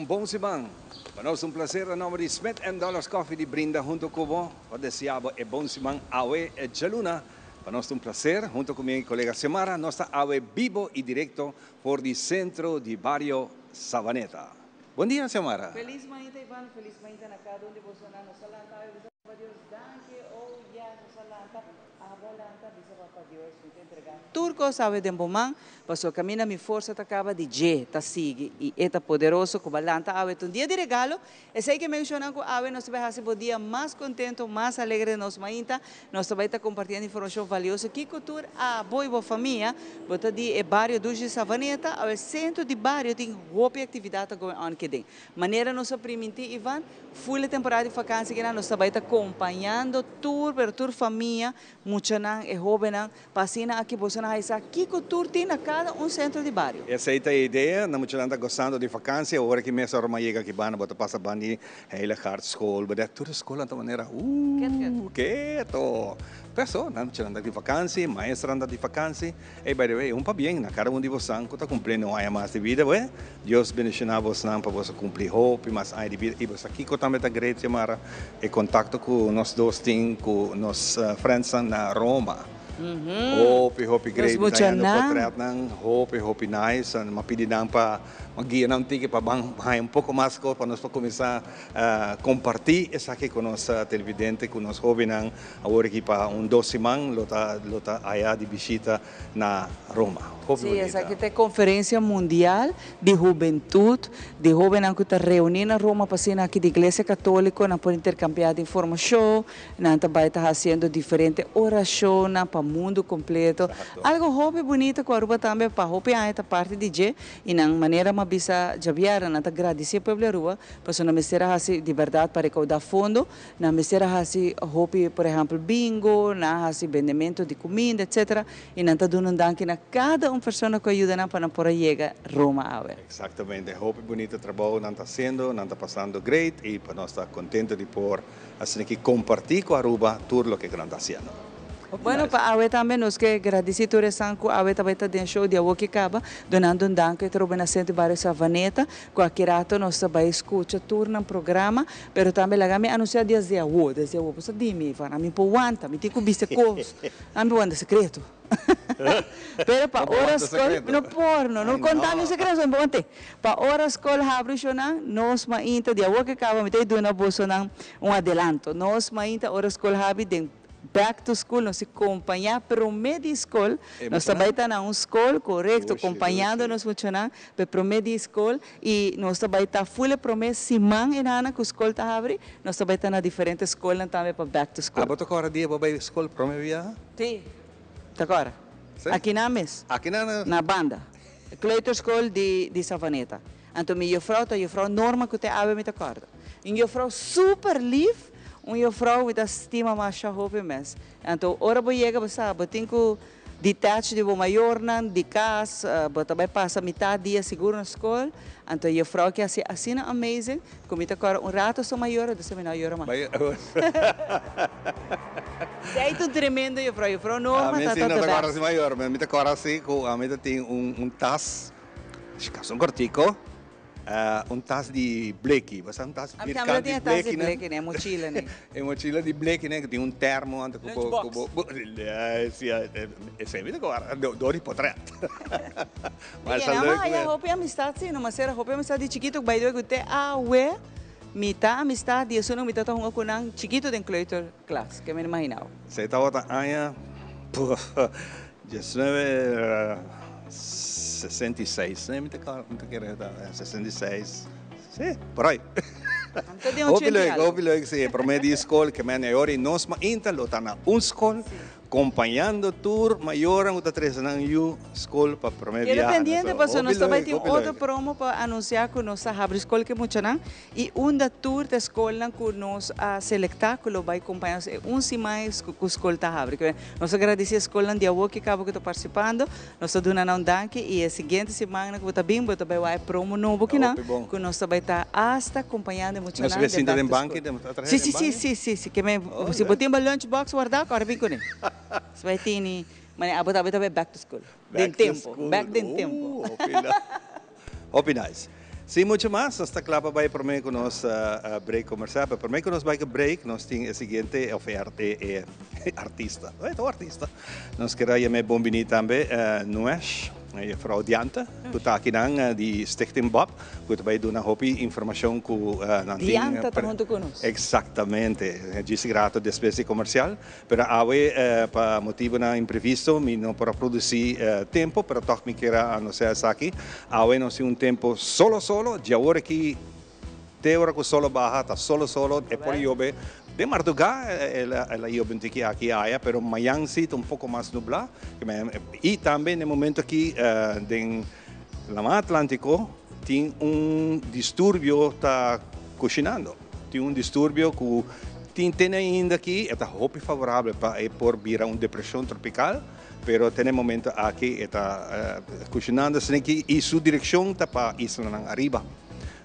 bom simang. Para nós prazer a nome de Smith & Dollars Coffee de brinda junto com o deseado e bom simang awe e jaluna. Para nós prazer, junto com minha colega Semara, nossa awe vivo e direto por o centro de barrio Savaneta. Bom dia, Semara. Feliz manhã, Ivan. Feliz manhã na cada de vocês na nossa lanta. Eu vou Deus danke ou já nossa lanta. A volanta bisa para Deus me entregar. Turco sabe de bomang, passou caminha minha força tá acaba de G, tá sigue e eta poderoso com balanta ave um dia de regalo. E sei que mencionando ave nós vai fazer o dia mais contento, mais alegre nos manhã. Nós vai estar compartilhando informação valiosa que cultura a boa família. Bota de é barrio dos Savaneta, ao centro de barrio tem roupa e atividade going on que tem. Maneira nossa priminti Ivan, full temporada de vacância que nós vai estar acompanhando tour família, muita não é jovem não, passina aqui você não sabe que cultura tem na cada centro de barrio. Essa é a ideia, não muita gente gostando de vacância, agora que mês a Roma chega aqui bana, bota passa bani, hele hard school, bada toda escola de maneira, quieto. Pessoa, não muita gente de vacância, maestra anda de vacância, e by the way, pa bem, na cada de vocês, que está cumprindo um ano mais de vida, ué, Deus bendicionar vocês para você cumprir hope, mais ano de vida, e você aqui que também está great, Semara, e contato com nós dois, com nós friends na Roma. Hope great na portrait ng hope nice and mapili nang pa mag-guia ng ticket pa bang pouco mais para nós começar a compartilhar essa aqui com os televidentes, com os jovens nang agora aqui para dosimang lota aya de visita na Roma. Sim, essa aqui é a Conferência Mundial de Juventude, de jovens que está reunindo na Roma, passando aqui da Igreja Católica, na por intercambiar informação, na também está fazendo diferentes orações para o mundo completo. Algo hobby bonito que a também para hobby a esta parte de G e na maneira mais bisa jabiara na agradecer pela rua, para não será assim de verdade para recaudar fundo, na será assim hobby, por exemplo, bingo, na assim vendimento de comida, etc. E na está dando danke na cada pessoa que ajuda na para por chegar Roma ave. Exatamente, hobby bonito trabalho não está sendo, não está passando great e para nós estar contente de por assim que compartilhar com a Aruba tudo o que não está sendo. Bueno, para awe também nós que agradecer todo esse ano, awe também está dentro show de awe que acaba, donando danke trobe na centro barrio Savaneta, qualquer ato nós vai escutar turno no programa, pero também lá me anunciar desde awe, você dime, vai me pôr anta, me tico biste coisa, a me anda secreto. Pero para horas não porno, não contar meu segredo, não ponte. Para horas escola abre chonan, nós mainta de awe que acaba, me tem dona bolsa adelanto, nós mainta horas escola abre de back to school, nós se acompanhar para o meio escola, nós também está na escola, correto, acompanhando nós funcionar para o meio escola e nós também está full para o mês semana e nana que a escola está abre, nós também está na diferentes escolas também para back to school. Ah, botou agora dia para a escola para o meio? Sim, agora. Aqui na mes. Aqui na banda. Kleuter School de Savaneta. Então minha vrouw Norma que te abre me acorda. E minha vrouw super lief. Uma vrouw met estima mais hope mes. Então, ora vou chegar para sabe, tenho detach de uma maior de casa, também passa metade dia seguro na escola. Então, a vrouw que assim amazing, como agora rato sou maior, desse menor maior mais. É tudo tremendo, a vrouw Norma tá tudo bem. Agora maior, mas agora assim, a mim tem tas, um cortico. Tas de bleque, você tas de bleque, né? Mochila, né? É mochila de bleque, né? Que tem termo, anda com esse é vida agora, dor e potret. Mas a roupa é amistade, sim, mas era roupa é amistade de chiquito que vai doer que te awe, mita amistade, isso não mita tá com um chiquito de Kleuter class, que me imaginava. Você está outra anha, 66, né? Muito querido, 66. Sim, por aí. Hopelijk, sim, para mim de escola, que me é hora e nós ainda está na escola, acompanhando tour maior ang utatresan ng school para primeira viagem. Independiente, pastor, nós também temos outra promo para anunciar que nós abrimos escola que muito não e tour da escola que nós selectar que vai acompanhar semana que a escola está abrindo. Nós agradecemos a escola de avô que acaba que está participando, nós estamos dando danke e a seguinte semana que está bem, também vai promo novo que não, que nós também está hasta acompanhando muito não. Nós vestindo em banco, sim, que se botar uma lunchbox guardar, agora vem com ele. Vai ter ni, mas abot back to school. Back in tempo. Hope nice. Sim, muito mais. Nós está claro para por mim com nós break comercial. Para mim com nós vai break, nós temos o seguinte artista. É o artista. Nós queremos bom vinir também, nós, mevrouw Dianta, que está aqui de Stichting Bob, que vai dar uma informação com Dianta está junto conosco. Exatamente. Disse grato da espécie comercial, pero para motivo na imprevisto, não para produzir tempo, para toch me queira não sei aqui. Não sei tempo solo, de agora que te hora que solo baja, está solo, é por iobe. De madrugada, ela ia aqui aia, pero amanhã sim pouco mais nublado. E também no momento aqui, no Mar Atlântico, tem distúrbio tá cozinhando. Tem distúrbio que tem ainda aqui, é hope favorável para por vir a depressão tropical. Pero tem momento aqui está cozinhando, e sua direção está para Isla Arriba.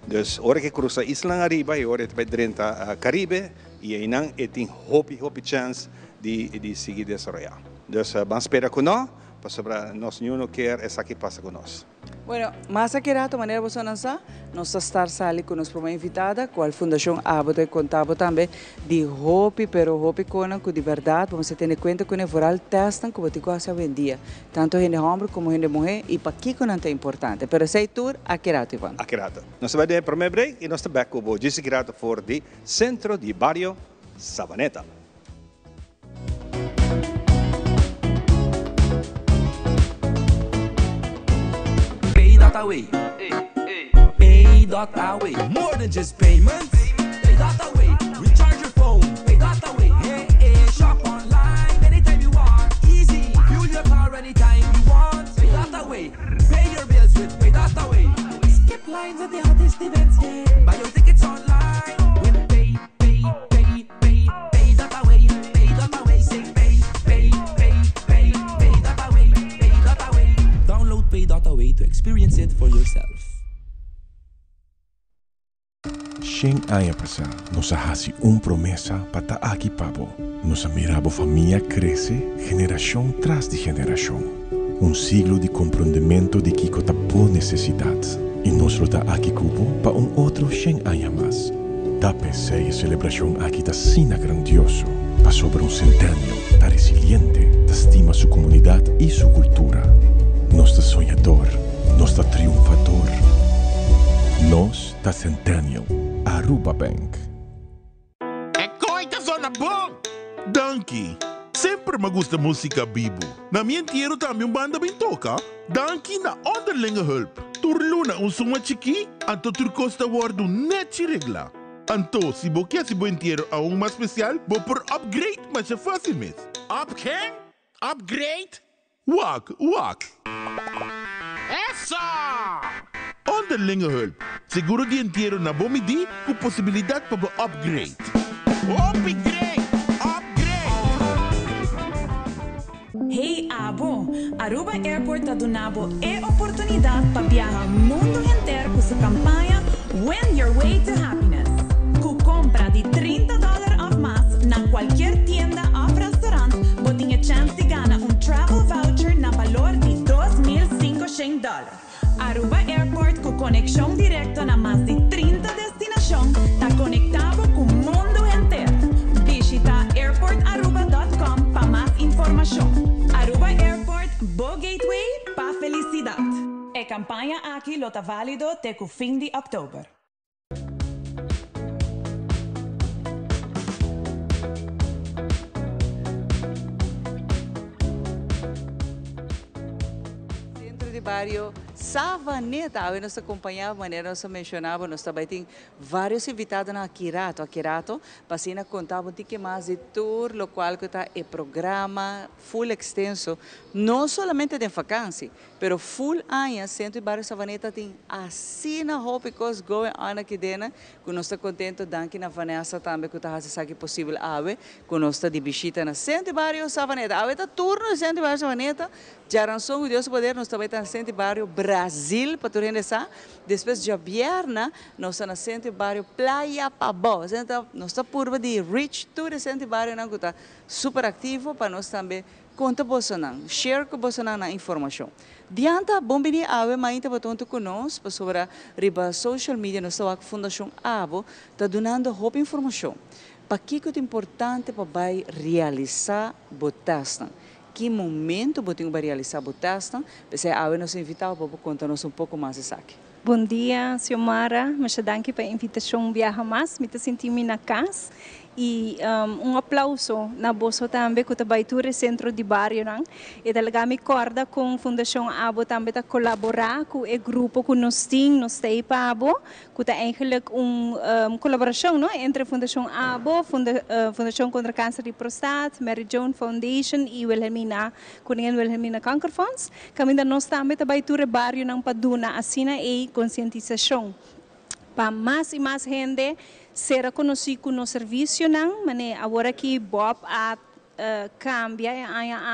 Dus hora que cruza Isla Arriba e hora que vai dentro Caribe e aí não tem hope chance de seguir desarrollar. Dus vamos esperar com nós, para sobre nós não quer essa que passa com nós. Bueno, más aqui rato, maneira você lançar, nós estar ali com nossa primeira invitada, com a Fundação Abbott, e contava também de hope, pero hope com de verdade, vamos ter em conta que o voral testam como te gosta hoje em dia, tanto gente homem como gente mulher, e para que não é importante. Pero esse tour, aqui rato, Ivan. Aqui rato. Nós vamos dar o primeiro break e nós estamos com o Disse Grato for de Centro de Barrio Savaneta. Away. Pay.away. More than just payments. Pay.away. Recharge your phone. Pay.away. Hey, shop online anytime you want. Easy. Fuel your car anytime you want. Pay.away. Pay your bills with Pay.away. Skip lines at the hottest events. Yeah. Buy your tickets online with Pay.away. Pay.away. Say Pay.away. Download Pay.away to experience it for yourself. Shen aya pasa, nos hace promesa para aqui pabo. Nos mirabo familia crece, generación tras de generación. Siglo de compreendimento de que cota por necesidad. Y nos lo da aquí cubo para otro Shen aya más. Da PC y celebración aquí da sina grandioso. Pa sobre centenio, da resiliente, da estima su comunidad y su cultura. Nos da soñador, nos da triunfador. Nos da centennial, Aruba Bank. É coita zona bom! Danke! Sempre me gusta música bibo. Na minha inteiro também banda bem toca. Danke na onderlinge hulp. Turluna suma chiqui, anto turcosta wordu net regla. Anto, se bo quer se bo inteiro a mais especial, bo por upgrade, mas é fácil mesmo. Up quem? Upgrade? Wak. Essa! Onderlinge hulp. Seguro de inteiro na bomidi com possibilidade para upgrade. Upgrade! Hey Abo, Aruba Airport está donando oportunidade para viajar o mundo inteiro com sua campanha Win Your Way to Happiness. Com compra de $30 ou mais na qualquer tienda ou restaurante, você tem a chance de ganhar travel voucher na valor de $2.500. Aruba Airport com conexão direta na mais de 30 destinações, está conectado com o mundo inteiro. Visita airportaruba.com para mais informação. Aruba Airport, Bo Gateway para felicidade. A campanha aqui está válido até o fim de outubro. Centro de Barrio Savaneta, hoje nós acompanhava, maneira nós mencionava, nós também tem vários invitados na Akirato, para assim contar um pouquinho mais de tour, o qual que está o programa full extenso, não somente de vacância, mas full ano, Centro de Barrio Savaneta tem assim na hope coisas going on aqui dentro, que nós estamos contentes, danke na Vanessa também, que está fazendo aqui possível, que nós estamos de visita na Centro de Barrio Savaneta, está turno no Centro de Barrio Savaneta, já rançou o Deus poder, nós também estamos no Centro de Barrio Brasil, para tu entender. Depois de viernes, nós estamos no centro bairro Playa Pabó. Nós estamos por de Rich Tour, centro bairro que está super ativo para nós também conta Bolsonaro, share com Bolsonaro a informação. Diante, bom venir a ver mais importante conosco sobre a social media, nós estamos a Fundação Abo, está dando boa informação. Para que é importante para realizar o teste? Que momento você tem para realizar o teste? Você a nos invitar para contar-nos pouco mais isso aqui. Bom dia, senhora. Mas danke pela invitação viajar mais. Me senti na casa. E aplauso na bolsa também que está no centro de bairro. E talaga me corda com a Fundação Abo também a colaborar com o grupo que nós temos para Abo, que está eigenlijk colaboração entre a Fundação Abo, Fundação contra Câncer de Prostate, Mary Joan Foundation e Koningin Wilhelmina Kankerfonds. Kami nós também está no bairro para dar assina e conscientização. Para mais e mais gente ser conhecido no serviço, agora que Bob cambia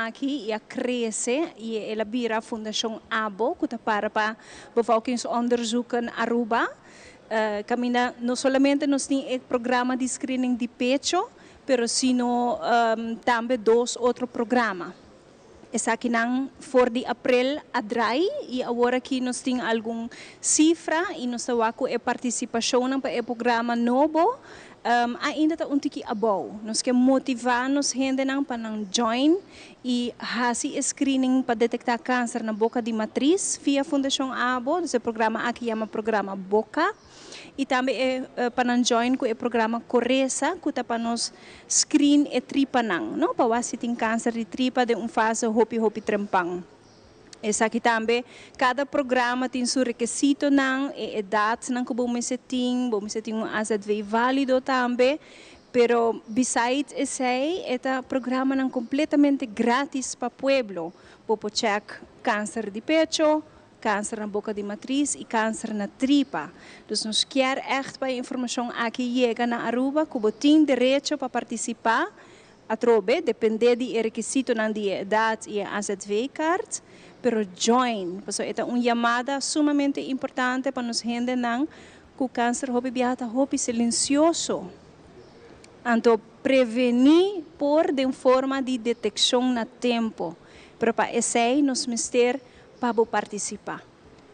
aqui e cresce e ela vira a Fundação Abo, que está para bevolkingsonderzoek in Aruba. Não somente nós temos o programa de screening de pecho, mas sino também dois outros programas. Essa aqui não for de abril a drai e agora que nós temos alguma cifra e nós temos a participação para o programa novo ainda está tiki abaw. Nós queremos motivar nos gente para join e fazer screening para detectar câncer na boca de matriz via Fundação Abo. Esse programa aqui chama programa Boca. E também para join com o programa Corresa, que está para nos screen e tripa não para se tem câncer de tripa de fase hopi trempang. Essa aqui também, cada programa tem seu requisito e idade que vamos ter AZV válido também. Pero besides esse, este programa é completamente grátis para o pueblo. Para check câncer de pecho, câncer na boca de matriz e câncer na tripa. Dus nós queremos echt para a informação aqui chega na Aruba, que você tem direito para participar, a trobe, depende do requisito na idade e a AZV-card, pero join. Esta é uma chamada sumamente importante para nós gente que o câncer é silencioso. Então, prevenir por de forma de detecção na tempo. Para esse, nós mister para participar.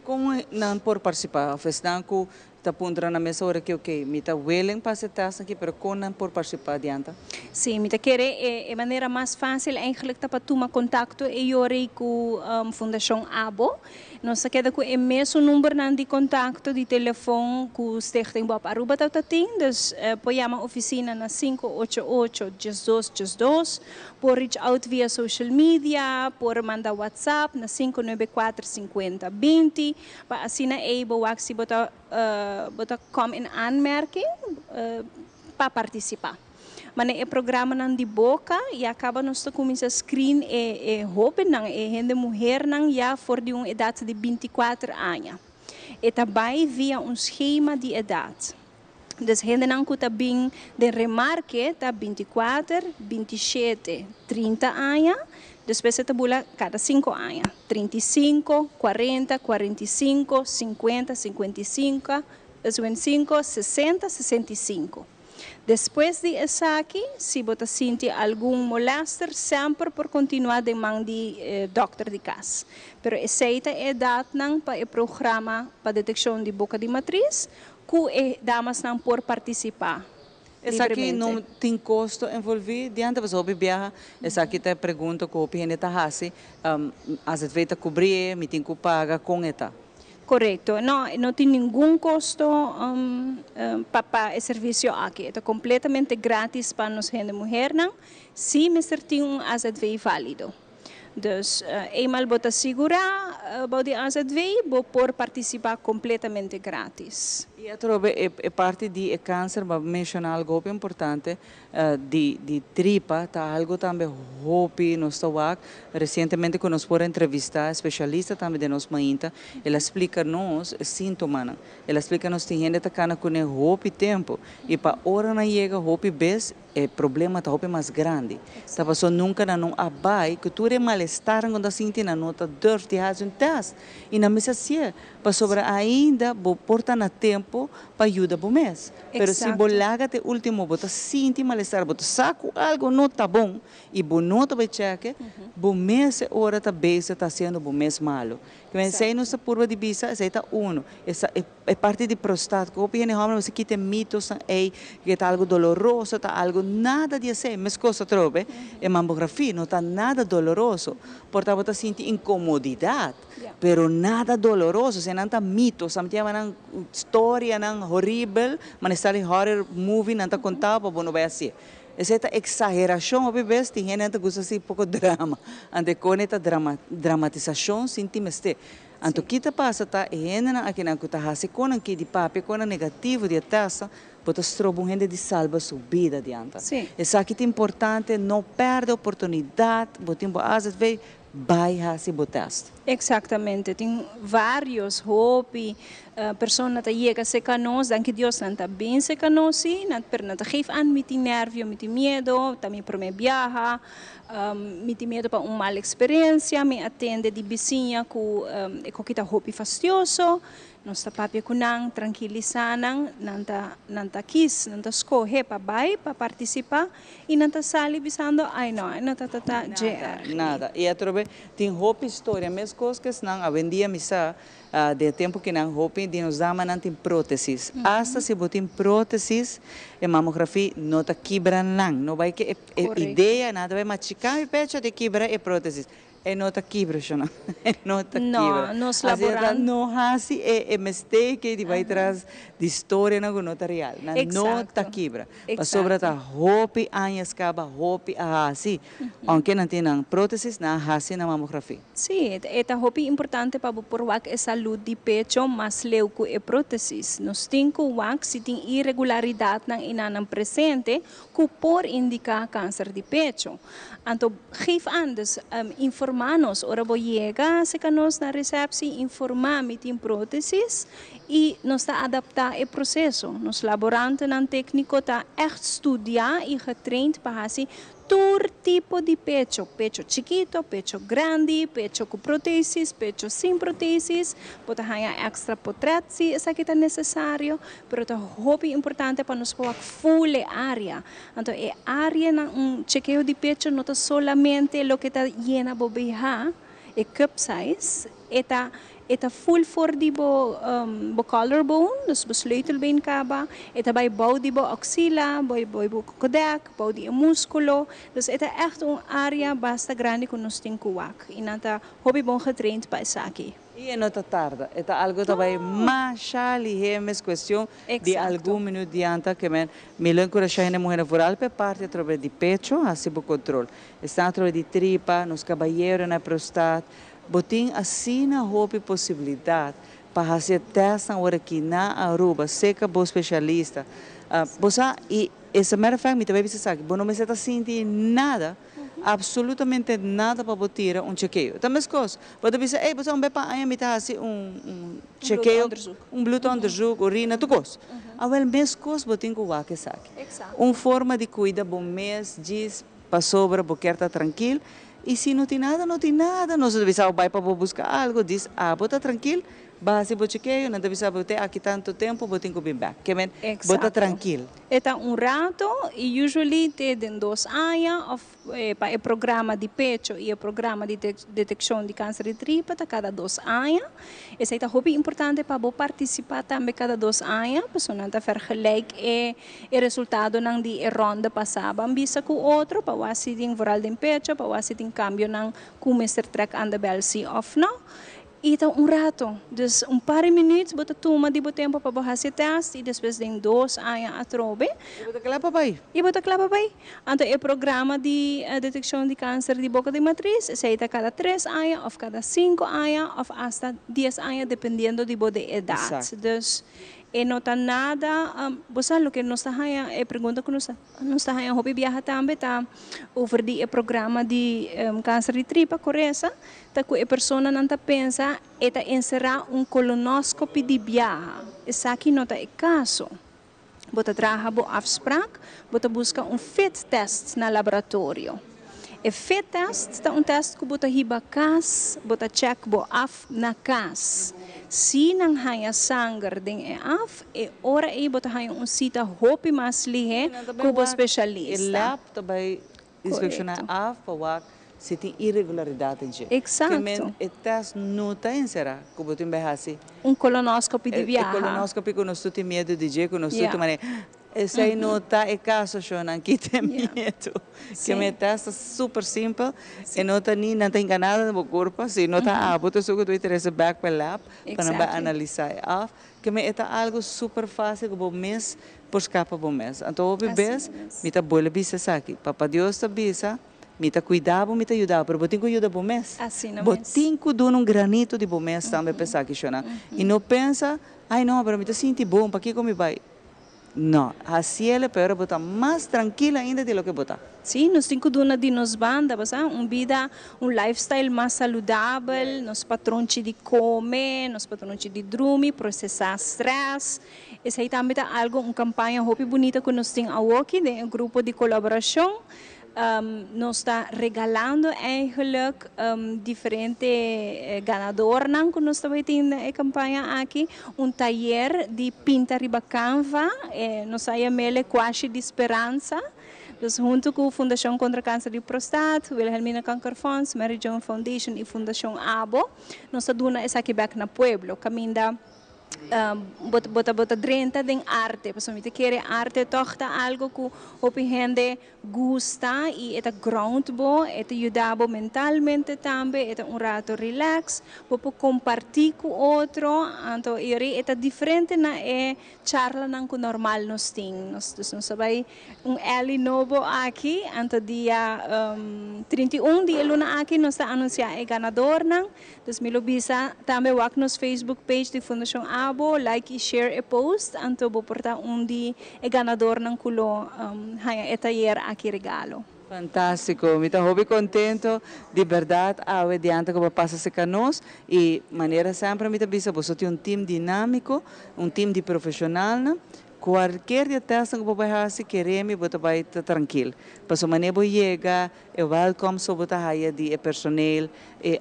Como não por participar? Festanco está pondo na mesa hora que me está willing para aceitar aqui, mas como não por participar adiante? Sim, me está querer a maneira mais fácil eigenlijk para tomar contato e ore com a Fundação Abo. Nós queda com o mesmo número de contato de telefone que o Stichting Bob Aruba tem, dus pode chamar a oficina na 588-1222, por reach out via social media, por mandar WhatsApp na 594-5020, para assim aí se bota come in aanmerking para participar. Mas o programa não de boca e acaba nós começar a screen e jovem não e gente mulher não já for de uma idade de 24 anos. E também via schema de idade. Dus gente não que bem de remarque tá 24, 27, 30 anos. Depois você tabula cada 5 anos. 35, 40, 45, 50, 55, 60, 65. Depois de essa aqui, se você sente algum molester, sempre por continuar de mão de doctor de casa. Pero essa é a idade para o programa para detecção de boca de matriz, que damas não por participar. Essa aqui não tem custo envolvido, diante você viaja, essa aqui te pergunta que o PN está fazendo, às vezes cobrir, me tem que pagar com ela. Correto, não tem nenhum custo para o serviço aqui. É completamente grátis para nós gente mulher, se você tem AZV válido. Dus eenmaal você segurar about de AZV, você pode participar completamente grátis. E a é parte de câncer, mas mencionar algo importante de tripa, tá algo também hopi nos toak. Recentemente que nós podemos entrevistar especialista também de nós mainta, ela explica nos sintomas, ela explica nos tem gente que cana com hopi tempo e para hora na chega hopi bes o problema está mais grande. Tá passou nunca não abai, que tu é mal-estar quando sente na nota durante a um teste. E na mesa se passou ainda porta na tempo para ajudar o mês. Mas se bolaga até último, bota sente mal-estar, bota saco algo não tá bom e bom nota vai cheque, bom mês hora tá base tá sendo bom mês malo. Que vem sei nossa curva de bisa, essa tá uno. Essa é parte de prostate, que o piene homem você quita mitos que tá algo doloroso, tá algo nada de assim, mas coisa trobe, é mamografia, não tá nada doloroso. Portanto, você sente incomodidade, pero nada doloroso, se não tá mito, samtidig man história não horrível, man está em horror movie, não tá contado, para não vai assim. Essa exageração, às vezes, tem gente que gosta assim pouco drama, ante com esta dramatização, sentimos este. Anto kita passa tá ena aqui na kuta hasi konan que de papi konan negativo de taça, bota strobo gente de salva sua vida adianta. Sim. Essa aqui é importante, não perde a oportunidade, botimbo às vezes vai hasi botaste. Exatamente, tem vários hobby, pessoas que chegam se canos, dan que Deus não está bem se canosi, não geef aan met die nervio, met die medo, também para me viajar, met die medo para uma mala experiência, me atende de vizinha com kita hobby fastioso, nós está papi kunang tranquilizanang, nanta kiss, nanta escolhe para vai para participar e nanta sali bisando, ai não, nanta tata GR. Nada. E a trobe tem hobby história, mesmo coisas que não avendia misa de tempo que não hobby de nos dama não tem próteses. Hasta se botem próteses, a mamografia não tá quebra não vai que ideia nada vai machucar e pecha de quebra e próteses. É nota quebra, não? É nota quebra. Não, nos laborando. Não hasi é mistake de vai trás de história na nota real. Na nota quebra. Para sobra tá roupa anhas caba roupa a hasi. Aunque não tem próteses na hasi na mamografia. Sim, é roupa importante para provar a saúde de pecho, mas leuco e próteses. Nós temos que se tem irregularidade na inanam presente, que por indicar câncer de pecho. Então, geef antes informar-nos, ora vou chegar, se nós na recepção informar me tem próteses e nós está adaptar o processo. Nos laborantes e técnico está echt estudar e getraind para assim todo tipo de pecho, pecho chiquito, pecho grande, pecho com próteses, pecho sem próteses, pode ganhar extra potretzi, isso aqui é necessário, mas é hobby importante para nós fazer full área. Então, a área na chequeio de pecho não é solamente o que está llena de BH, é cup size, Eta full for di bo collarbone, dus bo sleutelbeen kaba. Eta bij bouw di bo axilla, bij bo kodak, bouw di musculo. Dus eta echt een area basta grande que nós tem kuwak. E nata hobby bom getraind para isso aqui. E não está tarde, é algo que vai mais ali, é questão de algum minuto diante que me lembro que a mulher rural para parte através de pecho, assim o controle. Está através de tripa, nos caballeiros na prostate. Botim assim na roupa possibilidade para fazer teste na hora que na Aruba, seca bom especialista. Você e essa mera fé me também precisa que não me está sentindo nada, absolutamente nada para botar chequeio. Também as coisas, pode dizer, ei, você não vai para aí me tá assim chequeio, blood onderzoek, urina, tu coisa. Agora mesmo coisas botim com o que sabe. Forma de cuidar bom mês, diz, para sobra, porque está tranquilo. E se não tem nada, não tem nada. Nós devemos ir para buscar algo, diz, bota tranquilo, base bo chequeio, não devemos ir aqui tanto tempo, botem com bem back. Que bota tranquilo. Eta rato e usually tem 2 anos para o programa de pecho e o programa de detecção de câncer de tripa cada 2 anos. Esse é hobby importante para participar também cada 2 anos, para não vergelijken o resultado não de ronda passada, bisa com outro, para o acidente viral de pecho, para o acidente cambio não com Mr. Trek and the Belsi of não. Então, rato, dus paar minutos, bota toma de tempo para fazer teste e depois de 2 anos a trobe. E bota clapa bai. Então, o programa de detecção de câncer de boca de matriz, seja cada 3 anos, ou cada 5 anos, ou hasta 10 anos, dependendo de boa idade. Dus, e não está nada, você o que nós está aí, pergunta que nós está aí, hobby viaja também, tá, over o programa de câncer de tripa, corresa, tá que a pessoa não está pensa, encerrar colonoscopia de viaja. Isso aqui não está o caso. bota draga bo afspraak, bota busca fit test na laboratório. E fit test é test que bota hiba kas, bota check bo af na kas. Se não hanya sangue den af, e ora bota hanya sita hopi mas lihe kubo specialista. E lab também inspecionar af para se tem irregularidade de. Exato. Que test não tem será, como tu assim. Colonoscopio de viagem. Colonoscopio que nós temos medo de dizer, que nós temos essa aí nota é caso chonan que tem medo. Que me testa super simples, e nota nem não tem nada no corpo, se nota bota só que tu interessa back para lab para analisar af, que me é algo super fácil que bom mês por escapa bom mês. Então o bebê me tá boa bisa aqui, papai Deus tá bisa. Me tá cuidado, me tá ajudado, mas botinho ajuda bom mês. Assim não. Botinho dá granito de bom mês também pensar que chona. E não pensa, ai não, mas me tá sentindo bom, para que como vai? Não, assim ela para botar mais tranquila ainda do que botar. Sim, nós temos que de nos banda, vida, lifestyle mais saudável, nos patrões de comer, nos patrões de dormir, processar stress. Esse aí também é algo, campanha hopi bonita que nós temos aqui, um grupo de colaboração. Nós está regalando eigenlijk diferente ganador que nós também temos na campanha aqui, taller de pintar riba Canva, nós chamamos Quase de Esperança. Dus junto com a Fundação contra Câncer de Prostate, Wilhelmina Cancer Funds, Mary Joan Foundation e Fundação ABO, nós estamos dando essa aqui na Pueblo, caminho bota drenta den arte, pessoalmente quer arte tochta algo que a gente gusta e é ground bo, é ajudado mentalmente também, é rato relax, para compartilhar com outro, então é diferente na charla não que normal nós temos, nós sabemos ali novo aqui, então dia 31 de luna aqui nós está anunciar ganador não, dus me lo bisa também o nos Facebook page de Fundação Abo, like e share a post, anto bo porta di ganador ng kulo haya taller aqui regalo. Fantástico, me estou contento, de verdade, a diante que passa com nós e maneira sempre me bisa você tem time dinâmico, time de profissional, qualquer teste que você faça, queremos, você vai estar tranquilo. Para maneira que chega, é welcome, so você haya de personal,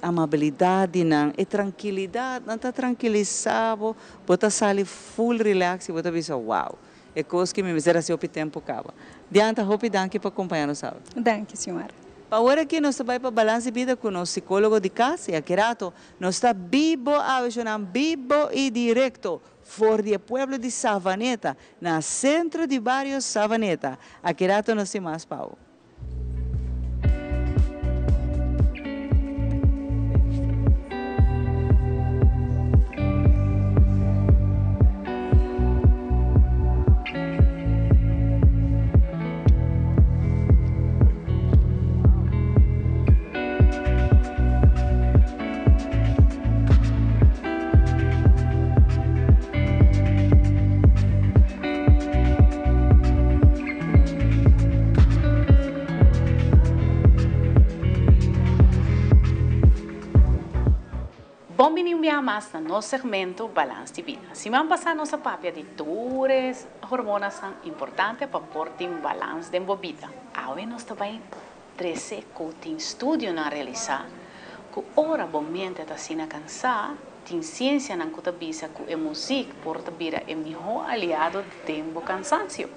amabilidade, tranquilidade, não está tranquilizado, você sai full relax e você pensa, wow, é coisa que me fizeram assim o tempo acaba. Diante, hope danke para acompanhar-nos. Danke, senhora. Agora que nós vamos para o Balance de Vida com o nosso psicólogo de casa, e aqui nós está vivo e direto, fora do pueblo de Savaneta, no centro de bairro Savaneta. Aqui nós temos mais pau. Bom dia mais no nosso segmento Balance de Vida. Se vamos passar nossa papia de todas as hormonas são importantes para pôr um balanço de vida. Agora nós também trazer que tem estudo na realizar que ora bom mente está sendo cansada, tem ciência na que bisa que a música pode vir o melhor aliado do tempo cansaço.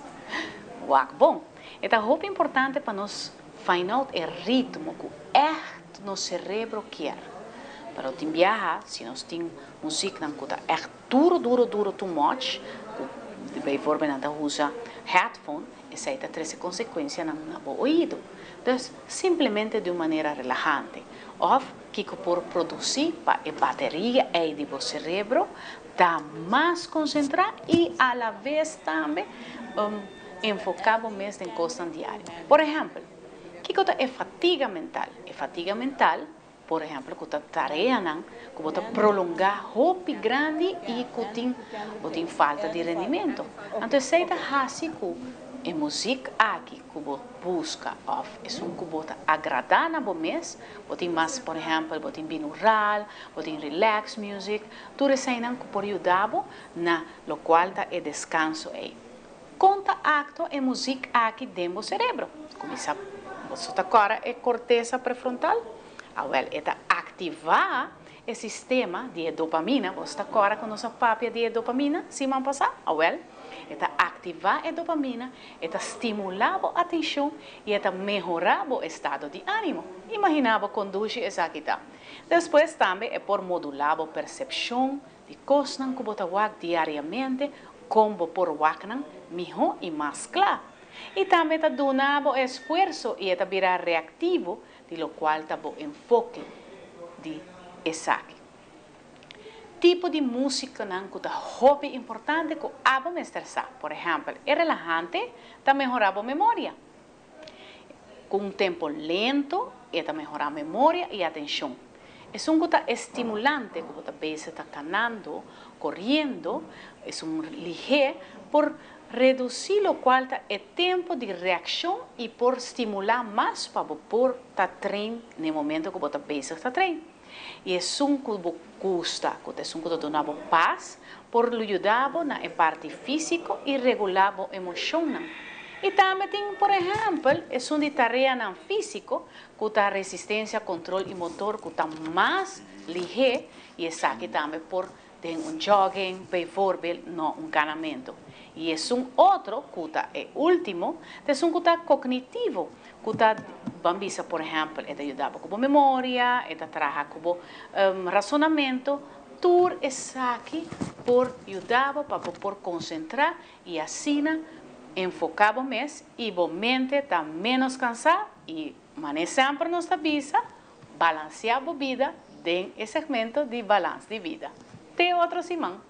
Uau, bom. É muito importante para nós find out o ritmo que nosso cérebro quer. Para o viajar, se nós temos música que é echt duro, too much, bijvoorbeeld dat usa headphone, essa aí traz consequência no ouvido. Então, simplesmente de uma maneira relajante. Ou que por produzir para a bateria aí do cérebro, dá mais concentrado e, à la vez, também enfocado mais em coisas diárias. Por exemplo, que é fatiga mental? É fatiga mental, por exemplo, que a tarefa que você prolongar roupa grande e que tem falta de rendimento. Então, se é assim que a música aqui que você busca, é um que você agradar na mês, você tem mais, por exemplo, você tem binaural, você tem relax music, tudo isso aí que pode ajudar na lo qual é descanso aí. conta acto e música aqui dentro do cérebro. Começa a agora é corteza pré-frontal. Eta ativar o sistema de dopamina. Você agora com nossa papia de dopamina, se man passar, eta ativar a dopamina, eta estimular a atenção e eta melhorar o estado de ânimo. Imaginava conduzir essa aqui. Depois também é por modular a percepção de coisas que você faz diariamente, como por waknan, melhor e mais claro. E também está dando esforço e está virar reativo, de lo qual está o enfoque de Esaki. Tipo de música que é hobby importante que aba me estressar. Por exemplo, é relajante, está melhorando a memória. Com um tempo lento, está melhorando a memória e a atenção. É que está estimulante, que você vezes está caminhando, correndo, é ligeiro por reduzir o qual é tempo de reação e por estimular mais para por estar treino no momento que você vezes está treino. E é que custa, que é que dá paz por ajudar na parte física e regular a emoção. E também tem, por exemplo, é de tarefa física que a resistência, controle e motor que está mais ligeiro e essa aqui também por ter jogging, por exemplo, no caminhamento. E é outro que é último, é que cognitivo, que bambisa, por exemplo, é ajudar com a memória, é trabalhar com o razonamento, tudo isso aqui por ajudar para por concentrar e assim enfocar mais e a mente está menos cansada e mas sempre nos avisa balancear a vida dentro desse segmento de balanço de vida. Tem outro Simão.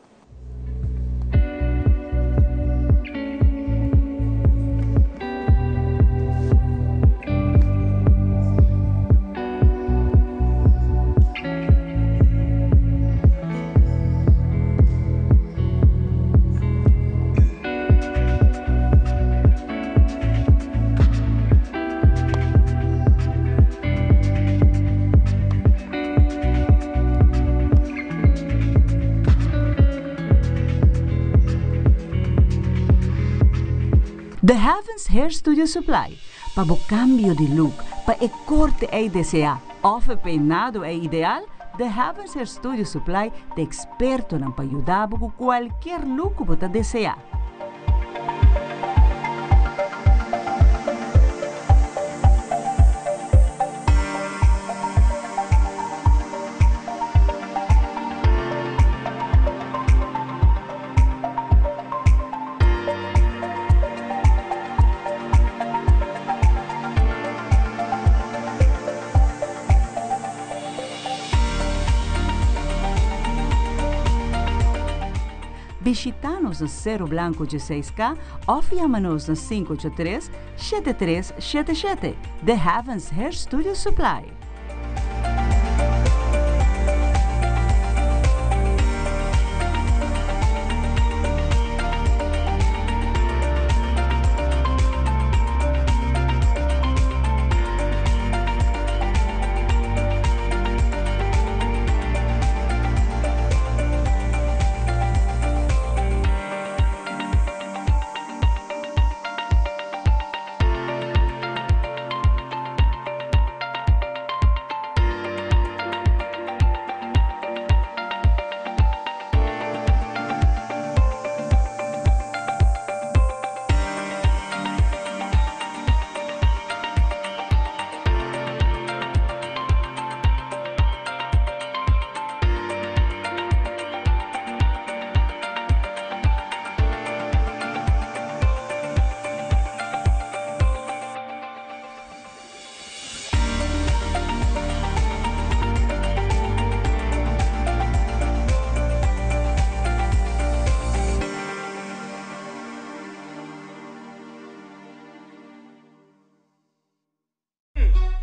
The Heavens Hair Studio Supply. Para o cambio de look, para o corte é desejar, ou o peinado é ideal, The Heavens Hair Studio Supply é experto para ajudar com qualquer look que você desejar. Visita-nos no Cerro Blanco 16K ou chama-nos no 583-7377. The Heavens Hair Studio Supply.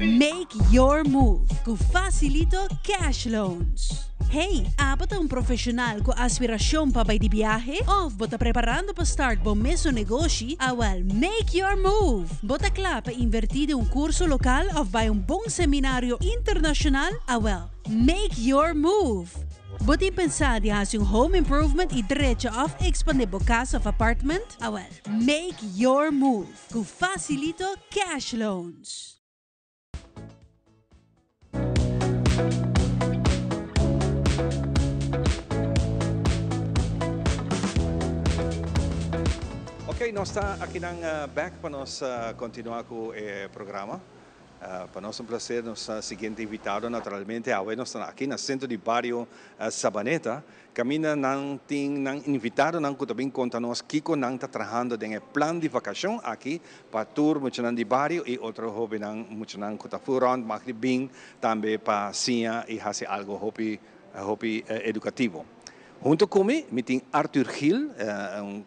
Make your move com Facilito Cash Loans. Hey, bota profissional com aspiração para ir de viagem ou bota preparando para start bom mesmo negócio? Make your move. Bota claro para invertir em curso local ou vai bom seminário internacional? Make your move. Boti pensar de hacer un home improvement y derecho of expandable casa of apartment? Well, make your move con Facilito Cash Loans. Ok, nós está aqui na back para nós continuar com o programa. Para nós é um prazer, nosso seguinte invitado, naturalmente, nós estamos aqui no centro de bairro Sabaneta. Camina nang invitado nang que também conta nós que nang está trabalhando em plano de vacação aqui para tour muito de bairro e outro hobby nang muito nang que está furando, mas bem também para sia e fazer algo hobby educativo. Junto comigo, tem Arthur Gil,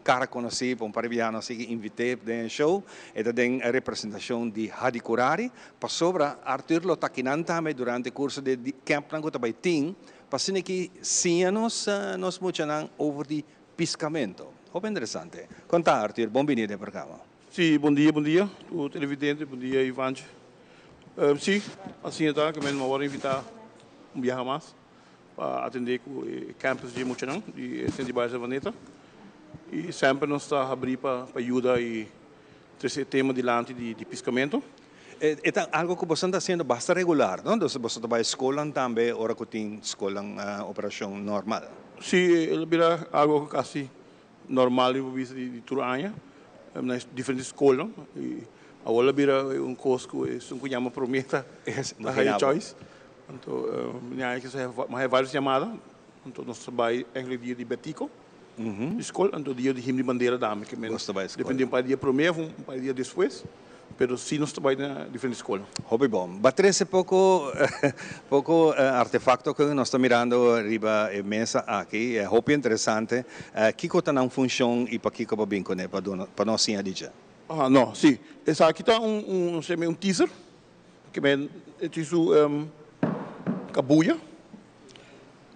cara conhecido, par de anos que invitei para o show, e também a representação de Hadi Kurari. Para sobra, Arthur lo está aqui durante o curso de camp que também tem, para que nos muito over de piscamento. Muito interessante. Conta, Arthur, bem-vindo ao programa. Sim, bom dia, o televidente, bom dia, Ivan. Sim, assim está, que eu vou invitar viajar mais. Para atender o campus de Muchanang, de Centro de Bairro Sabaneta. E sempre nós estamos abrindo para ajudar e esse tema de piscamento. É algo que você está fazendo bastante regular, não? Você está na escola também, ou que tem escola operação normal? Sim, ele vira algo quase normal de Turania, nas diferentes escolas. Agora vira curso que se chama Prometa, Higher Choice. Então, mas várias chamadas. Então, nós trabalhamos no dia de Betico, escola, então dia de himno de bandeira da que depende para dia primeiro, para dia depois, mas sim nós trabalhamos em diferentes escolas. Hobby bom. Bateresse pouco artefacto que nós estamos mirando arriba a mesa aqui, é hobby interessante. Que coisa não funciona e para que como bem com para nós sim a dizer? Ah, não, sim. Essa aqui está um teaser que é isso Kabuya.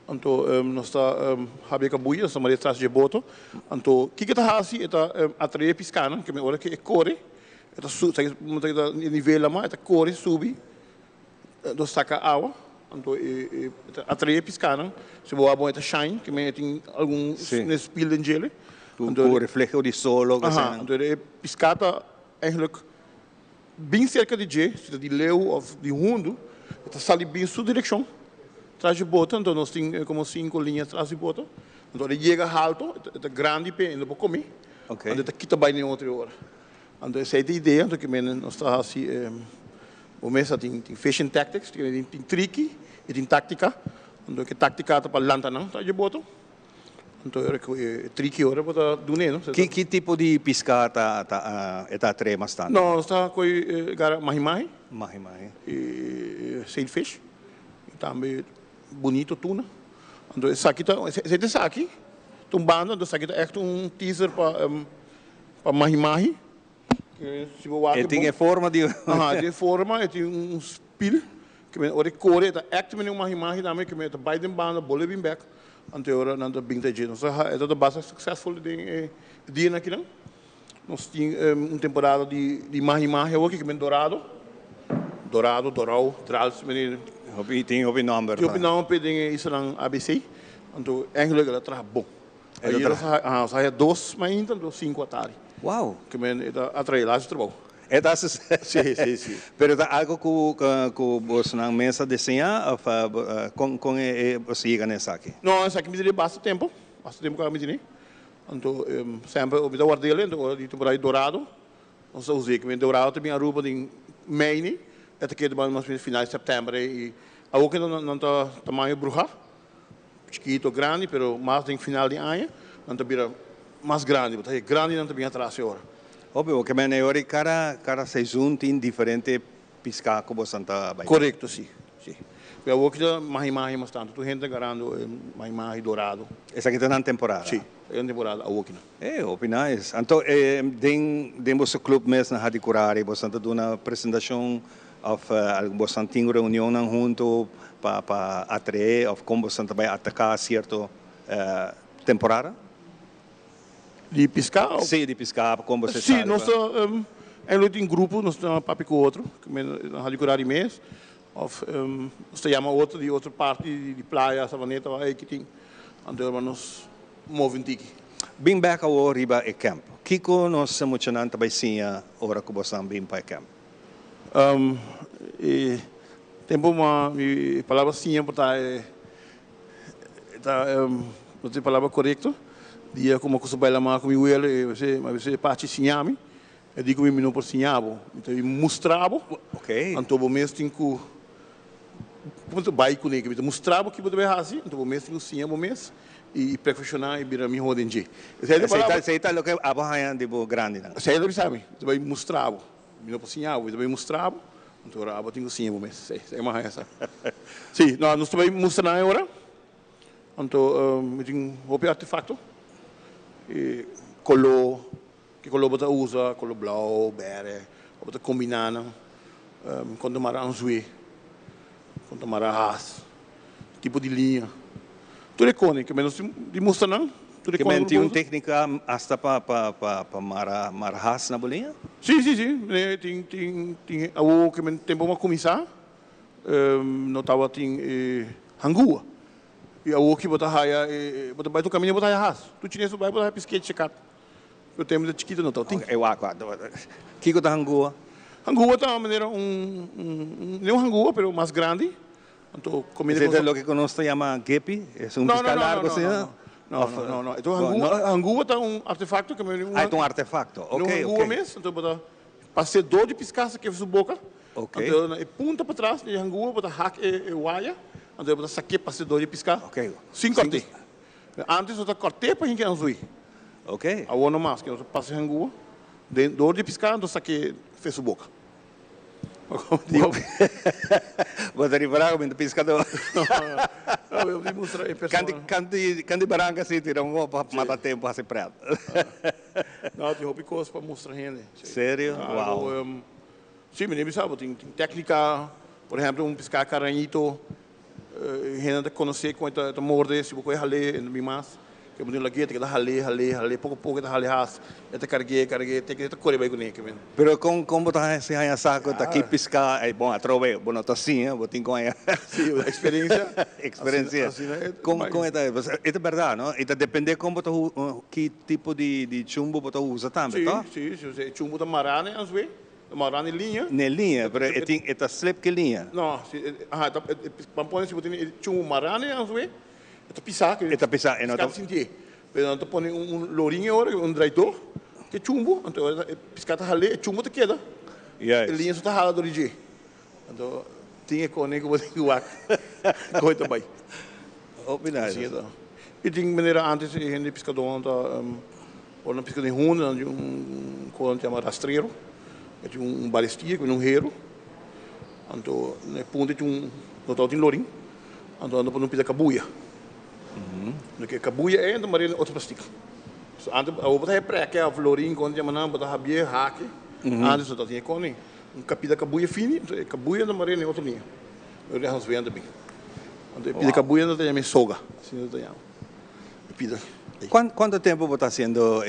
Então, nós estamos havendo Kabuya, nós estamos atrás de boto. Então, o que está fazendo é atrair piscana, que é que é corre, é nível lá, é corre, sube, nós saca água. Então, atrair piscana, se você vai é shine, que tem algum spill de gelo. O reflexo de solo. Então, é piscata, eigenlijk, bem cerca de gelo, de leu ou de hundo. Está saindo bem em sua direção, atrás de bota, então nós temos como 5 linhas atrás de bota. Então ele chega alto, é grande, ainda para comer. Então ele está bem em outra hora. Então essa é a ideia, então que nós estamos assim, o mês tem fashion tactics, tem tricky e tem tática. Então que tática está para lanterna, atrás de bota. Então é tricky hora para doer. Que tipo de pesca está atrás bastante? Não, está com mahi-mahi. Mahi-mahi. Sailfish, também bonito tuna. Então esse aqui esse aqui, tumbando, então esse aqui é teaser para mahi-mahi. E tem forma de... tem forma, tem spill, que é core, é active mahi-mahi também, que é by them banda, bole bem back. Anterior não está bem tejido. Então é da base successful de dia aqui não. Nós temos temporada de mahi-mahi aqui que é dourado. Dourado, Drals, tem o nome. Tem o nome, tem isso na ABC. Então, eigenlijk ela traz bom. Aí ela sai 2, mas então 5 atrás. Uau! Que é atrás lá de trabalho. É da sim. Mas é algo que você na mesa desenha com você chega nessa aqui? Não, essa aqui me diria bastante tempo que eu me diria. Então, sempre eu me dou dele, então eu estou dourado. Não sei usar, que dourado também aruba em Maine. Esta aqui é mais final de setembro e a outra não está tamanho bruxa, chiquito, grande, mas mais no final de ano não está mais grande, porque é grande não está bem atrás agora. Óbvio, que agora cada sezon tem diferente pesca que você está bem. Correto, sim. A outra mahi-mahi bastante, tu gente agarrando mahi-mahi dourado. Essa aqui está na temporada? Sim, é na temporada, a outra. Nice. Então, dentro do clube mesmo na Hadi Kurari, você está dando uma apresentação você tem reunião junto para atrair ou como você vai atacar certa temporada? De pescar? Sim, de pescar, como você sabe. Sim, nós estamos em grupo, nós estamos papi com o outro, na Hadi Kurari mês. Of se chama outra de outra parte de praia, Savaneta, waar ik ting. Então nós movem tiki. Bem back ao riba e camp. Kiko nos emocionante by sinha ora que você bem para camp. Tempo uma palavra sim para não sei palavra correto. Dia como você vai lá mais com ele, você parte sinhami. Eu digo que não por sinhabo. Então mostrabo. Ok. Então o mês tem que ponto vai com ele. Então mostrabo que você vai fazer. Então o mês tem que sinhabo mês e perfeccionar e virar me rodenje. Você tá lo que abaixo de bo grande não. Você deve saber. Você vai mostrabo. Não por sinhabo, você vai mostrabo. Então agora tenho sim o mês. É mais essa. Sim, nós também mostramos agora. Então tem um artefacto. Color que color você usa, color blau, bere, você combinar, quando mara anzui, quando mara ras, tipo de linha. Tudo é cone, que menos de mostra não. Que men tem uma técnica hasta para mara ras na bolinha? Sim. Tem o que men tempo uma começar, não tava tem hangua. E o que você raia, você vai do caminho você raia ras. Tu chinês vai você pisquete checar. Eu tenho muita chiquita não tá. Eu aguardo. Kiko da hangua? Hangua tá uma maneira não hangua, pero mais grande. Então comida. Você lo que conosco chama gepi? É pesca largo assim? Não. Então hangua tá artefacto que é um artefacto. Ok. Hangua mesmo, então você passedor de pescar que sua boca. Ok. Então punta para trás de hangua, você hack e waia. Então você saque passedor de pescar. Ok. 5 corte. Antes você corte para gente anzui. Ok. A outra mais que você passa hangua, dentro de pescar, então saque fez sua boca. Você riparou como pescador? Eu vou mostrar aí pessoal. Candy baranga se tira para matar tempo a se prato. Não, tem roupa coisa para mostrar gente. Sério? Uau. Sim, menino, sabe, tem técnica, por exemplo, pescar caranhito, gente conhecer com a morde, se você rale, não me mais. Que eu lagi, tem que dar rale, pouco dar rale has, até carreguei, tem que correr bem com ele, que Pero como tá se aí saco tá aqui pescar, é bom, atrove, bom não tá assim, botin com aí. Sim, a experiência. Como é verdade, não? E depende como tá que tipo de chumbo você usa também, tá? Sim, chumbo da marane, às vezes. Marane linha. Ne linha, pero é slip que linha. Não, pampone se botin chumbo marane, às vezes. Itu pisar, pisar, não tá sentir. Pero não põe lourinho agora, traidor, que chumbo, então piscar tá rale, chumbo tá queda. Yes. Linha só tá rala do origem. Então tinha cone que você guac, coisa bem. Opinado. E tem maneira antes de gente pescador tá, ou não pesca de hunda, coisa chama rastreiro, que tem balestia, com herro. Então né ponte tem não tá tem lourinho. Então não pisa cabuia. Porque cabuia é então marina outro plástico. Antes a outra é pré que a florinho quando já manam botar rabia hack. Antes só tinha cone. Capida cabuia fini, cabuia na marina outro linha. Eu já vendo bem. Então pida cabuia não tem mais soga. Assim não tem. Pida. Quanto tempo você está fazendo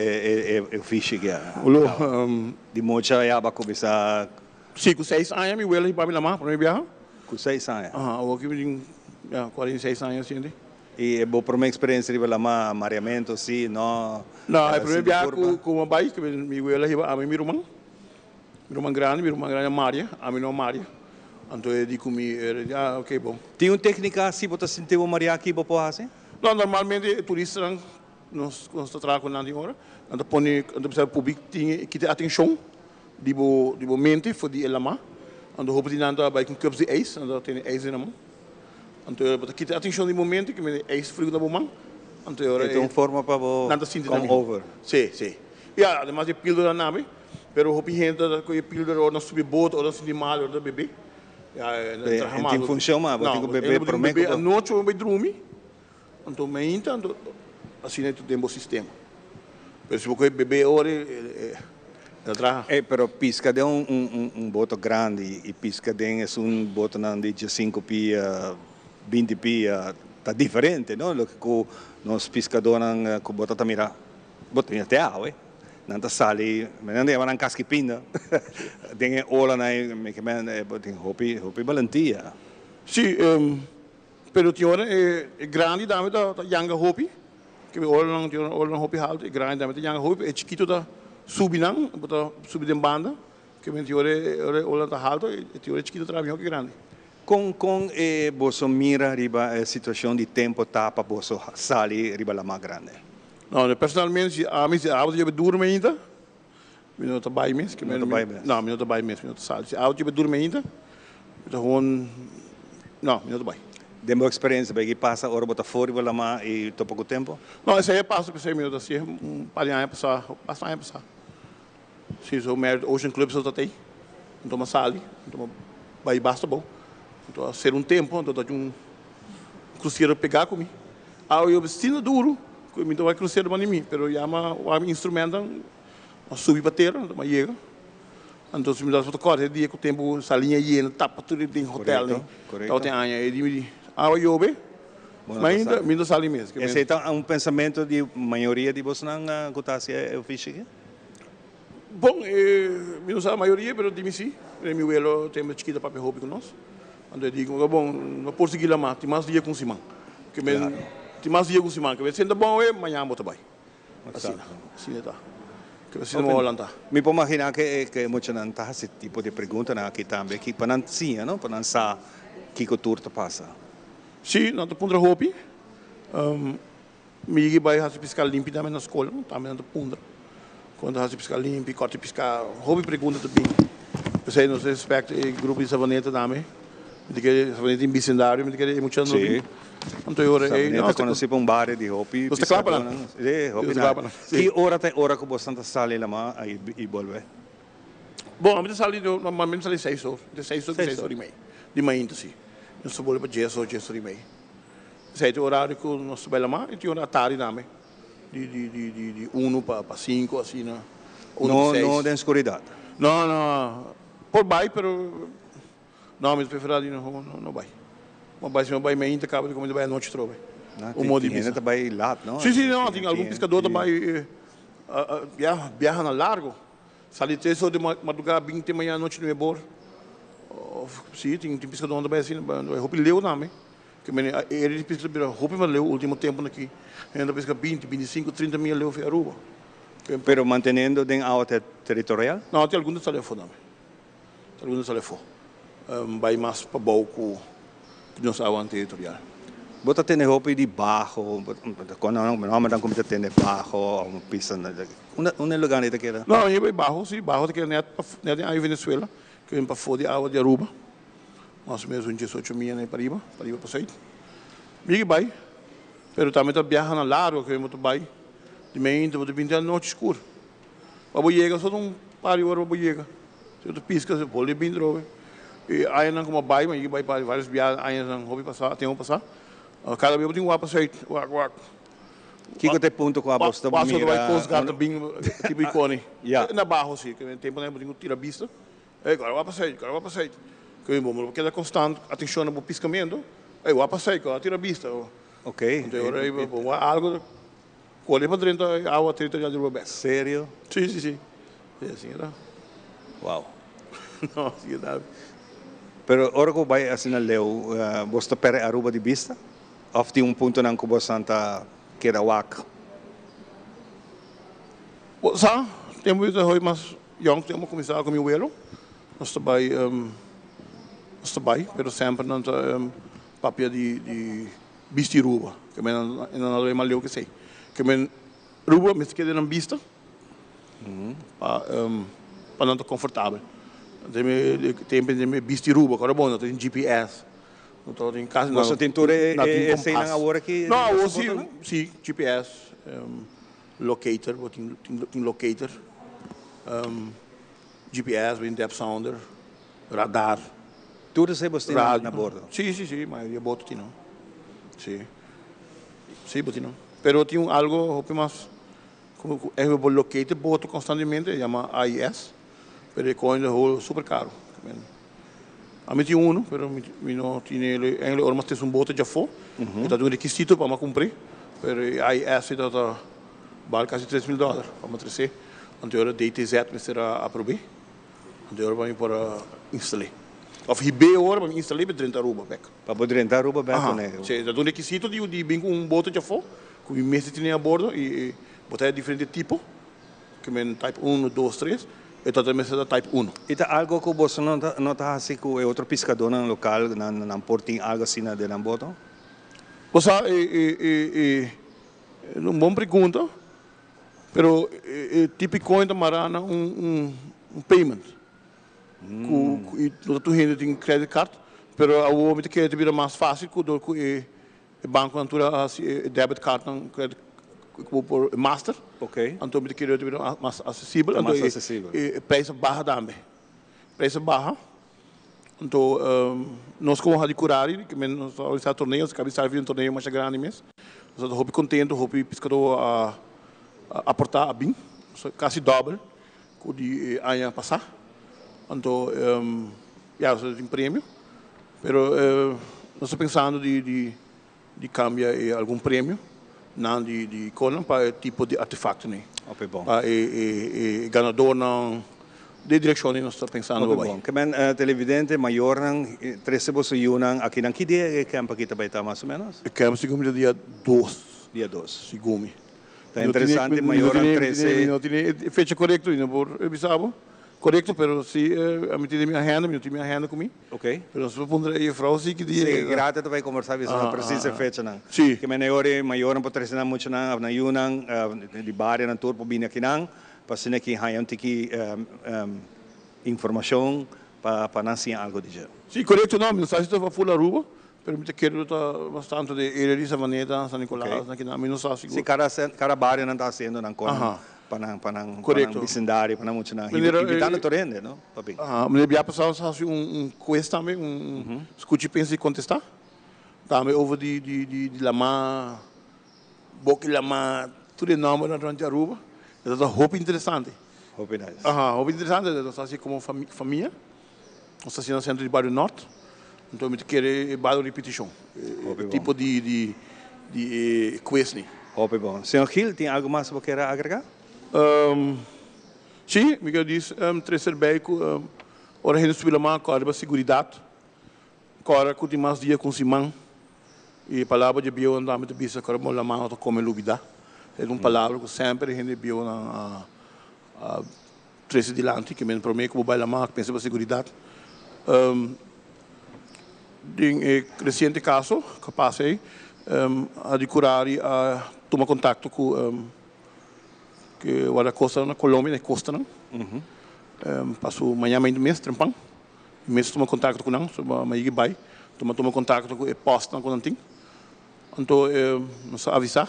o fish aqui? De mocha e aba começar 5, 6 anos me will para me lá para me viajar. Com 6 anos. O que me 46 anos assim. E bom para uma experiência de lá mareamento sim, não. Não, é para viajar com uma bike, me will a mim irmã grande Maria, a mim não Maria. Então eu digo me ok bom. Tem uma técnica assim você sentiu Maria aqui para fazer? Não, normalmente turistas nós trabalhamos com nanti hora, então põe precisa público tem que ter atenção de mente foi de elama. Então hoop die nanti bij een cups de ijs, então tem ijs in mão. Então que ter atenção de momento que me ijs frio na bomang. Então forma para come over. Sim. Ja, además de píldora nave, pero hoop gente que é píldora ou na subboot ou na animal ou na bebê. Ja, tem funciona, mas tem que beber por bebê à noite ou vai dormir. Então me então assim é tudo o sistema. Pero se você beber hora pero pisca de boto grande e pisca de boto de 5 pia, 20 pia, tá diferente, não? Lo que nós pescadores com boto tamira, boto até água, Nanta sali, menande man kaskipinda. Dingen ola na me men boting hopi valentia. Sì, pero tione grandi dame da yanga hopi. Que ola não hopi halt, grandi dame da yanga hopi, e chiquito da subinang, bota subir banda, que men tiore ola da halt, e tiore chiquito trabalho que grande. Com boso mira riba a situação de tempo tapa boso sali riba la mais grande. Não, personalmente, a mim se auto je dorme ainda. Minuto bij mens, que minuto bij mens, minuto sali. Se auto je dorme ainda. Gewoon, não, minuto bij. Demo experiência, bem que passa hora bota fora riba la mais e to pouco tempo. Não, esse aí passa por 6 minutos assim, palhinha passar, passar. Se o mer Ocean Club só tem. Então uma sali, então vai basta bom. Então ser tempo, então tem cruzeiro pegar comigo. Eu vestindo duro, então vai cruzeiro para mim, pero já o instrumento subir para terra, então chega. Então se me dá foto corte, dia que o tempo salinha llena, tapa tudo em hotel, né? Então tem anha, ele me eu be, mas ainda sali mesmo. Esse é pensamento de maioria de vocês na cotação é física? Bom, não sei a maioria, mas de mim sim. Meu abuelo tem uma chiquita para hobby conosco. Então eu digo, bom, não posso seguir lá mais, tem mais dia com Simão. Que tem mais dia com Simão, que sendo bom é amanhã bota bem. Assim está. Que assim não vou lançar. Me posso imaginar que muitos não tá esse tipo de pergunta aqui também, que para não sim, não, para não sa que o tour te passa. Sim, não te pondra hobby. Me vai fazer piscar limpo também na escola, também não te pondra. Quando fazer piscar limpo, corte piscar, hobby pergunta também. Você nos respeita o grupo de Savaneta também. De que Savaneta em bicendário, de que é muito ano. Sim. Então eu Savaneta conheci para bar de hobby. Você clapa não? É, hobby não. Que hora que você está saindo lá e volve? Bom, a minha sali normalmente sali 6 horas, de 6 horas e meia. De manhã assim. Eu só vou para 10 horas, 10 horas e meia. Esse é o horário que nós trabalhamos e tem uma tarde também. De 1 para 5, assim, né? Não tem escuridão? Não. Por baixo, pero... Não, mas preferido não vai. Mas se não vai meio, acaba de comer à noite trova. O modo de pisca vai lá, não? Sim, não. Tem algum pescador que vai viaja na largo. Sai 3 horas de madrugada, 20 de manhã, à noite no Ebor. Sim, tem pescador que vai assim, é roupa leu também. Ele pesca roupa mas leu o último tempo aqui. Ainda pesca 20, 25, 30 mil leu foi Aruba. Pero mantendo den área territorial? Não, tem alguns telefone também. Tem alguns telefone. Vai mais para Bauco que nós área territorial. Bota tem roupa de barro, quando não dá como tem barro, uma pista um lugar onde que Não, eu vai barro, sim, barro que net aí Venezuela, que vem para fora de água de Aruba. Mais ou menos 18 mil aí para sair. Migue vai. Pero também tá viajando largo, que muito vai. De manhã, de 20 à noite escuro. Para chega só par de horas para chega. Se tu pisca, você pode bem droga. E aí não como vai, mas vai para várias viagens, aí não hobby passar, tem passar. Cada vez eu tenho para sair, que te ponto com a bosta bonita. Passo vai posgata bem tipo icone. Na barro sim, que tempo não tenho tira vista. Agora vai para sair. Que bom, porque é constante, atenção no piscamento. Eu vou para sair, tira vista. Ok. Então eu algo colhe para dentro da água territorial de Uruguai. Sério? Sim. É assim, era. Uau. Não, sim, dá. Pero ora que vai assim na leu, você perde Aruba de vista? Ou tem ponto na que você está Kerawak? Sa, temos hoje mais jong, temos começado com meu abuelo. Nós trabalhamos, pero sempre não papel de vestir Aruba, que não é mais que sei. Que Aruba me queda na vista, para não estar confortável. Tem vestir Aruba, agora bom, não tem GPS. Não tem casa. Você tem tudo esse na hora que? Não, sim, GPS, locator, tem locator, GPS, depth sounder, radar. Tudo isso você tem na bordo? Sim, mas eu boto não. Sim, boto não. Pero tem algo mais, como é o locator, boto constantemente, chama AIS, pero é coisa super caro. A mim tinha pero não tinha ele, em ormas tem bote já foi, então tem requisito para me cumprir, pero AIS está vale quase $3,000 para me trazer. Então agora DTZ me será aprobado. Então agora vamos para instalar. Of hibe agora vamos instalar para 30 ruba back. Para poder 30 ruba back, né? Sim, então requisito de bem com botão de fogo, com o mesmo tinha a bordo e botar diferente tipo, que é type 1, 2, 3. E também será type 1. E tá algo que você não tá assim com outro pescador no local, na portinho, algo assim na de boto? Você uma boa pergunta, pero típico ainda marana payment. E tu ainda tem credit card, pero a homem que é mais fácil quando o banco antura debit card credit por master. Ok. Então me queria ter mais acessível. Então mais acessível. Preço barra também. Preço barra. Então nós como de curari, que nós organizar torneios, cabe servir torneio mais grande mesmo. Nós estamos contente, hope pescador a aportar bem, quase dobro que de ano passado. Então já tem prêmio, pero nós estamos pensando de cambiar algum prêmio. Não de conan para tipo de artefacto né. Ok, bom. Para ganador não de direção nós estamos pensando okay, bom. Que men televidente maior não 13 bolso yunang aqui não que dia que campo kita vai estar mais ou menos? Campo segundo dia 2. Dia 2. Segundo. Tá interessante maior não 13. Não tem fecha correto ainda por bisabo. Correto, pero se a mim tem minha agenda comigo. Ok. Pero se pondré aí frau sim que dia. Sim, grata tu vai conversar isso não precisa fecha não. Sim. Que maior não pode treinar muito não na yunang de barra na turpo bina aqui não. Para que hayam tiki informação para nascer algo de já. Sim, correto não, não sei se está full aruba, pero me quero tá bastante de Erisa Vaneta, San Nicolás, aqui não, não sei seguro. Sim, cada barra não está sendo não com para vecindário, para muito não. Evitando torrente, não? Papi. Me lembra passar quest também, escute pensa e contestar. Também over de lama, boque lama, tudo nome na durante Aruba. É uma roupa interessante. Roupa nice. Roupa interessante, nós assim como família. Nós assim no centro de Bairro Norte. Então me quer bairro repetição. Tipo de quest. Roupa bom. Senhor Gil, tem algo mais que você quer agregar? Sim, Miguel disse, terceiro beco, ora a gente subiu lá com a segurança, agora com mais dia com Simão, e a palavra de bio andar muito bem, agora vamos lá mais como lubida, é uma palavra que sempre a gente bio na três dilante, que me promete que vai lá mais, pensa para segurança. Em recente caso, capaz a de curar e a tomar contato com que o costa na Colômbia, na costa não. Passou manhã ainda mês trempang. Mês toma contato com não, sobre mais que vai. Toma contato com posto não com não tem. Então nos avisar.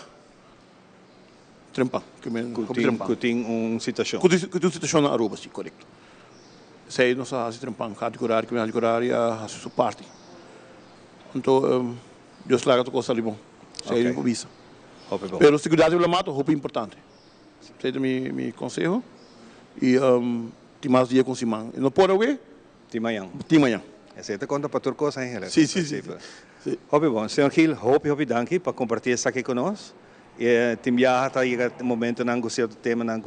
Trempang, que me que tem situação. Que tem situação na Aruba, sim, correto. Sei nos faz trempang, categoria que me categoria a sua parte. Então Deus larga a coisa ali bom. Sei não visa. Pero segurança do mato, roupa importante. Sei meu conselho e tem mais dia com Simão. Não pode ver? Tem manhã. Essa é a conta para turcos aí, Sim. Hope bom, senhor Gil, hope danke para compartilhar isso aqui conosco. E tem viaja aí no momento não gostei do tema não é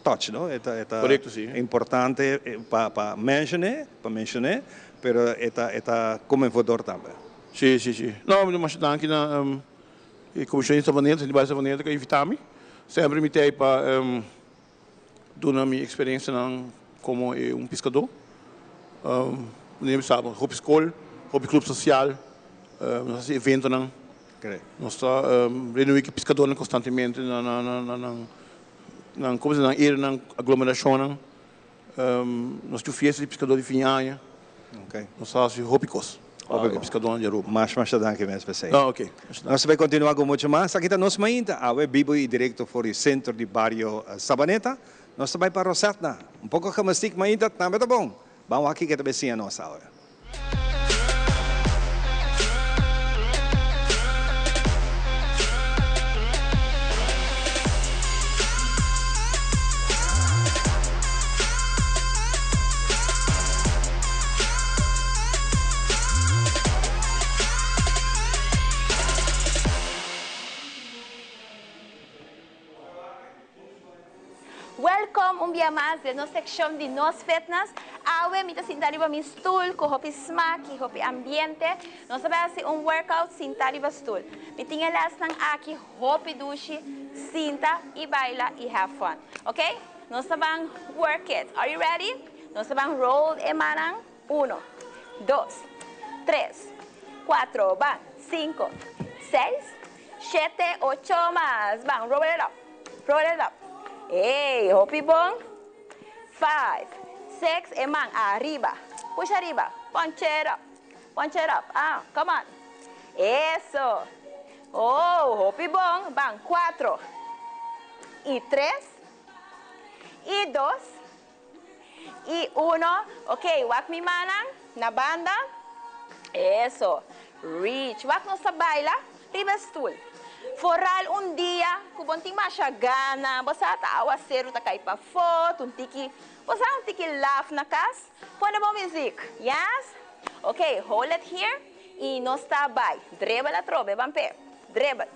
touch, não? É correto, sim. Importante para mencionar, pero é como envolvedor também. Sim. Não, mas danke na comissão de Savaneta, de Bairro Savaneta que invitar-me. Sempre me tem para dar minha experiência como pescador. Nem sabe, roupa escola, roupa clube social, nosso evento não. Nós está renovando pescador constantemente na como se na aglomeração não. Nós temos festa de pescador de fim de ano. Nós fazemos roupa cos. Pescador de Aruba. Mas danke mesmo você. Ok. Nós vamos continuar com muito mais. Aqui está nosso ainda. A Bibo e direto para o centro de Barrio Sabaneta. Nós vamos para Rosetta. Pouco que mais ainda também tá bom. Vamos aqui que também sim a nossa hora. welcome dia mais na seção de Nos Fitness. Awe, mita sentado em stool, com hopi smack, hopi ambiente. Nós vamos fazer workout sentado em stool. Me tinha lá aqui hopi duche, sinta e baila e have fun. Ok? Nós vamos work it. Are you ready? Nós vamos roll e manang. 1, 2, 3, 4, 5, 6, 7, 8 más. Roll it up. Roll it up. Hey, hopi bong. 5, 6, emang, arriba. Push arriba. Punch it up. Punch it up. Come on. Eso. Oh, hopi bong. 4. Y 3. Y 2. Y 1. Ok, wak mi manang. Na banda. Eso. Reach. Wak no sa baila. Riba stool. Foral dia, kubonting masya gana, basta tawa zero ta kay pa foto, basta un tiki laugh na kas, pone mo music, yes? Okay, hold it here, y no está by, dribble la trobe, vampe, dribble.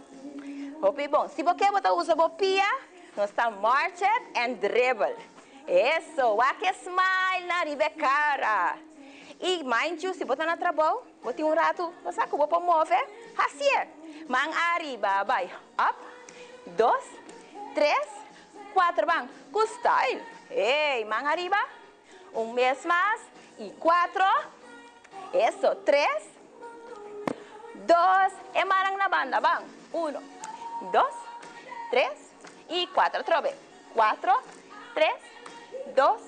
Hopi bom, si boke bota usa bopia, no está march it and dribble. Eso, wake smile na ribe cara. E mind you, si bota na trabaho, boti un rato, basta kubo pa move, hasier. Mang arriba, vai. Up. 2, 3, 4, bang. Good style. Hey, mang arriba. Un mes más. Y 4. Eso, 3, 2. Emarang na banda, bang. 1, 2, 3 y 4. Trobe. 4, 3, 2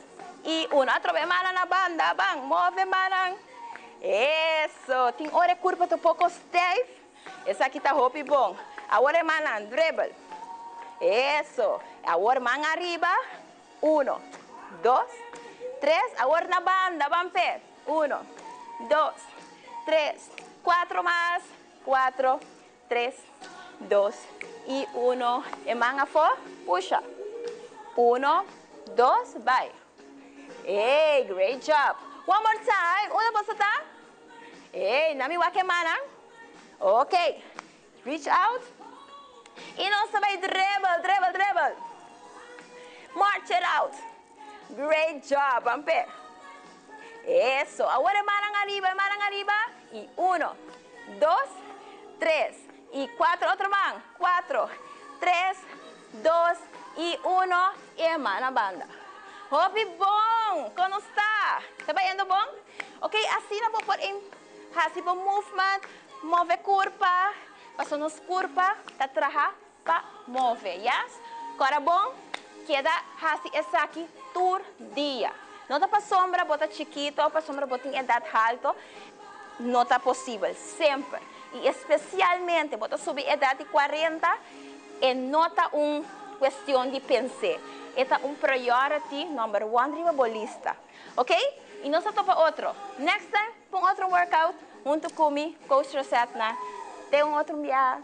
y 1. Trobe, marang na banda, bang. Move, marang. Eso. Ting ore curva to poco stiff. Essa aqui tá hopi bom. Agora é manan, dribble. Isso. Agora mão arriba. 1, 2, 3. Agora na banda, vampe. 1, 2, 3, 4 mais. 4, 3, 2 e 1. E manga for, puxa. 1, 2, vai. Hey, great job. One more time. Una bolsa tá? Hey, nami wake manang. Ok, reach out. E não se vai dribble, dribble, dribble. March it out. Great job, vampe. Eso, agora marang arriba. E 1, 2, 3 e 4, outro mão. 4, 3, 2 e 1 e mão na banda. Hopi bom, como está? Está indo bom? Ok, assim na vou pôr em hasibo movement. Move curva, passou nos curva, tá traha, pa move, yes? Agora bom, queda assim essa aqui tur dia. Não tá para sombra, bota chiquito, para sombra bota em idade alto, não tá possível, sempre. E especialmente, bota subir idade 40, e não tá questão de pensar. Esta priority number 1 ribabolista, ok? E não só topa outro. Next time, pong outro workout. Junto comigo, Coach Rosette na. Tem outro dia.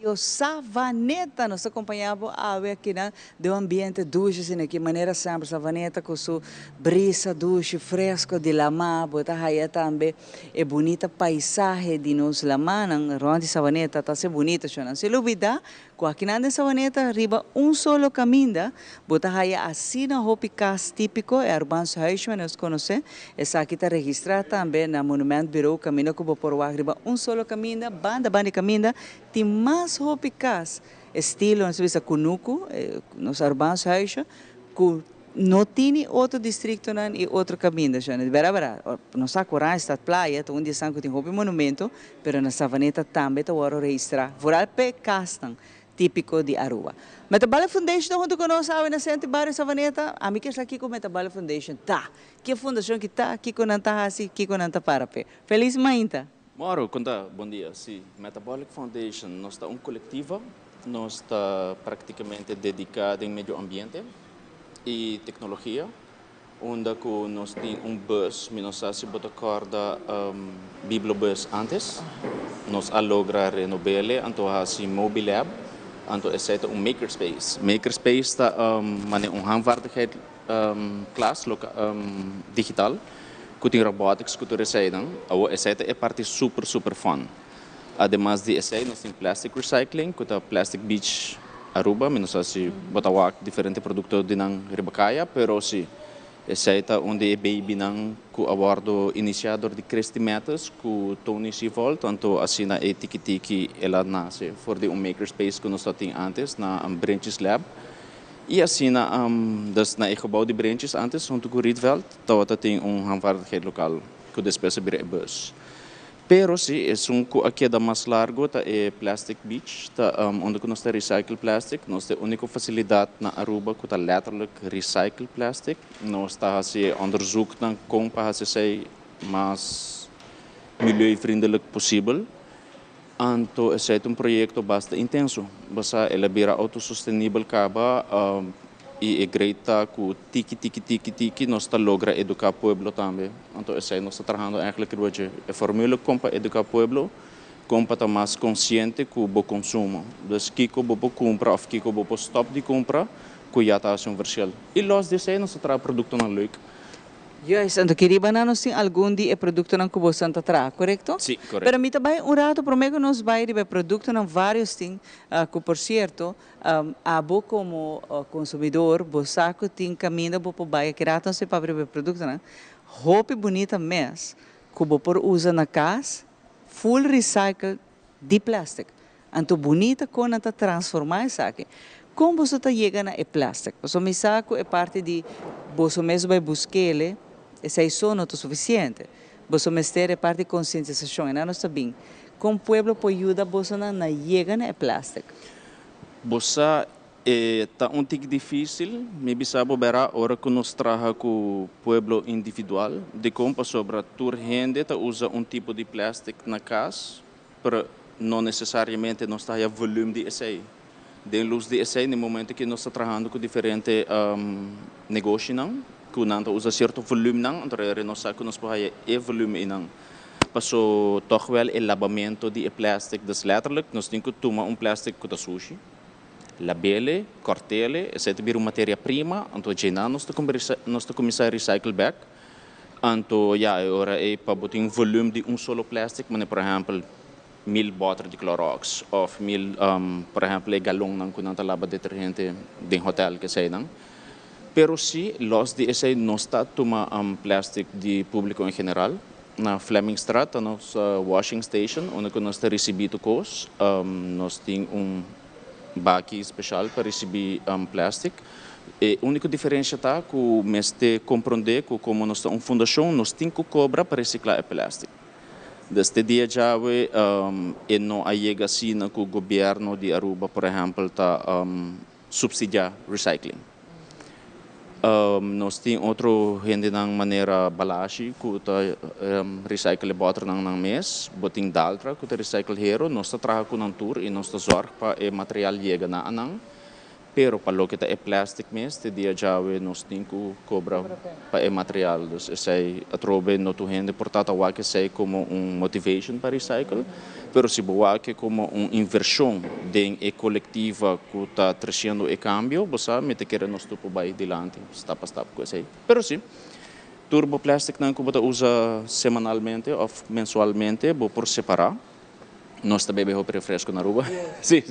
O Savaneta nos acompanhava aqui na do ambiente duche assim que maneira sempre Savaneta com sua brisa duche fresco de lama bota aí também é bonita paisagem de nos lama nang ronde Savaneta tá se bonita chona se lubida com aqui na Savaneta riba solo caminho bota aí assim na hopicas típico é Urbanso Huisman nos conhece essa aqui tá registrada também na Monument Bureau caminho que por lá riba solo caminho banda caminho tem mais hopicas estilo não sei se Kunuku nos Urbanso Huisman que não tem outro distrito não e outro caminho já né vera não sabe qual está praia onde estão tem hopi monumento pero na Savaneta também tá agora registrar voral pe castan típico de Aruba. Metabolic Foundation, junto conosco, na Centro Barrio Savaneta, a mim que está aqui com Metabolic Foundation, tá? Que fundação que está aqui com Nanta Hasi, aqui com Nanta Parape. Feliz manhã. Moro, conta, bom dia. Sim, Metabolic Foundation, nós está coletivo, nós está praticamente dedicado em meio ambiente e tecnologia. onde nós temos bus, nós bota corda bibliobus antes, nós logra renovar, então assim mobile lab, então esse é makerspace. Makerspace está handvaardigheid class digital, que tem robotics, que tem recycling, esse é parte super fun. Además de esse, nós temos plastic recycling, que é plastic beach Aruba, nós bota diferentes produtos de Ribacaya, pero sim esse é onde é baby com abordo iniciador de crescimentos com Tony Sivol, tanto assim na tiki ela nasce for de makerspace que nós tínhamos antes na Branches Lab e assim na gebouw de Branches antes junto com Rietveld, então tem handvaardigheid local que depois é bus. Pero sim, é aqui da mais largo tá é Plastic Beach, tá onde nós temos recycle plastic, nós temos a única facilidade na Aruba que tá letterlijk recycle plastic, nós tá assim onderzoek como para ser mais milieuvriendelijk possível. Então, esse é projeto bastante intenso, basta ele vira autossustentável caba e greita com tiki, nós está logra educar o povo também. Então, esse nós está trabalhando eigenlijk hoje a fórmula como para educar o povo, como para estar mais consciente com o consumo. Então, Kiko bobo compra ou Kiko bobo stop de compra, que já está um verschil. E nós desse nós está produto na leuk. Juist, en de kiribana nos tem algum dia produto não kubo Santa Tra, correto? Sim, correto. Pero mita vai rato promego nos vai de produto não vários tem, que por certo, abo como consumidor, bo saco tem caminho bo po vai que rato se para o produto não. Roupa bonita mes, kubo por usa na casa, full recycle de plástico. Anto bonita quando tá transformar isso aqui. Como você está chegando a plástico? O meu saco é parte de você mesmo vai buscar esse som não é suficiente. Você mesmo é parte de conscientização, e não está bem. Como o povo pode ajudar você na chega a plástico? Você está tic difícil, me bisabo verá hora que nós trabalhamos com o povo individual, de como sobre a tua gente usa tipo de plástico na casa, para não necessariamente nós está volume de esse. De luz de esse, no momento que nós estamos trabalhando com diferentes negócios, que não usa certo volume, então nós sabemos que nós podemos volume não. Passou toch wel o lavamento de plástico, dus letterlijk, nós temos que tomar plástico que sushi, labele, cortele, esse é uma matéria-prima, então já nós estamos começar a recycle back, então já agora é para botar volume de solo plástico, mas por exemplo 1000 bottles de Clorox, ou 1000, por exemplo, galão não que não está lava detergente de hotel que sei não. Pero sim, los de esse não está toma plástico de público em geral. Na Flemingstraat, na nossa washing station, onde nós temos recebido coisas, nós temos baki especial para receber plástico. E a única diferença está que o mestre compreender que como nós temos fundação, nós temos que cobrar para reciclar o plástico. Desde dia já e não chega assim que o governo de Aruba, por exemplo, está subsidiar recycling. Nós temos outra gente na maneira balashi que está recycle bottle nang mês, boting daltra que está recycle hero, nós está trabalhando com um tour e nós está zorg para o material chega na anang. Pero para lo que é plástico mesmo, dia já nós temos que cobrar para o material. Então, esse atrobe no tu gente, portanto, o que sei como motivation para recycle, pero se boa que como inversão de coletiva que está trazendo o cambio, você me te quer nós tu vai dilante, step a step com esse. Pero sim, turbo plástico não que você usa semanalmente ou mensualmente, por separar. Nós também bebemos refresco na rua. Sim.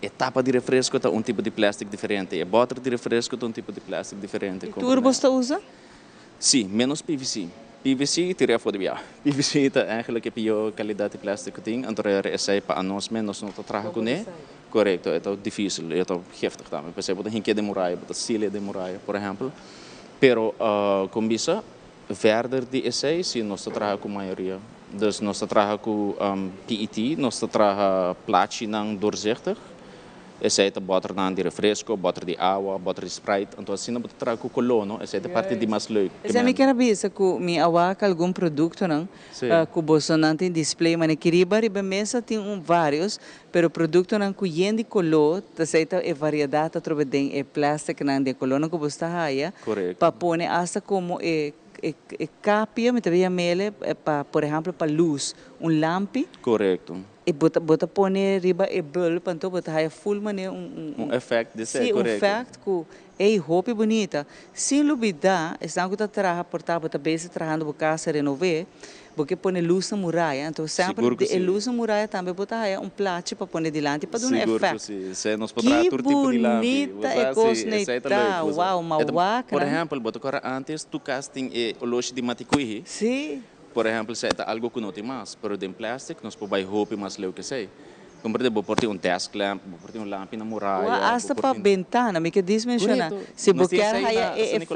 Etapa de refresco está tipo de plástico diferente. A bottle de refresco está tipo de plástico diferente. E turbo você usa? Sim, menos PVC. PVC tira fora de viagem. PVC está eigenlijk a pior qualidade de plástico que tem. Então esse para nós menos não trabalha com ele. Correto, é difícil, é heftig também. Por exemplo, tem que demorar, tem silha demorar, por exemplo. Pero com isso, verder de esse, sim, nós trabalhamos com a maioria. Dus nós trabalhamos com PET, nós trabalhamos platina doorzichtig. Essa é a botar de refresco, botar de água, botar de Sprite. Então assim não pode trazer com colono, essa é a parte de mais leuk. Essa me quer bisa que me awak algum produto não, que você não tem display, mas que riba mesa tem vários, pero produto não que yende color, aceita é variedade através de plástico não de color não que você haya, para pôr hasta como capia, me tavia mele, por exemplo, para luz, lampi. Correto. E bota pone riba bulb, então bota haya full mané efeito desse, sim, correto. efeito que roupa bonita. Sem lubida, está que trabalha portar, bota base trabalhando por casa renovar, porque pone luz na muralha, então sempre de luz na muralha também bota haya plato para pôr delante para dar um efeito. Sim, nós podemos todo tipo de lampi. Que bonita é cosneta, uau, mauaca. Por exemplo, bota agora antes tu casting o loja de maticuí. Sim. Por exemplo, se é algo que não tem mais, pero de plástico, nós podemos roupa mais leu que sei. Como por exemplo, pôr um desk lamp, pôr lamp na muralha. Hasta para ventana, me que diz mencionar. Se você quer efeito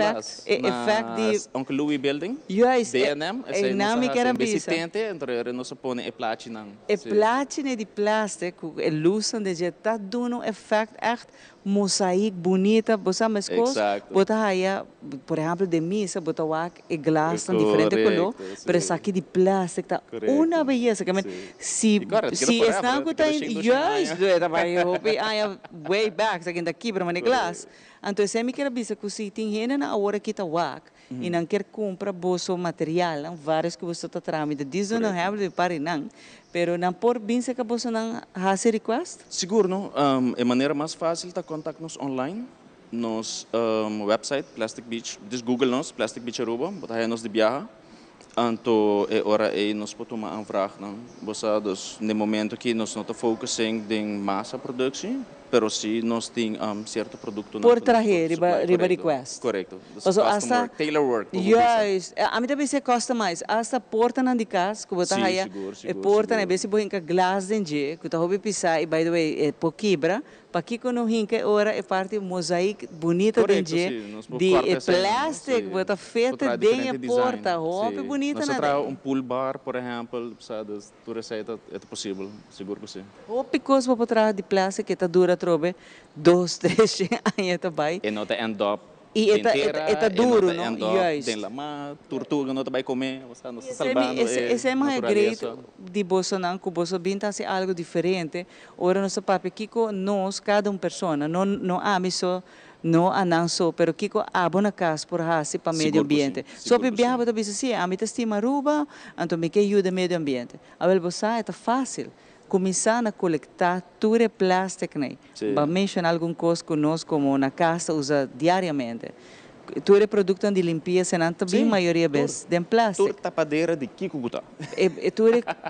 de Uncle Louis Building, B&M, essa não me quer bisa. Então nós põe platina. Platina de plástico, luz onde já está dando efeito echt mosaico bonita, você mas coisa, bota aí, por exemplo, de mesa, bota o glass de diferente color, pero essa aqui de plástico tá uma beleza, que se está com way back, sa kinda kibra man glass. Então, se me quer dizer que se tem gente na hora que está wak e não quer comprar bolso material, vários que você está tramita, diz não é de pare não, pero não por bem se que você não fazer request. Seguro, não? A maneira mais fácil é contactar-nos online, nos website Plastic Beach, Google nos Plastic Beach Aruba, botar aí nos de viaja. Então, é hora aí nós podemos anvraag, não? Bosados, no momento que nós não estamos focusando em massa produção, pero sim nós temos certo produto. Por trazer, riba request. Correto. Hasta tailor work. Yes, a mim também se customize. Hasta porta na de casa, que você aí, porta na vez se põe que glass dentro, que tá hobby pisar e by the way, é por quebra. Para que quando hinca ora é parte mosaico bonita dentro de plástico, bota feita dentro da porta, roupa bonita na dentro. Pool bar, por exemplo, sabe, tu receita é possível, seguro que sim. Roupa coisa para trás de plástico que tá dura trobe 2, 3 anos também. E não te end up e é duro, não? Tem lama, tortuga não te vai comer, você não está salvando. Esse é mais great de Bolsonaro, que Bolsonaro binta se algo diferente. Ora nosso papel Kiko nós cada pessoa, não amiso, não ananso, pero Kiko abo na casa por hasi para meio ambiente. Só para viajar para dizer assim, a mim estima Aruba, então me que ajuda meio ambiente. Agora você é fácil. Começar a coletar tudo plástico, né? Para mencionar alguma coisa que nós, como na casa, usa diariamente. Tudo produto de limpeza, não também maioria vezes de plástico. Tudo tapadeira de Kiko guta.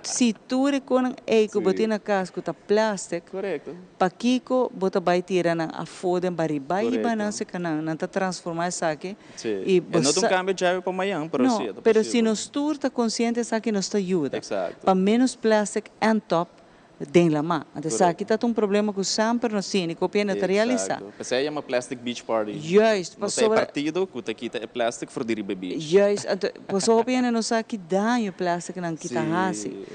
Se tudo com que botar na casa que tá plástico. Correto. Para Kiko botar vai tirar na a foda baribai e banana se canal, não tá transformar isso aqui. E não tem cambio de chave para amanhã, pero se nós tudo tá consciente isso aqui nos ajuda. Para menos plástico and top den la mão. Então, aqui está um problema que sempre não se copia não realiza. Essa é uma plastic beach party. Yes, você é partido que quita é plástico for diribe beach. Yes, passou copia não sabe que danho plástico não kita hasi.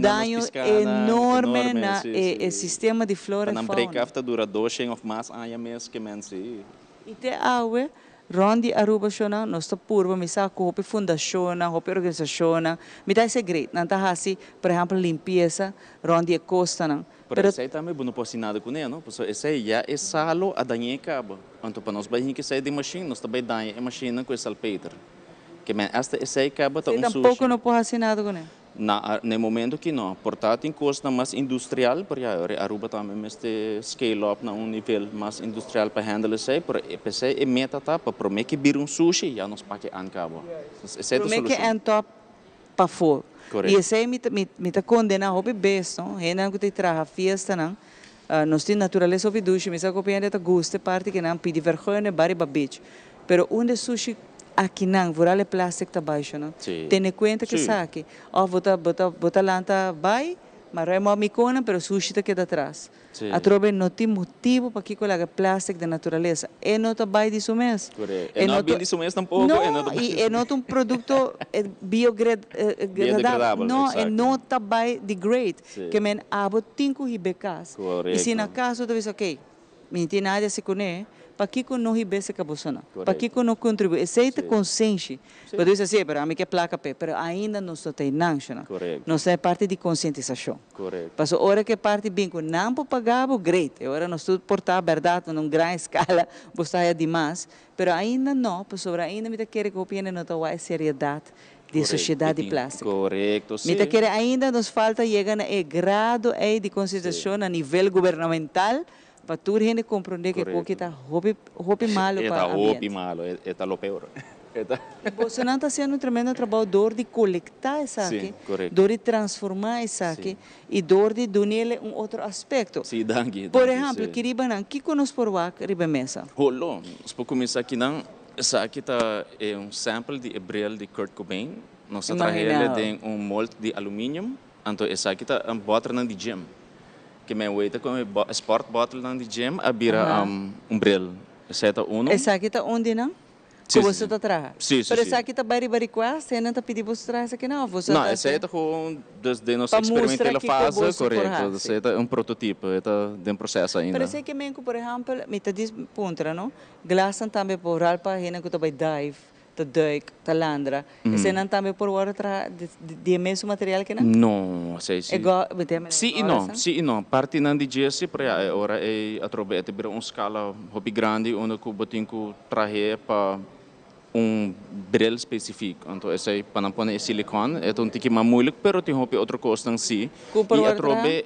Danho enorme na o sistema de flora e fauna. Na break after dura 2 of mass IMS que mensi. E te awe Rondi Aruba shona, nossa purva, misa hopi fundação, hopi organização, me dá segredo, não tá assim, por exemplo, limpeza, rondi a costa, não. Pero esse aí também não pode nada com ele, não? Porque esse aí já é salo a danhar cabo. Então para nós vai que sair de machine, nós também danhar a machine com salpeter. Que men esta esse aí cabo tá sushi. Tampouco não pode assim nada com ele. No momento que não, portanto, em costa mais industrial, porque a Aruba também este scale up na nível mais industrial para handle isso aí, porque esse é meta tá para mim que vir sushi já nos paque ancabo. Esse é a solução. Para mim que top para fora. E esse aí me tá condena hobby best, não? Renan que te traga fiesta, não? Nós temos natureza hobby duche, me sa copiando tá gosto parte que não pedi vergonha bari babich. Pero onde sushi aqui não, vorale plástico tá baixo, não? Tem conta que saque. Ó, bota lanta vai, mas é uma micona, pero sushi tá queda atrás. Sim. A trobe não tem motivo para que colocar plástico da natureza. É não tá bem disso mesmo. Correto. E não bem disso mesmo tampouco. Não, e é não um produto biodegradável. Não, é não tá bem degrade. Que men abo tinco hibecas. E se na caso tu diz, ok, me tem nada se conhe, para que não ribe se cabosona. Para que não contribui. Aceita consciência. Para dizer assim, para mim que placa pé, mas ainda não só tem national. Não é parte de conscientização. Correto. Mas a hora que parte bem com não para pagar, great. Agora nós tudo portar a verdade numa grande escala, você demais, mas ainda não, por sobre ainda me quer que o opinião não tenha seriedade de sociedade plástica. Correto, sim. Me quer ainda nos falta chegar a grado de conscientização a nível governamental para toda gente compreender que o que está roupa malo para o ambiente. Está malo, está lo peor. Você não está fazendo um tremendo trabalho de coletar isso aqui, de transformar isso aqui e de dar um outro aspecto. Sim, dangue. Por exemplo, que ribanan, que conosco por lá riba mesa? Holo, nós podemos começar aqui não. Essa aqui é sample de Hebrel de Kurt Cobain. Nós trabalhamos em molde de alumínio. Então essa aqui está bottle de gym. Que me uita como sport bottle de gym a bira bril. Essa é uno. Essa aqui está onde não? Sim, você está atrás. Sim, sim. Mas essa aqui está bari quase, você não está pedindo você trazer aqui não. Você não, essa é com desde nosso experimento ela faz, correto. Essa é prototipo, está em processo ainda. Parece que mesmo, por exemplo, me está diz pontra, não? Glaçam também por alpa, hena que está by dive. Duik, talandra. Esse não também por hora de mesmo material que não? Não, sei sim. Sim e não. Parte não de Jesse para agora é através de uma escala hobby grande onde que botem que trazer para bril específico. Então esse é para não pôr silicone, é um pouquinho mais muito, pero tem hobby outra coisa em si. E através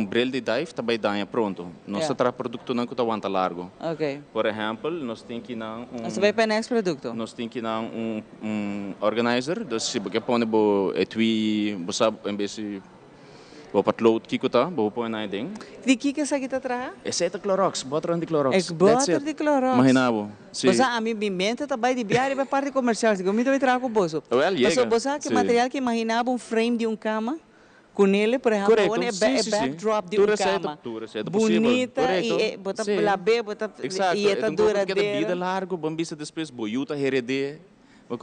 bril de dive também dá pronto. Nós traz produto não que está muito largo. Ok. Por exemplo, nós temos que não Você vai para next produto? Nós temos que não organizer, então se você põe o etui, você sabe em vez de o patload que está, você põe na ding. De que essa aqui está atrás? Esse é de Clorox, botão de Clorox. É botão de Clorox. Imaginava. Você a mim inventa também de viagem para parte comercial, se eu me trago com o bolso. Mas você que material que imaginava frame de frame com ele, por exemplo, backdrop de cama. Bonita e bota lá B, bota e é duradeira. Vida largo, bambisa depois boiuta herede.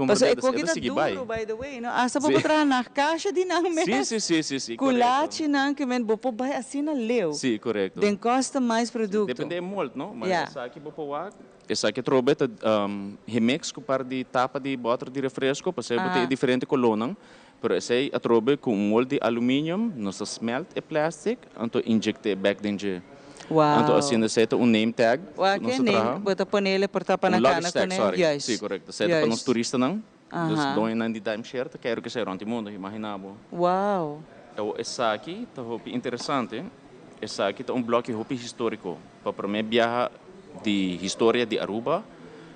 Mas é coisa duro, by the way, não? Asa para botar na caixa de não mesmo. Sim. Culate não que men bopo vai assim na leu. Sim, correto. Den costa mais produto. Depende muito, não? Mas essa aqui bopo wak. Essa aqui trobeta remix com par de tapa de bottle de refresco, para ser botar diferente coluna. Pero essa é a trobe com molde de alumínio, nós smelt e plástico, então injecte back dentro. Wow. Então assim nós seta name tag. Que name? Bota pôr nele por tapar na cana com ele. Sim, correto. Seta para os turistas não. Dos dois não de timeshare, quero que seja onde mundo, imaginava. Wow. Então essa aqui tá interessante. Essa aqui tá bloco histórico. Para mim viajar de história de Aruba,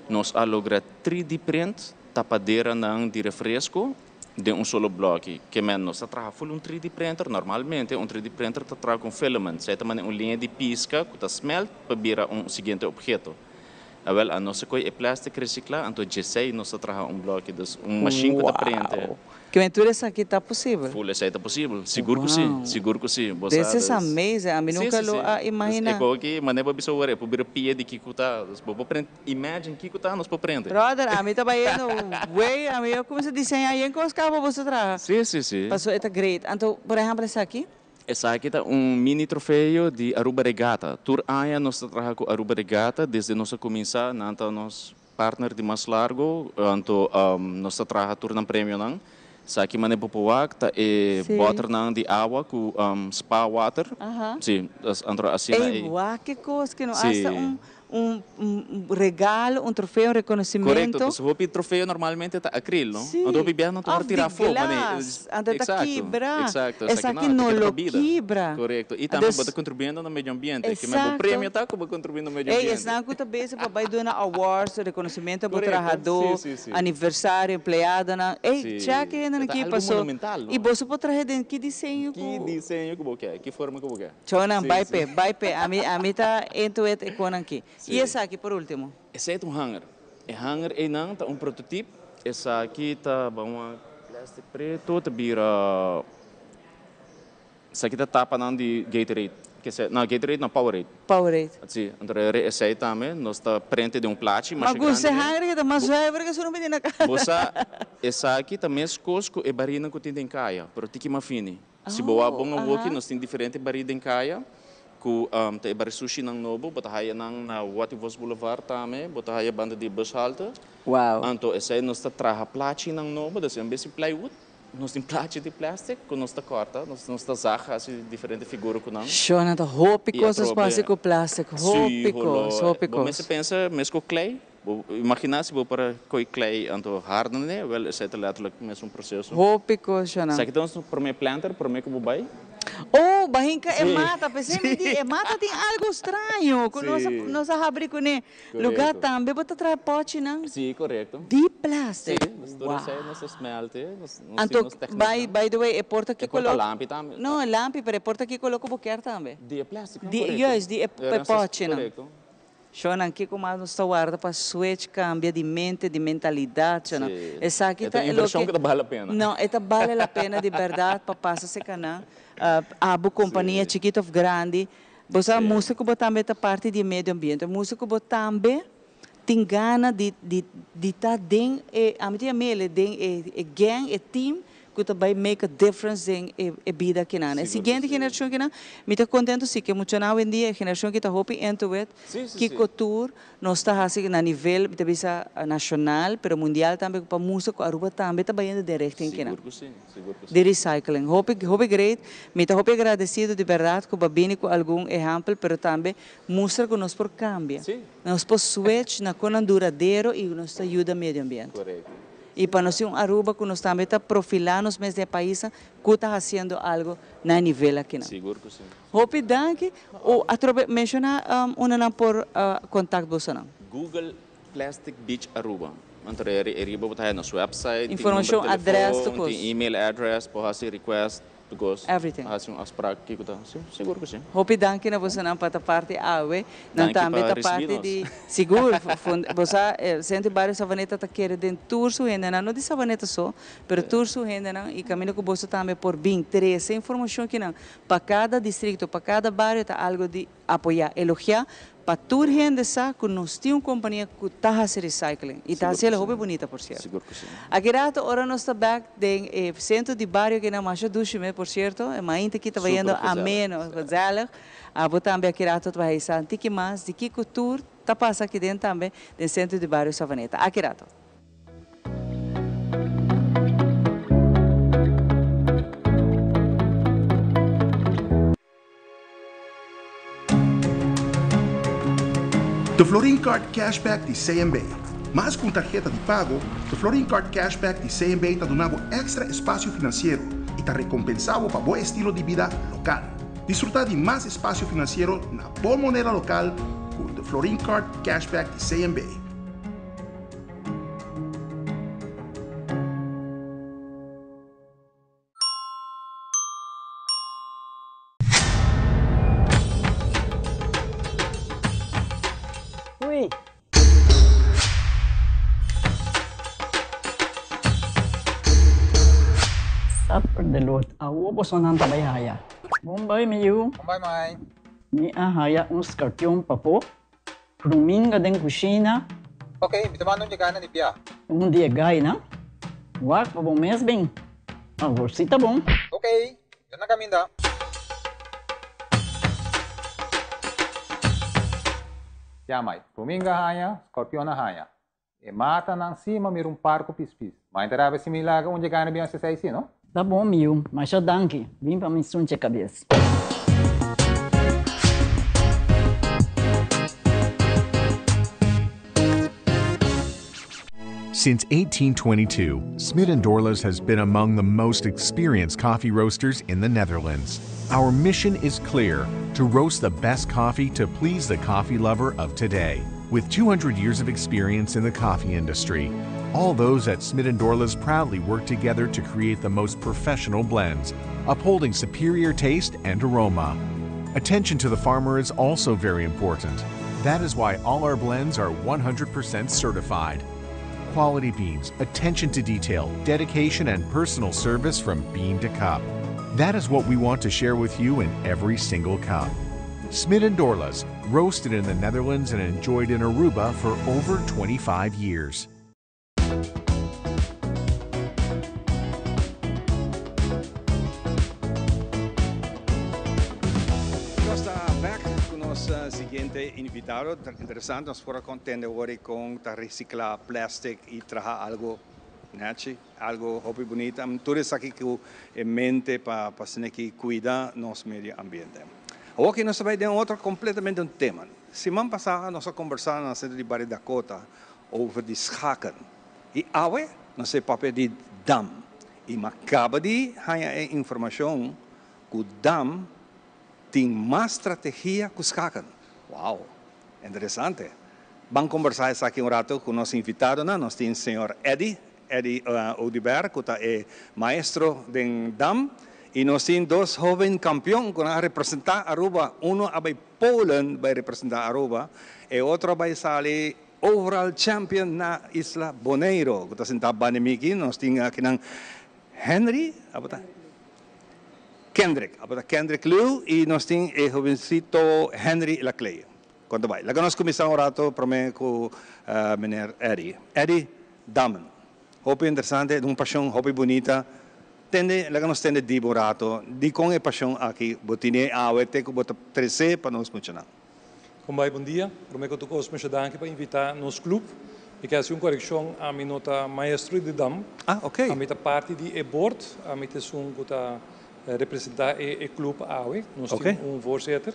nós logra 3D print tapadeira não de refresco. De solo bloco, que menos se trabalha full 3D printer, normalmente 3D printer trabalha com filament, certo? Mas linha de pisca que smelt para virar seguinte objeto. Well, a nossa coisa é plástico reciclado, então já nós trabalha bloco, machine que prende. Que aventura essa aqui está possível? Full essa está possível, seguro que sim. This is amazing, a mim nunca lo imagina. É que maneira para pessoa é para pia de que está, para prender, imagine que está nós para prender. Brother, a mim está baiano, way, a mim eu comecei a desenhar em com os cabos você trabalha. Sim. Passou é great. Então, por exemplo, essa aqui? Essa aqui é mini troféu de Aruba Regatta. Tour aia nós trabalhamos com Aruba Regatta desde nós começar, então nós partner de mais largo, então nós trabalhamos tour na prêmio não. Sa aqui mané popuak ta water nang di água com spa water. Sim, antro assim é. Que coisa que não asa regalo, troféu, reconhecimento. Correto, o troféu normalmente está acrílico, não? Então o bebê não está tirar fogo, mas está quebra. Exato. Essa aqui não lo quebra. Correto. E também está contribuindo no meio ambiente, que o prêmio está contribuindo no meio ambiente. Esse não é também se vai dar awards, reconhecimento para o trabalhador, aniversário, empregado, não. Já que ainda aqui passou. E você pode trazer dentro que desenho que você quer, que forma que você quer. Chona, vai pé. A mim está entre o aqui. E essa aqui, por último? Esse é hanger. O hanger é não, tá prototipo. Essa aqui tá um plástico preto, tá vira Sa kita tapa ng di Gatorade. Kasi na Gatorade na Powerade. Powerade. Assim, entre esse também, nós está frente de plato, mas você hungry, mas já é porque você não vem na casa. Você essa aqui também é cosco e barina que tem em caia, pero tiki mafini. Se boa bom aqui, nós tem diferente barina em caia. Ku te bar sushi nang nobo, bota haya nang na Wativos Boulevard também, bota haya banda de bus halte. Wow. Anto essa nós está traha plato nang nobo, das é um bem plywood. Nós temos plástico de plástico, que nós está corta, nós está zaga, assim, diferente figura com nós. Shona, tá roupico, os plástico plástico, roupico. Mas você pensa, mas com clay, imagina se vou para com clay, anto harden, né? Well, esse é letterlijk mesmo processo. Roupico, Shona. Sabe que então, para mim planter, para mim que vou buy. Oh, bahinka é mata, pensei me é mata tem algo estranho, com nossa abrir com né lugar também, bota trai pote não? Sim, correto. De plástico. Sim, nós sai nossa smelte, Anto, by the way, é porta que coloca. Lampi também. Não, lampi, pero é porta que coloca boquer também. De plástico. Yes, de pote não. Shona, aqui como nós está guarda para switch cambia de mente, de mentalidade, Shona. Essa aqui tá impressão que vale a pena. Não, esta vale a pena de verdade para passar esse canal. Abo companhia chiquito ou grande, você músico também tá parte de meio ambiente, músico também tem gana de estar dentro a minha mele dentro gang e team que vai make a difference em a vida aqui na. A seguinte geração que na, me tá contento sim que muito na hoje em dia a geração que tá hoping into it, que cultura nós está assim na nível de visa nacional, pero mundial também para música Aruba também tá indo direto em que na. De recycling. Hope great, me tá hope agradecido de verdade que babini com algum exemplo, pero também música que nós por cambia. Nós por switch na conan duradouro e nós ajuda meio ambiente. Correto. E para nós Aruba que nós também está profilando os meses de país que está fazendo algo na nível aqui não. Seguro que sim. Hope danke. O atrobe menciona não por contato você não. Google Plastic Beach Aruba. Entre Aruba botar na sua website. Informação, address, tudo. Email address, por fazer request. Everything. Seguro que sim. Hope danke na você não para parte awe, não também tá parte de seguro. Você sente vários savaneta tá querendo dentro tour suhenda não de savaneta só, pero tour suhenda não e caminho que você também por bem interesse informação que não para cada distrito, para cada bairro tá algo de apoiar, elogiar. Para tour gente sa que nós temos uma companhia que está fazendo recycling e está sendo roupa bonita por certo. Seguro que sim. Aqui rato ora nós está back de centro de barrio que na Macha Dushime por certo, mas ainda que está vendo a menos Gonzalo, a botar também aqui rato vai estar tiki mais de que cultura está passando aqui dentro também do centro de barrio Savaneta. Aqui rato. The Florin Card Cashback de CMB. Mas com tarjeta de pago, the Florin Card Cashback de CMB está dando extra espaço financeiro e está recompensado para bom estilo de vida local. Disfrutar de mais espaço financeiro na boa moneda local com the Florin Card Cashback de CMB. Delot, awo boso nang tabayhaya. Bombay miyu. Bombay mai. Ni ahaya uns kartyong papo. Pruminga den kusina. Okay, bitamanong jagana ni Pia. Dia gay na. Wak pa bong mes bing. Agor sita bong. Okay, yan na kami da. Yamay, Pruminga haya, Scorpion na haya. E mata ng sima mirong parko pispis. Mainterabe si Milaga un jagana biyan sa saisi, no? Tá bom, Mil, mas já danke. Vim para me sunte a cabeça. Since 1822, Smit & Dorlus has been among the most experienced coffee roasters in the Netherlands. Our mission is clear, to roast the best coffee to please the coffee lover of today. With 200 years of experience in the coffee industry, all those at Smit & Dorlus proudly work together to create the most professional blends, upholding superior taste and aroma. Attention to the farmer is also very important. That is why all our blends are 100% certified. Quality beans, attention to detail, dedication and personal service from bean to cup. That is what we want to share with you in every single cup. Smit and Dorlas, roasted in the Netherlands and enjoyed in Aruba for over 25 years. Siguiente invitado, interessante, nós fora contente hoje com reciclar plástico e trazer algo, algo hobby bonito. Tudo isso aqui que em mente para que cuidar nosso meio ambiente. Hoje nós vamos ter outro completamente um tema. Semana passada nós conversamos na cidade de Barra Dakota over de schaken. E agora nós temos papel de dam. E acaba de ganhar informação que o dam tem mais estratégia que o schaken. Uau, interessante. Vamos conversar isso aqui rato com o nosso invitado, nós temos o senhor Eddie Oudibert, que é maestro de dam, e nós temos dois jovens campeões que vão representar Aruba. Um vai Poland, vai representar Aruba, e outro vai sair overall champion na Isla Bonaire, que está sentado Banimiki. Nós temos aqui Henry, Kendrick Liu, e nós temos o jovencito Henry Laclay. Quando vai? Lá nós começamos um rato para mim com o menino Eddie. Eddie Damen. Hobby interessante, uma paixão, hobby bonita. Lá nós temos de um rato, de com a paixão aqui, botine a awete que bota 13 para nós funcionar. Como vai, bom dia. Para mim que eu estou danke para invitar nosso clube. Eu quero fazer uma correção a minha nota maestro de dam. Ah, ok. A minha parte de board, a minha representar o clube AWE. Nós temos voorzitter.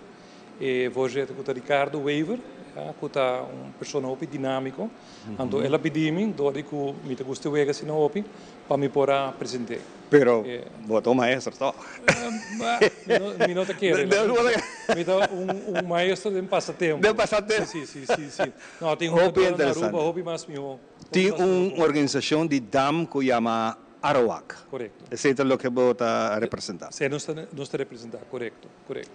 O voorzitter é Ricardo Weaver, que é uma pessoa dinâmica. Então, ela pediu-me, que me gosta de ver na para me poder apresentar. Pero, botou maestro, só. Me nota que me dá maestro de passatempo. De passatempo? Sim. Não, tem hobby mais meu. Tem uma organização de dam que chama Arawak. Correcto. Esse é o que você representa. Sim, nós está representando, correto.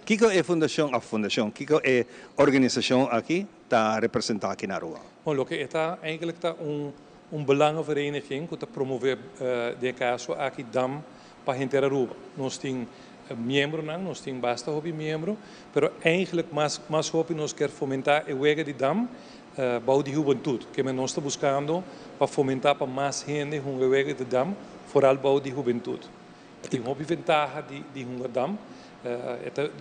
Que é a fundação? Que é a organização aqui está representada aqui na Aruba? Bom, o que está eigenlijk belangenvereniging que promove de caso aqui dam para gente Aruba. Nós temos membro, nós temos bastante hobby membro, mas eigenlijk mais hobby nós quer fomentar o wega de dam para a juventude, que nós estamos buscando para fomentar para mais gente o wega de dam, vooral para a juventude. Tem hobby ventaja de um dam,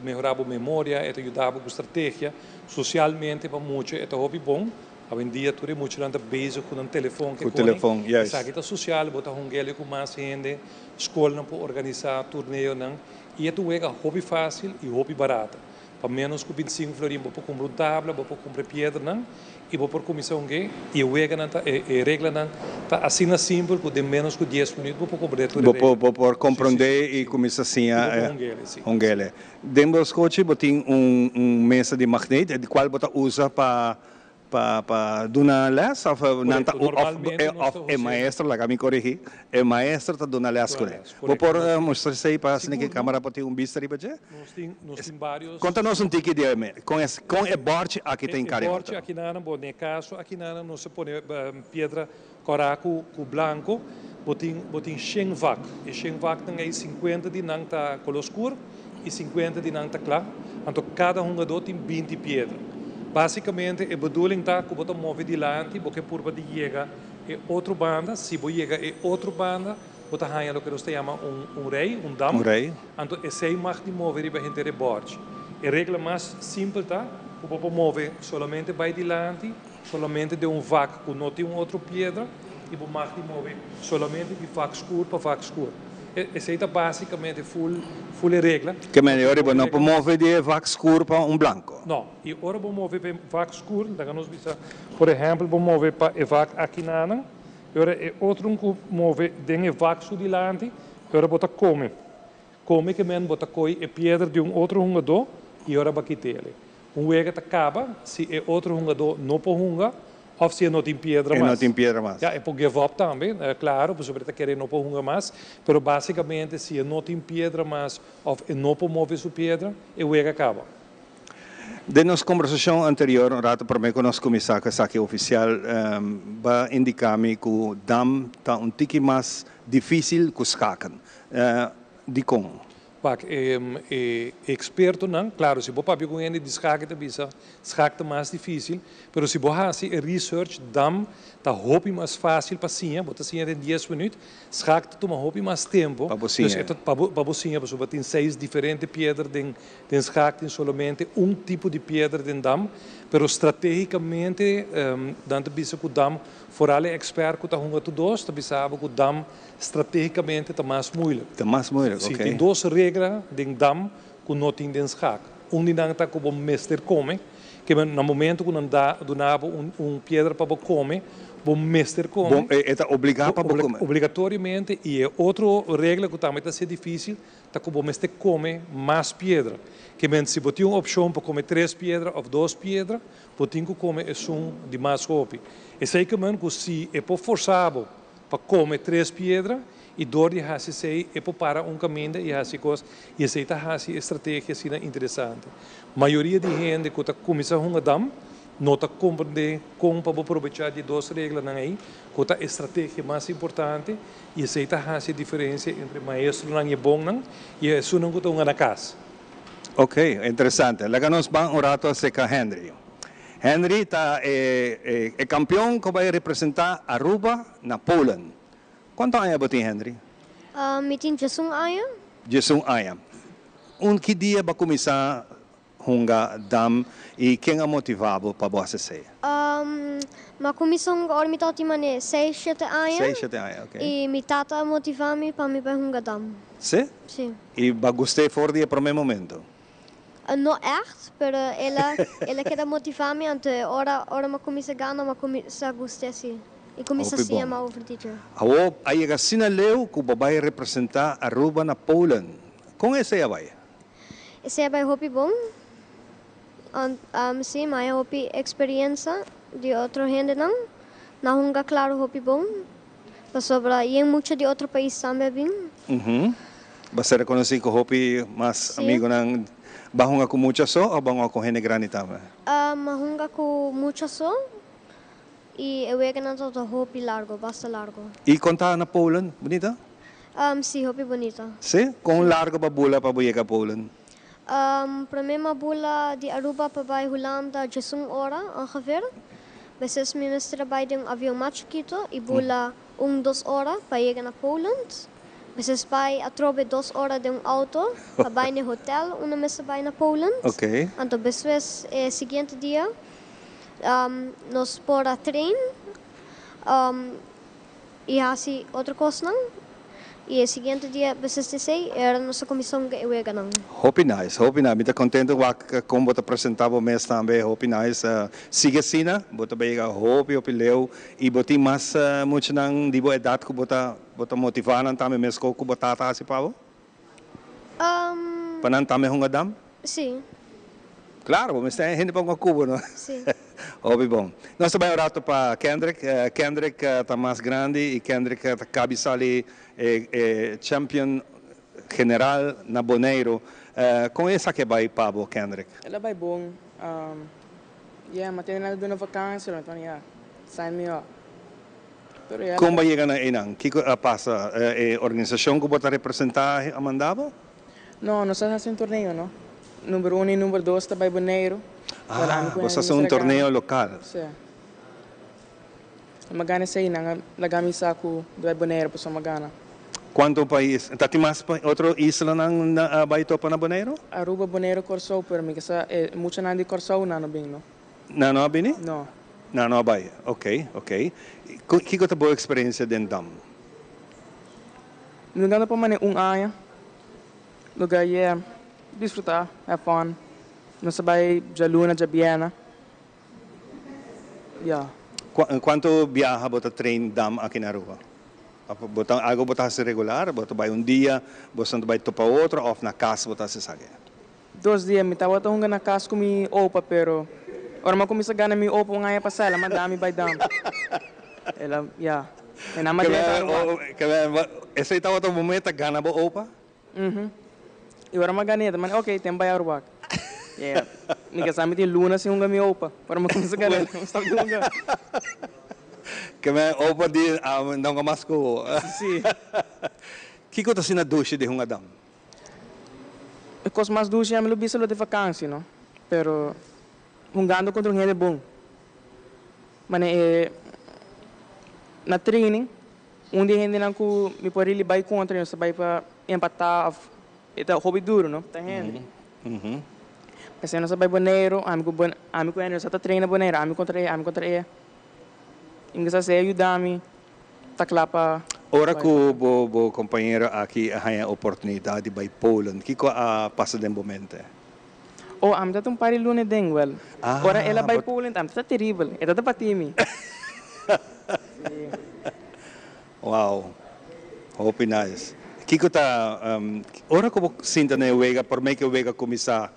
melhorar a memória, ajudar a estratégia, socialmente para muitos é hobby bom. Hoje em dia, tudo é muito bezig com um telefone. Com o telefone, yes. Sabe, social, botar um com mais gente, escola não pode organizar torneio, não. E é um hobby fácil e hobby barato. Para menos que 25 florim, vou comprar tabla, vou comprar pedra, não. E vou por comissão que e a regra não está assim simples, que de menos que 10 minutos vou comprar tudo. Vou por compreender e começar assim a hongele. Dentro dos coches, tem mesa de magnete, de qual você usa para dar les, ou maestro, lá me corrigi, o maestro está dando les com ele. Vou por mostrar isso aí para a câmera para ter vista aí para você. Nós temos vários. Conta-nos tique de com o borte aqui tem cara. Borte aqui na bom, no caso aqui na não se põe pedra coraco com branco, botin shenvak. E shenvak tem aí 50 de não tá color escuro e 50 de não tá claro. Então cada jogador tem 20 pedras. Basicamente, a bedoeling está que você move adiante, porque por você chega a outra banda, se você chega a outra banda, você ganha o que nós chamamos rei, dam. Então, esse aí mais de mover para a gente rebote. A regra mais simples está que você move somente para adiante, somente de vaca que não tem outra pedra, e você mais de mover somente de vaca escura para vaca escura. Essa aí está basicamente full regra. Que melhor é não mover de vaca escura para branco. Não, e agora vamos mover para vaca escura, por exemplo, vamos mover para a vaca aqui na Ana, agora é outro que move de vaca sul dilante, agora bota come que men bota coi a pedra de outro jogador e agora vai quitar ele. Wega acaba, se é outro jogador não pode jogar, ou se não tem pedra mais. Não tem pedra mais. É por give up também, claro, por sobre querer não pode jogar mais, mas basicamente se não tem pedra mais, ou não pode mover sua pedra, o Wega acaba. De nossa conversação anterior, rato para mim que nós começamos aqui oficial, vai indicar-me que o dam está tique mais difícil que o schaken. De como? pak experto não, claro, se você papi com ele descarga bisa, descarga mais difícil, pero se você faz research dam, tá hobby mais fácil para sim, bota sim em 10 minutos, descarga toma hobby mais tempo, para você para sim, você tem 6 diferentes pedras den descarga tem somente tipo de pedra den dam, pero estrategicamente dando bisa com dam, foral expert que tá hunga tu dos, tá bisa que o dam estrategicamente tá mais moeilijk. Tá mais moeilijk, Sim, ok. tem duas regras dentro dam que não tem dentro schak. Um de nós tá com o mestre come, que no momento que não dá do nabo pedra para comer, o mestre come. Bom, é obrigado para comer. Obrigatoriamente e outra regra que também tá ser difícil, tá com o mestre come mais pedra. Que se você tem uma opção para comer 3 pedras ou 2 pedras, você tem que comer de mais hopi. E sei que se é por forçado para comer 3 pedras e door die HCC é para caminho e assim coisas e aceita assim estratégia assim interessante. Maioria de gente que está começando a dam não está compreendendo como para aproveitar de duas regras aí, que está estratégia mais importante e aceita assim a diferença entre maestro e bom e isso não está na casa. Ok, interessante. Laga nos bang orato sa ka Henry. Henry é campeão que vai representar Aruba na Poland. Quanto ano você tem, Henry? Meeting Jesung Aya. Jesung Aya. Que dia vai começar hunga dam e quem é motivado para você ser? Makumisong ormita timane 6-7 aya. 6-7 aya, ok. E mi tata motivami para mi hunga dam. Sim? Sim. E vai gostar for dia para o momento? Não echt, pero ela quer motivar-me ante ora ma começa a ganhar, ma começa a gostar sim. E começa assim a mal teacher. Aí a sina leu que vai representar Aruba na Poland. Com esse aí vai? Esse aí vai hopi bom. Sim, mas hopi experiência de outro gente não. Na hunga claro hopi bom. Mas sobra e muito de outro país também. Você reconhece que hopi mais amigo não. Bahunga com muita só ou bahunga com gente grande também? Bahunga com muita só e eu ia na todo hopi largo, basta largo. E contar na Poland, bonita? Sim, hopi bonita. Sim? Com largo para bula para buia ka Poland? Para mim uma bula de Aruba para vai Holanda, Jesung ora, ongeveer. Vezes minus trabalho de avião mais chiquito e bula 1-2 horas para ir na Poland. Vezes vai atrobe 2 horas de auto para vai no hotel, uma mesa vai na Poland. Ok. Então, vezes seguinte dia, nós por a trem e assim outra coisa não. E o seguinte dia, vezes sei, era nossa comissão que eu ia ganhar. Hope nice. Me está contente como você apresentava o mês também. Hope nice. Siga assim, você vai chegar hope leu e você mais muito não digo idade que você motivar também mês que você está assim para você? Para não também hungadam? Sim. Claro, mas tem gente para um cubo, não? Sim. Óbvio bom. Nós também orato para Kendrick. Kendrick está mais grande e Kendrick está cabeça ali champion general na Bonaire. Com essa que vai para o Kendrick? Ela vai bom. Mas tem nada na vacância, então sign me up. Como vai chegar na Inang? O que passa? A organização que você representar a mandava? Não, nós fazemos um torneio, não? Número 1 e número 2 está by Bonaire. Você faz um torneio local? Sim. Magana sa inang lagami sa ako by Bonaire po sa Magana. Quanto país? Tati mais outro isla nang baito pa na Bonaire? Aruba, Bonaire, Corsou, pero may kasa mucha nandi Corsou na bing no. Na no bini? No. Na no bay. Okay. Kiko ta boa experiência den dam. Nunganda pa man aya. Lugar disfrutar, have fun. Não sabay Jaluna, Jabiana. Yeah. Quanto viaja bota train dam aqui na Aruba? Bota algo bota se regular, bota vai dia, bota vai to para outro, ou na casa bota se sabe. 2 dias me tawa tong na casa com mi opa pero ora ma começa gana mi opa ngaya pa sala, madami by dam. Ela, yeah. E na madeta. Esse tawa to momento gana bo opa? E ora maganeta, man, okay, tem bayar wak. Yeah. Mi kasama ti Luna si hunga mi opa. Para makumisa ganun. Stop hunga. Kaya opa di não gamas ko. Si. Kiko to sina dushi de hunga dam. Cos mais duas já me lo bisalo de vakantie, no? Pero jogando contra um gente bom. Mas na training, dia gente não que me pode ir vai contra, não vai para empatar, é hobby duro, não? Tá gente. Mas se não sabe boneiro, amigo ele só tá treinando boneiro, amigo contra ele. Inga se ajudar-me, tá lá para. Ora que o companheiro aqui tem a oportunidade de ir para Poland, o que passa de momento? Oh, am dat um pari lune ding wel. Ora ela vai Poland, am tá terrível. É tá patimi. Wow. Hope nice. Kiko tá ora como sinta na wega por meio que wega começar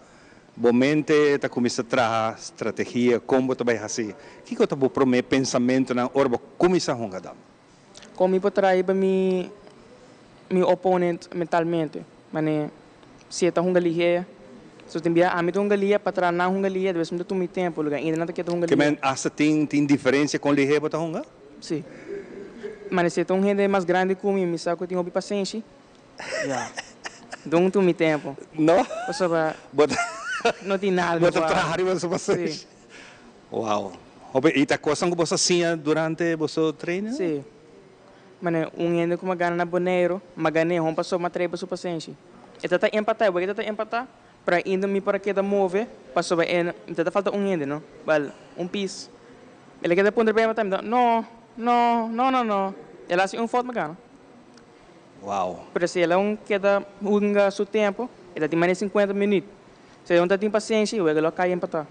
momente tá começar a estratégia como tá vai fazer. Kiko tá bo prome pensamento na ora começar hongadam. Como para trair mi oponente mentalmente. Mane se tá hongalia. So timbia a mito hongalia para tra na hongalia, depois me tomar tempo lugar. Ainda não tá que hongalia. Que men asa tem diferença com lihe bota honga? Sim. Mas se tem gente mais grande comigo, me sabe que eu tenho paciência. Já. Dou tomar tempo. Não? Você vai. Não tem nada. Bota trabalhar você paciência. Wow. E tá coisa que você assim durante você treino? Sim. Mas gente com uma gana na boneiro, uma gana não passou uma trepa sua paciência. Eta tá empatar, porque tá empatar. Para ainda me para que da move, passou vai então falta gente, não? Well, piece. Ele quer pôr bem matar, não. Ela assim foto magana. Wow. Pero se ela queda unga seu tempo, ela tem mais 50 minutos. Se ela não tem paciência, ela cai empatar.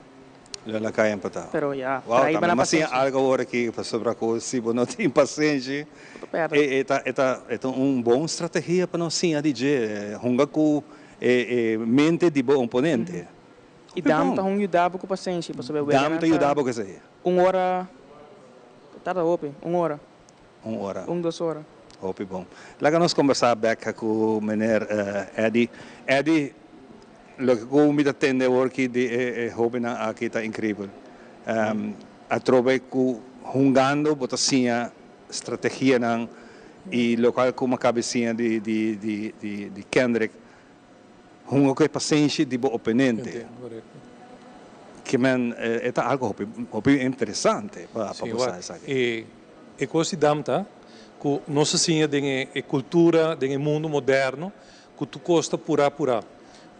Ela cai empatar. Pero ya. Wow, também mas algo agora que sobre a coisa, se você não tem paciência, é bom estratégia para nós sim a DJ, hunga com mente de bom oponente. E dá tá ajudava com paciência, para saber. Dá tá ajudava com isso aí. 1 hora. Tá open, 1 hora. 1 hora. 2 horas. Hope bom. Laga nós conversar back com o menino Eddie. Eddie, lo que me atende work de hobby na aqui tá incrível. A trove com jogando botacinha estratégia nang e local com uma cabecinha de Kendrick. Hungo com paciência de bo oponente. Que men é algo hobby interessante para passar isso aqui. E coisa damta que nossa sinha de cultura, de mundo moderno, que tu costa pura.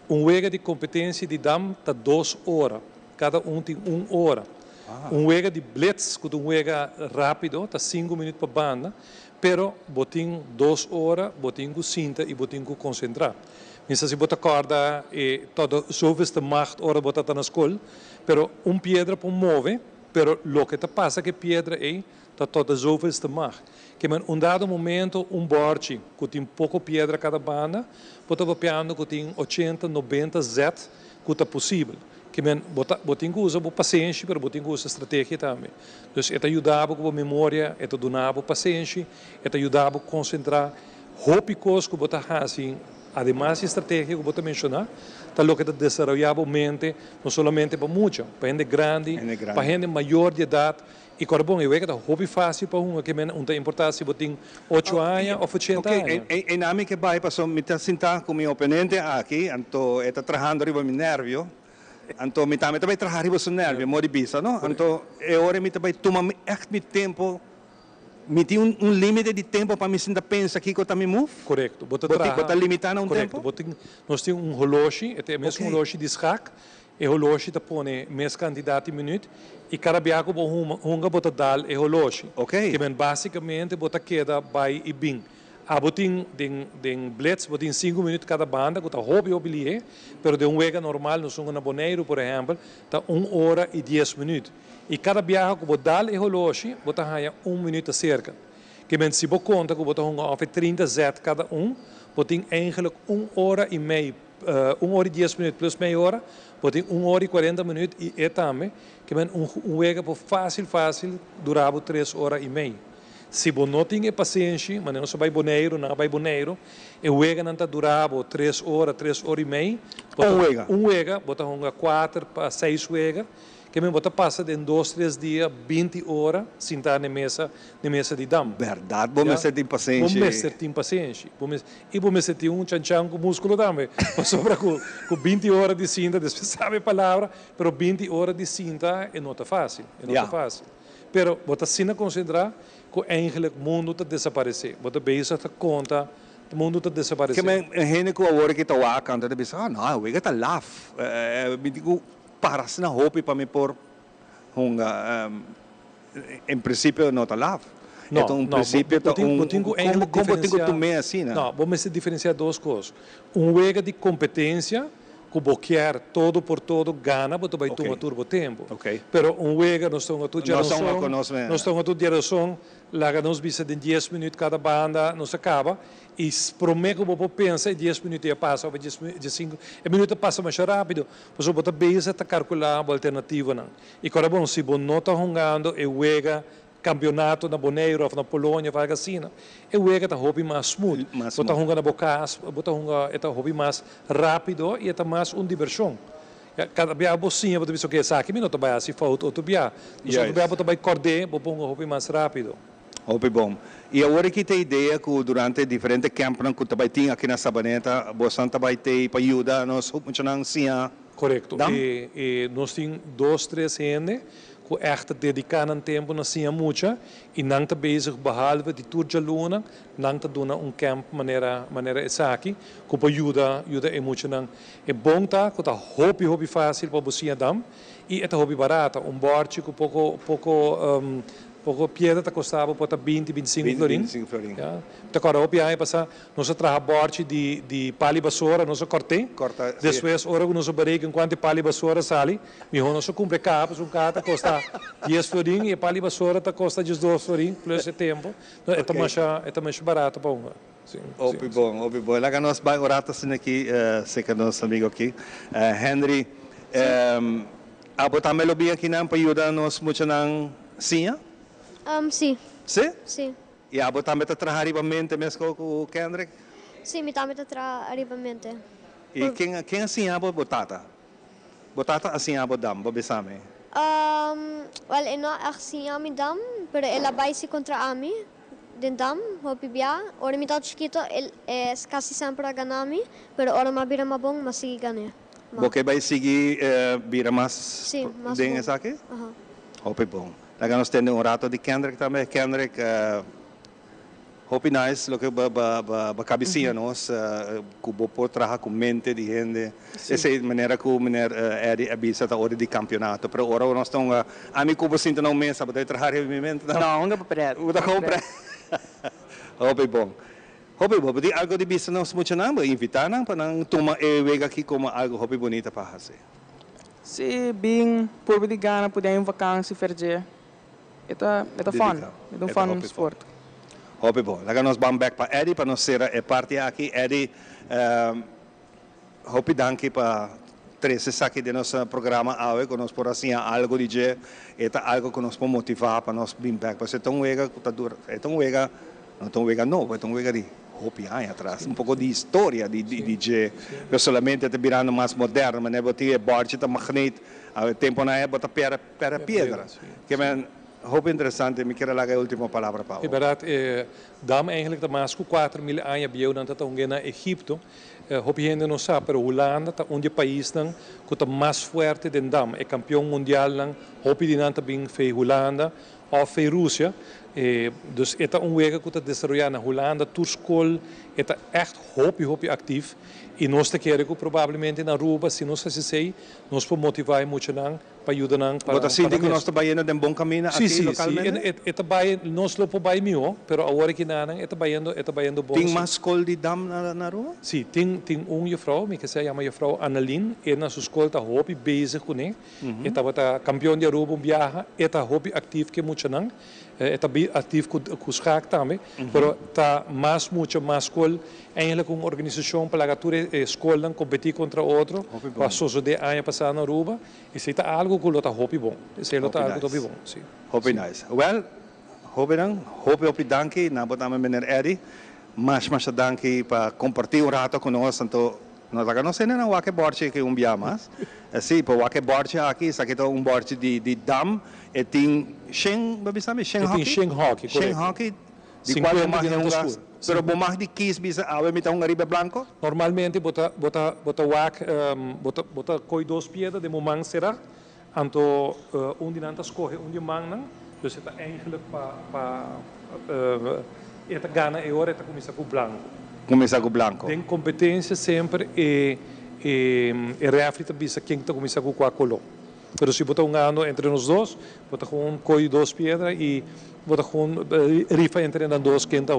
Wega de competência de dam tá 2 horas, cada tem 1 hora. Wega de blitz, que wega rápido, tá 5 minutos para banda, pero botin 2 horas, botin com cinta e botin com concentrar. Minstens se bota corda e todo zoveel macht ora bota tá na escola, pero piedra para move, pero lo que te passa que piedra é tá toda zoveel macht. Que em dado momento borde que tem pouco pedra cada banda, bota piano que tem 80, 90 Z, que tá possível. Que botin que usa paciência, pero botin que usa estratégia também. Então, é ajudava com a memória, é donava paciência, é ajudava a concentrar, hópicos que bota assim. Además, estratégia que você mencionou, está lo que desenvolveu a mente, não somente para muito, para gente grande, para gente maior de idade. E bom, eu vejo que é hobby fácil para que não tem importância se você tem 8 anos ou 80 anos. E na minha que vai passar, me sentar com meu oponente aqui, então está trabalhando riba meu nervio, então me também trabalhar riba seu nervio, mori bisa, não? Então é hora me também tomar echt meu tempo. Me tem limite de tempo para me sentar pensar aqui que eu também move? Correto. Você está limitando tempo? Nós temos relógio, é mesmo um relógio de schak, e o relógio está põe mesma quantidade de minutos, e cada biaco você dá o relógio. Que basicamente você queda vai e bem. Botin den blitz, botin 5 minutos cada banda, que está hobby oblié, pero de wega normal, nós somos na Boneiro, por exemplo, está 1 hora e 10 minutos. E cada viagem que você dá o relógio, você ganha 1 minuto cerca. Que se você conta que você tem 30 Z cada você tem eigenlijk 1 hora e meia, 1 hora e 10 minutos plus meia hora, você tem 1 hora e 40 minutos e é também, que wega fácil, durava 3 horas e meia. Se você não tem paciência, mas não se vai boneiro, e o wega não está durava 3 horas e meia, Um wega, você tem 4 para 6 wega, que me bota passa em 2, 3 dias, 20 horas, sentar na mesa de dam. Verdade, vou me sentir impaciente. Vou me sentir impaciente. E vou me sentir tchan com músculo também. Sobra com 20 horas de cinta, depois sabe a palavra, mas 20 horas de cinta é não tá fácil. É não tá fácil. Pero bota sina concentrar que eigenlijk o mundo está desaparecer. Bota bezig te conta, o mundo está desaparecer. Que men hene ko awor kita wa kan ta bisa não, we gata laugh. Me digo paras na hope para me por hunga em princípio não tá laugh. Então, em princípio, como tenho tomei assim, né? Não, vamos diferenciar duas coisas. Wega de competência, que boquear todo por todo gana, mas vai tomar turbo tempo. Pero wega nós estamos a tu geração, nós estamos a tu geração, lá nós visa de 10 minutos cada banda, nós acaba, e prometo que você pensa, 10 minutos já passa, 5 minutos passa mais rápido, você bota bem a calcular a alternativa. E agora, bom, se você não está jogando, é wega, campeonato na Boneiro, na Polônia, vai assim, é o que hobby mais smooth, bota hunga na bocas, bota hunga é hobby mais rápido e é mais diversão. Cada vez bocinha, bota isso que é saque, não tá assim falta outro dia. Só que bota vai corder, bota hunga hobby mais rápido. Hobby bom. E agora que tem ideia que durante diferentes campos que também tem aqui na Sabaneta, você também tem para ajudar nós muito não sim. Correto. E nós temos 2, 3 gente que echt dedicam tempo na sinha mucha e não está bezig behalve de turja luna, não está dando camp maneira essa aqui, que pode ajudar muito não. É bom tá, que tá hobby fácil para você dar e é hobby barato, board que pouco piedra tá custava por 20, 25 florin. Tá agora o piai passa nós traga board de pali basura, nós corta. Depois ora nós bereken quanto pali basura sali, e nós compra capas, carta custa 10 florin e pali basura tá custa 12 florin plus o tempo. É mais barato para um. Opi bom. Lá nós vai orar assim aqui, sei que nosso amigo aqui, Henry, a botar melodia aqui não para ajudar nós muito não sim? Sim. Sim? Sim. E a botar meta trabalhar arribamente mesmo com o Kendrick? Sim, me meta trabalhar arribamente. E quem assim a botata? Botata assim a bodam, bobesame? Well, não assim a me dam, pero ela vai se contra a mim, dentro hopi bia. Ora me dá chiquito, é quase sempre a ganami, pero ora me vira mais bom, mas sigue ganhar. Porque vai seguir vira mais? Sim, mais bom. Essa aqui? Hopi bom. Lá nós temos rato de Kendrick também. Kendrick, hope nice, lo que ba cabecinha nós, que bo por trabalhar com mente de gente. Essa é a maneira que o menino é avisa da hora de campeonato. Pero agora nós estamos a mim como sinto não mesa, para trabalhar em mente. Não, não para. Uda compra. Hope bom. Hope bom. Pedi algo de bisa nós muito não, invitar não para não tomar vega aqui como algo hope bonita para fazer. Se bem por de gana poder ir em vacância fazer. É fun sport. Hope bom. Lá nós vamos back para Eddie para nós ser parte aqui. Eddie, hope danke para três aqui de nosso programa que nós por assim algo de je, é algo que nos pode motivar para nós vir back. Porque é tão wega, é tão wega de hope aí atrás. Pouco de história de je. Pessoalmente é virando mais moderno, mas é botar board, tá magneto, o tempo na é botar pedra. Que hoop interessante, me quero lá a última palavra, Paulo. É verdade, dam eigenlijk de mais de 4.000 anos bij dat het ongeveer naar Egypte. Hoop je não sabe, pero Holanda é um país que está mais forte do que dam. É campeão mundial, hoop je não também foi Holanda ou foi Rússia. Dus é um weg que está desenvolvendo na Holanda, Turskol, é echt hoop actief. E nós queremos provavelmente na Aruba, se nós assim nós podemos motivar muito para ajudar para. Você sente que nós estamos indo de bom caminho aqui localmente? Sim, nós não podemos melhor, mas agora que não, está indo bom. Tem mais escola de dam na Aruba? Sim, tem juffrouw, que se chama juffrouw Annelien, e na sua escola está hobby bezig com ele. Está campeão de Aruba, viaja, está hobby ativo que muito não. Está ativo com os hack também, mas está mais escola, eigenlijk uma organização para a escola competir contra outro, passou de ano passado na Aruba, e isso é algo que está hobby bom. Isso é algo que bom, sim. Hobby nice. Well, hobby danke, na botamos meneer Eddie, mas danke para compartilhar rato com nós, tanto Nós agora não sei nem o que borte que biamas. Assim, para o que borte aqui, isso aqui é borte de dam, e tem Shen, babi sabe? Shen hockey? Shen hockey, Shen correto. hockey, de qual é mais escuro. Pero bomar de 15 bisa, a mitad um arriba branco? Normalmente, bota wak, bota coi 2 pieden, de momang será, anto dinanta escorre mang nang, dus het eigenlijk eta gana e ora eta começa com branco. Começa com branco. Tem competência sempre reaflita bisa quem está começa com qual color. Pero se botar ano entre nós dois, bota com coi 2 piedras e bota com rifa entre nós dois quem está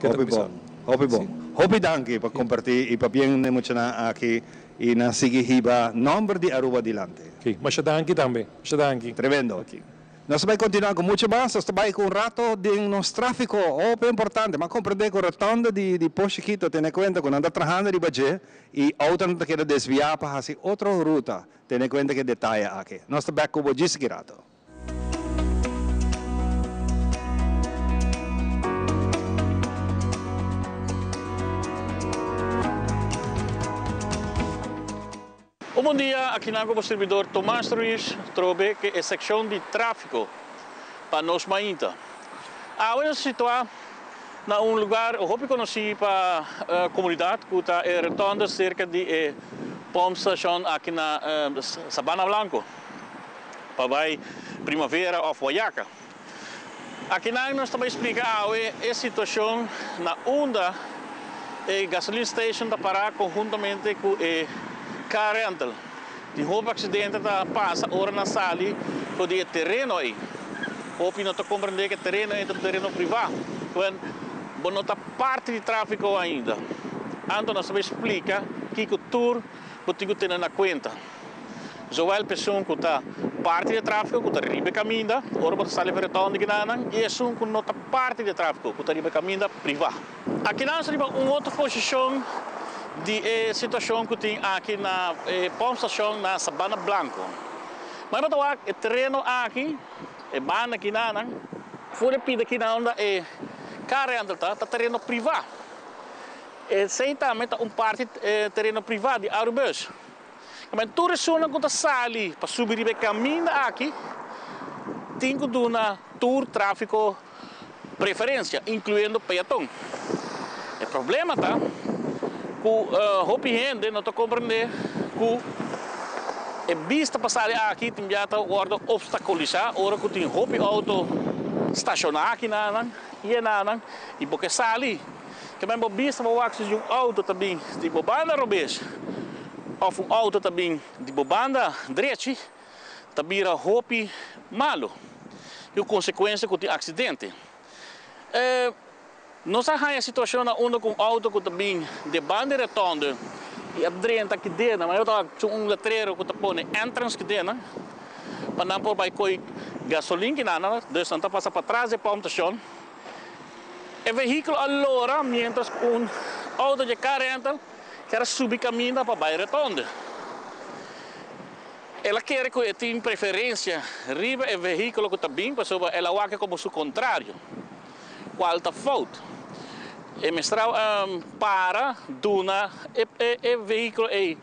começar. Hopi bom. Hopi danke para compartilhar e para bem emocionar aqui e na seguir hiba número de Aruba dilante. Ok, mas danke também. Danke. Tremendo. Okay. Nós vamos continuar com muito mais, nós vamos com um rato de nosso tráfico, bem importante, mas compreender que a rotonda de Pochiquito tem em conta que anda trajando de Baje e outra não quer desviar para fazer outra ruta, tem em conta que detalhe aqui. Nós estamos com o Gis Girato. Bom dia, aqui na o servidor Tomás Ruiz, trobe que é secção de tráfego para nós mainta. Agora situar na lugar, eu hope conheci para a comunidade que está retornando cerca de pump station aqui na Sabana Blanco, para vai primavera ou Guayaca. Aqui nós também explica a situação na onda gasoline station da parar conjuntamente com car rental. Die hoop accidenten dat passa ora na sali voor die terreno aí. Hoop je não te compreender que terreno é terreno privado. Quando não está parte de tráfego ainda. Então nós vamos explicar que o tour você tem que ter na conta. Zowel pessoa que está parte de tráfego, que está ribe caminho, ora você sai para retorno de Guiana, e pessoa que não está parte de tráfego, que está ribe caminho privado. Aqui nós temos uma outra posição de situação que tem aqui na pump station na Sabana Blanco. Mas o terreno aqui, banda aqui na, fora pida aqui na onda car rental tá terreno privado. Sei também tá parte terreno privado de Arubus. Mas toda pessoa que está sali para subir o caminho aqui, tem que dar uma tour tráfego preferência, incluindo peatão. O problema tá hopi gente não está compreendendo que vista passar aqui tem já guarda obstaculizar ora que tem hopi auto estacionar aqui e porque sali que mesmo vista para o de auto também de banda robês ou auto também de banda direita também hopi malo e a consequência que tem acidente. Nós temos a situação onde com auto que também de banda retorno e a direita que dentro, mas eu tenho letreiro que põe entrance que dentro, para não pôr vai coi gasolina que nada, dus não passa para trás da pump station. O veículo allora, mientras auto de car rental quer subir caminho para vai retorno. Ela quer que tenha preferência riba o veículo que também, porque ela vai como o contrário. Qual está falta? E mestral para duna e veículo e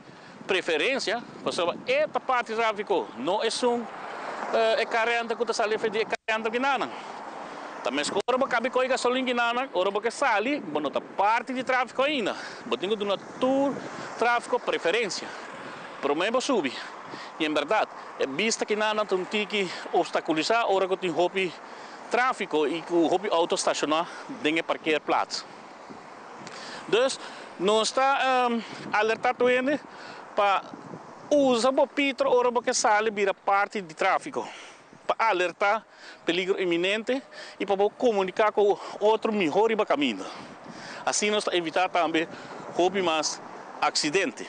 preferência, porque esta parte de tráfego não é carrenta que está saindo de carrenta que nada. Também se ora cabe com gasolina que nada, ora porque sali, não está parte de tráfego ainda. Botinho de uma tour tráfego preferência. Problema sube. E em verdade, é vista que nada tem que obstaculizar ora que tem hobby tráfego e que o hobby auto estacionar dentro do parkeerplaats. Dus nós está alertando ele para usar o pitro ora porque sale vira parte de tráfego para alertar peligro iminente e para comunicar com outro melhor e caminho. Assim nós evitar também hobby mais acidente.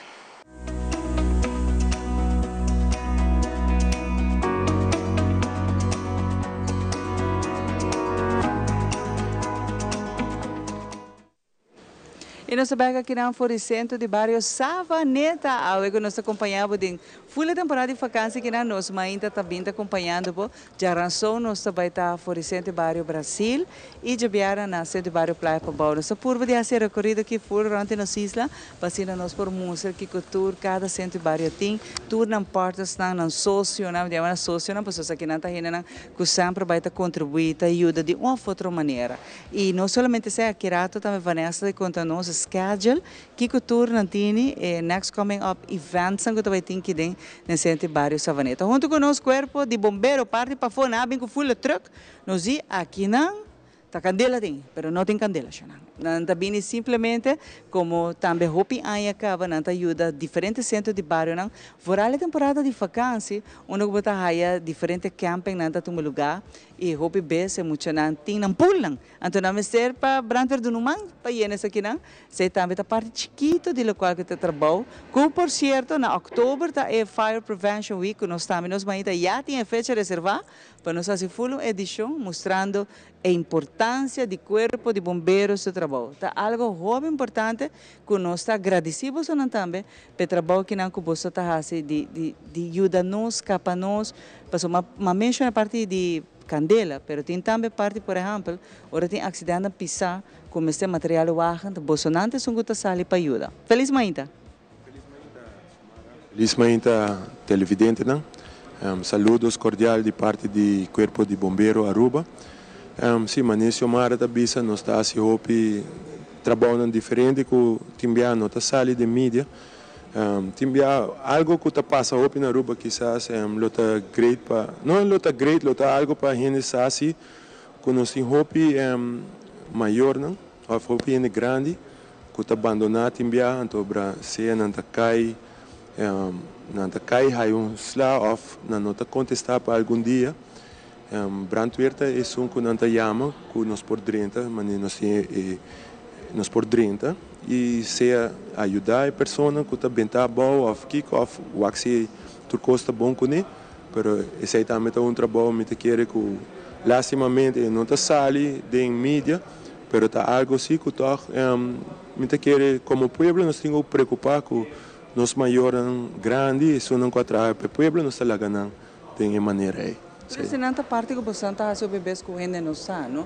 E nós sabemos que aqui na Floricento de Bairro Savaneta, que nós acompanhamos em full temporada de vacância que nós ainda também acompanhando por Jarançon, nós também está Floricento de Bairro Brasil e de Biara na Centro de Bairro Praia Pabau. Nós por de fazer recorrido aqui full durante nas islas, passando nós por música que cultura cada Centro de Bairro tem, tour não portas não sócio, não de uma sócio, não pessoas aqui não está indo que sempre vai contribuir, ajuda de uma outra maneira. E não somente se aqui rato também Vanessa conta nós schedule que cultura não tem next coming up events que também tem que den no Centro de Bairro Savaneta. Junto com o nosso corpo de bombeiro parte para fora, bem com full truck, nós aqui não tá candela tem, pero não tem candela já não. Também simplesmente como também hopi aí acaba não ajuda diferentes centros de bairro não. Fora a temporada de vacância, onde bota aí diferentes camping não tá um lugar e hopi base muito não tem não pulam. Então não ser para Brandver do Numan para ir nessa aqui não. Se também tá parte chiquito de local que tá trabalho. Com por certo na outubro tá é Fire Prevention Week nós também nós ainda já tem fecha reservada para nós fazer full edição mostrando a importância do corpo de bombeiros do trabalho. Tá algo muito importante que nós está agradecidos também pelo trabalho que nós possamos fazer de ajudar nós, capa nós, para uma menção a parte de candela, mas tem também parte, por exemplo, ora tem acidente pisar com este material wagen, bolsonante são que sali para ajudar. Feliz manhã. Feliz manhã, televidente, não? Saludos cordiais de parte do Corpo de Bombeiro Aruba. Sim, Manesio Mara da Bisa, nós está assim, hopi trabalhando diferente com timbia nota sali de mídia. Timbia algo que está passa hopi na Aruba, quizás lota great para não lota great, lota algo para gente assim, que nós tem hopi maior não, ou hopi gente grande, que está abandonado timbia, então Brasil não está cai, não está cai, hay slá off, não está contestar para algum dia. Brandweerta é um que não chama, que nós por 30, mas nós por 30 e se ajudar a pessoa que está bem bom, off kick off, o axi turcosta bom com ele, pero esse também é trabalho que quer que lastimamente não está sali de mídia, pero está algo assim que tá me quer como povo nós temos que preocupar com nós maiores grandes, isso não contra o povo nós está lá ganhando de maneira aí. Nessa parte que você está fazendo bebês com gente não sabe,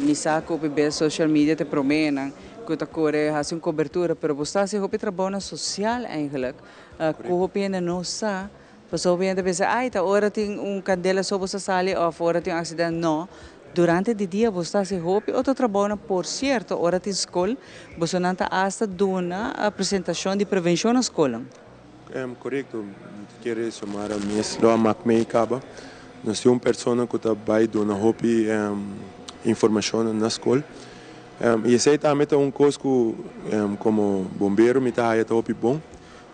misa com bebês social media te promenam, que está corre fazendo cobertura, pero você está fazendo trabalho social eigenlijk, com o gente não sabe, você obviamente pensa, tá hora tem candela sobre essa sala ou fora tem acidente, não. Durante o dia você está fazendo outro trabalho, por certo, hora tem escola, você não está hasta dona a apresentação de prevenção na escola. Correto, quero chamar a minha escola Macmei Caba. Nós temos uma pessoa que trabalha dando informação na escola. E esse também é uma coisa que, como bombeiro, me está bom.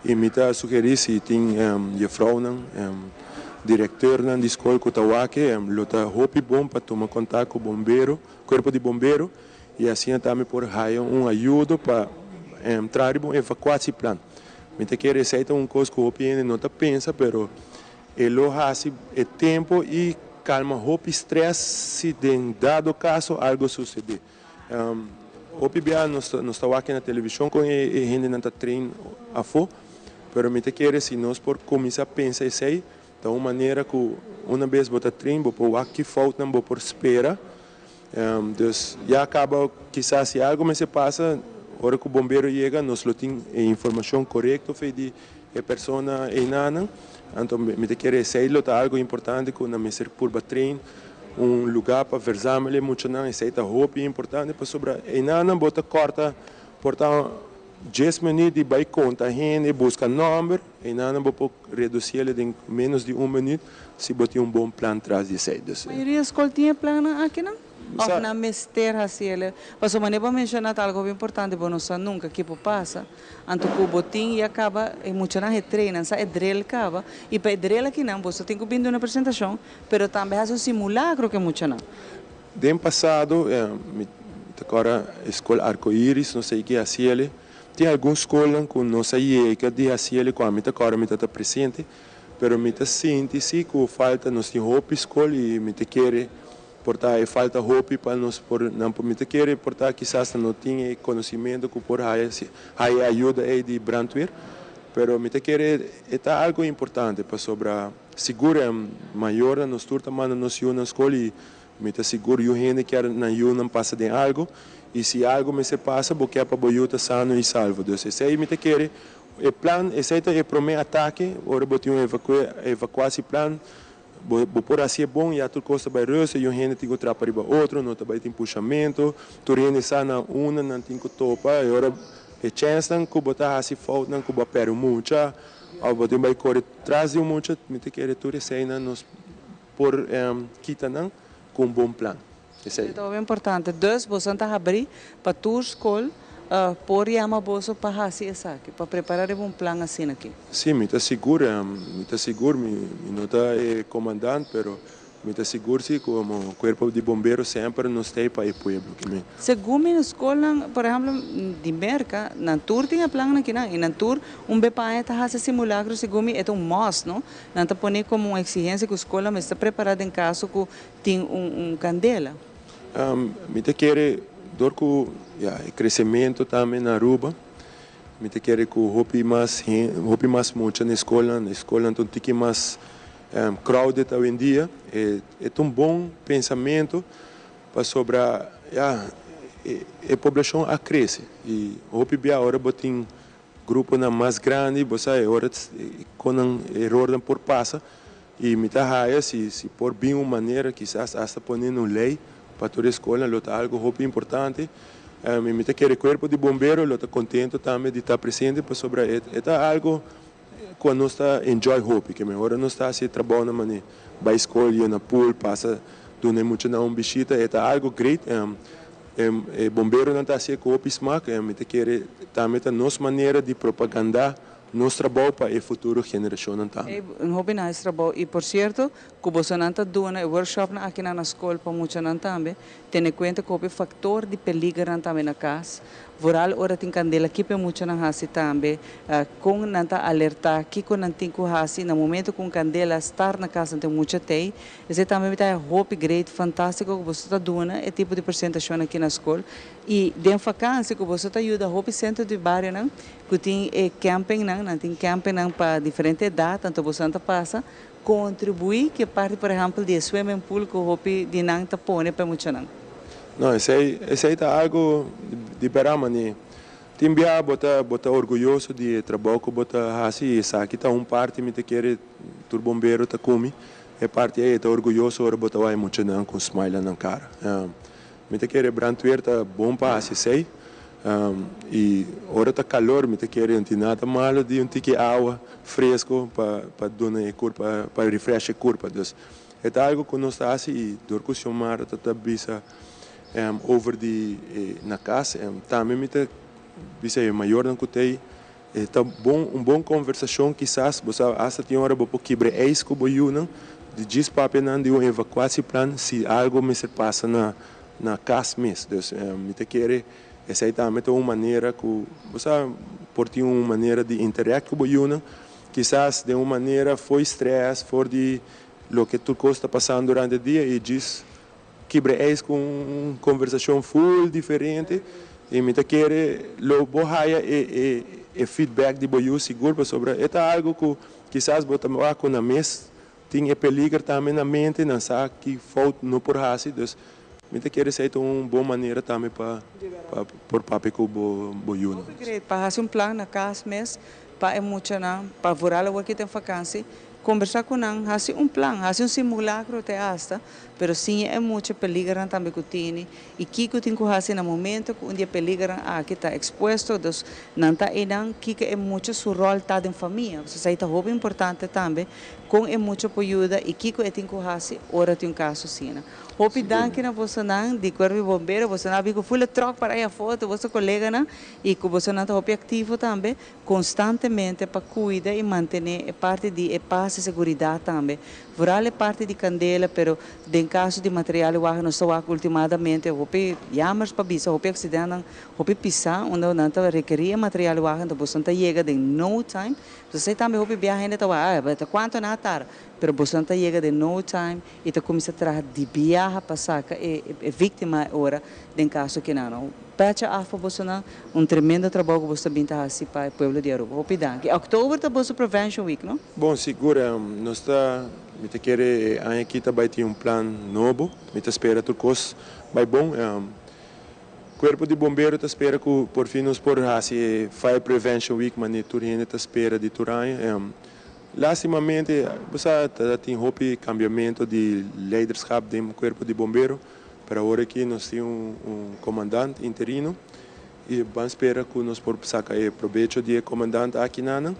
E me está sugerir se tem a frau, diretor da escola que está aqui, está bom para tomar contato com o bombeiro, corpo de bombeiro. E assim também por uma ajuda para entrar em evacuação plano. Me está querendo aceitar uma coisa que o OPN não pensa, mas ele faz o tempo e calma o estresse se em dado caso algo suceder. O PBA nós estamos aqui na televisão com a gente não está treinando a fo, mas me quer se nós por começar a pensar isso aí, de uma maneira que uma vez você treina, você aqui falta, você por espera, então já acaba quizás se algo me se passa, hora que o bombeiro chega, nós temos a informação correta de a pessoa enana. Então, me quer dizer algo importante que na minha curva trein lugar para versar-me muito não é roupa importante para sobre e não bota corta portar 10 minutos e vai conta gente busca número e não vou reduzir ele em menos de 1 minuto se botar bom plano atrás de saídas. A maioria das escolas tinha plano aqui não? Ou na mester assim, mas o maneira para mencionar algo importante, porque nós nunca que passa, anto que o botim e acaba e muito na treina, é drill acaba e para drill aqui não, você tem que vir uma apresentação, mas também faz um simulacro que muito não. Ano passado, agora escola Arco-Íris, não sei o que assim ele, tem algumas escolas que não sei que de assim ele quando agora me está presente, mas me está sente se que falta nós tem roupa escola e me quer portar falta hope para nós por não permitir que portar quizás não tinha conhecimento que por aí ajuda aí de brandweer, pero me te querer é algo importante para sobre segura maior nos turta mano nos na escola e me te seguro eu gente que na não passa de algo e se algo me se passa porque é para boiuta sano e salvo. Então se aí me te querer o plan esse é o primeiro ataque, ora botar evacuação plan. Por assim é bom, e a tua costa vai rosa, e o gente tem que trapar para outro, não também tem puxamento, tu rende sana uma, não tem que topa, e agora é chance que botar assim falta, não que botar pero muita, ou botar vai correr atrás de muita, me tem que retornar cena nos por quita não com bom plano. Isso é importante. Dois, você está abrir para tua escola. Por yama boso para assim essa aqui, para preparar um plano assim aqui. Sim, me está seguro, me não está comandante, pero me está seguro se como corpo de bombeiros sempre nos tem para o povo que Segundo a escola, por exemplo, de merca, na tour tinha plano aqui na, e na tour bepa está fazendo simulacro, segundo é must, não? Não está pondo como uma exigência que a escola me está preparada em caso que tem candela. Me te quer dorco crescimento também na Aruba. Me te quer que hopi mais muito na escola então tem que mais crowded hoje em dia. É um bom pensamento para sobre a população a cresce e hopi bem agora botem grupo na mais grande, você agora com erro por passa e me tá raia se por bem uma maneira quizás hasta ponendo lei para toda a escola, é algo muito importante. Me quer o corpo de bombeiro, está contente também de estar presente para sobre é algo quando nós está enjoy hope, que melhor nós está se trabalhando na vai escola e na pool passa dona muito na visita, é algo great. Bombeiro não está assim com hope smack, me quer também a nossa maneira de propagandar nosso trabalho para a futura geração também. Hobby nice trabalho e por certo, que você não está doando workshop aqui na escola para muitos não também, tem em conta que o fator de peligro também na casa. Voral ora tem candela aqui para muitos não hasi também, com não está alertar aqui com não tem que hasi no momento com candela estar na casa tem muito tem, esse também está hobby great, fantástico que você está doando é tipo de apresentação aqui na escola e de vacância que você está ajuda hobby centro de bairro não, que tem camping não tem camping para diferente idade, tanto você não passa contribuir que parte por exemplo de swimming pool que o hobby de não está põe para muitos não. Não, esse aí está algo de Beramani. Timbia bota orgulhoso de trabalho que bota assim, isso aqui está parte me te quer tur bombeiro tá comi, é parte aí está orgulhoso ora bota vai muito não com smile na cara. Me te quer brandweer tá bom para assim sei. E ora tá calor, me te quer nada malo de tique água fresco para donar corpo para refrescar corpo. Então, é algo que nós está assim e dorco chamar tá bisa over na casa, também me bisa maior do que tem, tá bom conversação quizás você hasta tem hora para quebrar eis que boiu não, de diz papo não de evacuação plan se algo me se passa na casa mesmo, então me te querer essa aí também é uma maneira que você por ter uma maneira de interagir com boiu não, quizás de uma maneira foi estresse, for de lo que tu está passando durante o dia e diz quebra com uma conversação full diferente e me quer lo bohaia e feedback de boiu seguro sobre é algo que quizás botar com na mesa tem peligro também na mente não sabe que falta não por raça então me quer ser uma boa maneira também para por papel com boiu para fazer plano na casa mesmo para emocionar para vorar o que tem vacância conversar com não, fazer plano, fazer simulacro até hasta, mas sim é muito peligro também que tem e que tem que fazer no momento que dia peligro que está exposto, então não está ainda que é muito seu rol tá em família, isso é muito importante também, com é muito ajuda e que tem que fazer hora tem caso sim. Hopi danke na você não de corpo bombeiro, você não viu full troca para a foto, você colega não e que você não está ativo também constantemente para cuidar e manter parte de paz e segurança também. Voral é parte de candela, pero em caso de material não está ultimamente hopi yamas para bisa, hopi acidente, hopi pisar, onde não está requerir material então você não chega em no time. Você também hopi viaja ainda tá quanto na tarde pero você não chega de no time e tá começa a trazer de viaja para saca é vítima agora de caso que não pecha afa você não tremendo trabalho que você bem tá assim para o povo de Aruba. Opidanki. Outubro tá você Prevention Week, não? Bom, segura, nós está me te querer aqui também tem plan novo, me te espera tudo coisa vai bom. Corpo de bombeiro te espera que por fim nos por assim Fire Prevention Week, mas turine te espera de Turanha. Lastimamente, você tem hope cambiamento de leadership do corpo de bombeiro. Para agora aqui nós temos comandante interino e vamos esperar que nós por sacar proveito de comandante aqui nana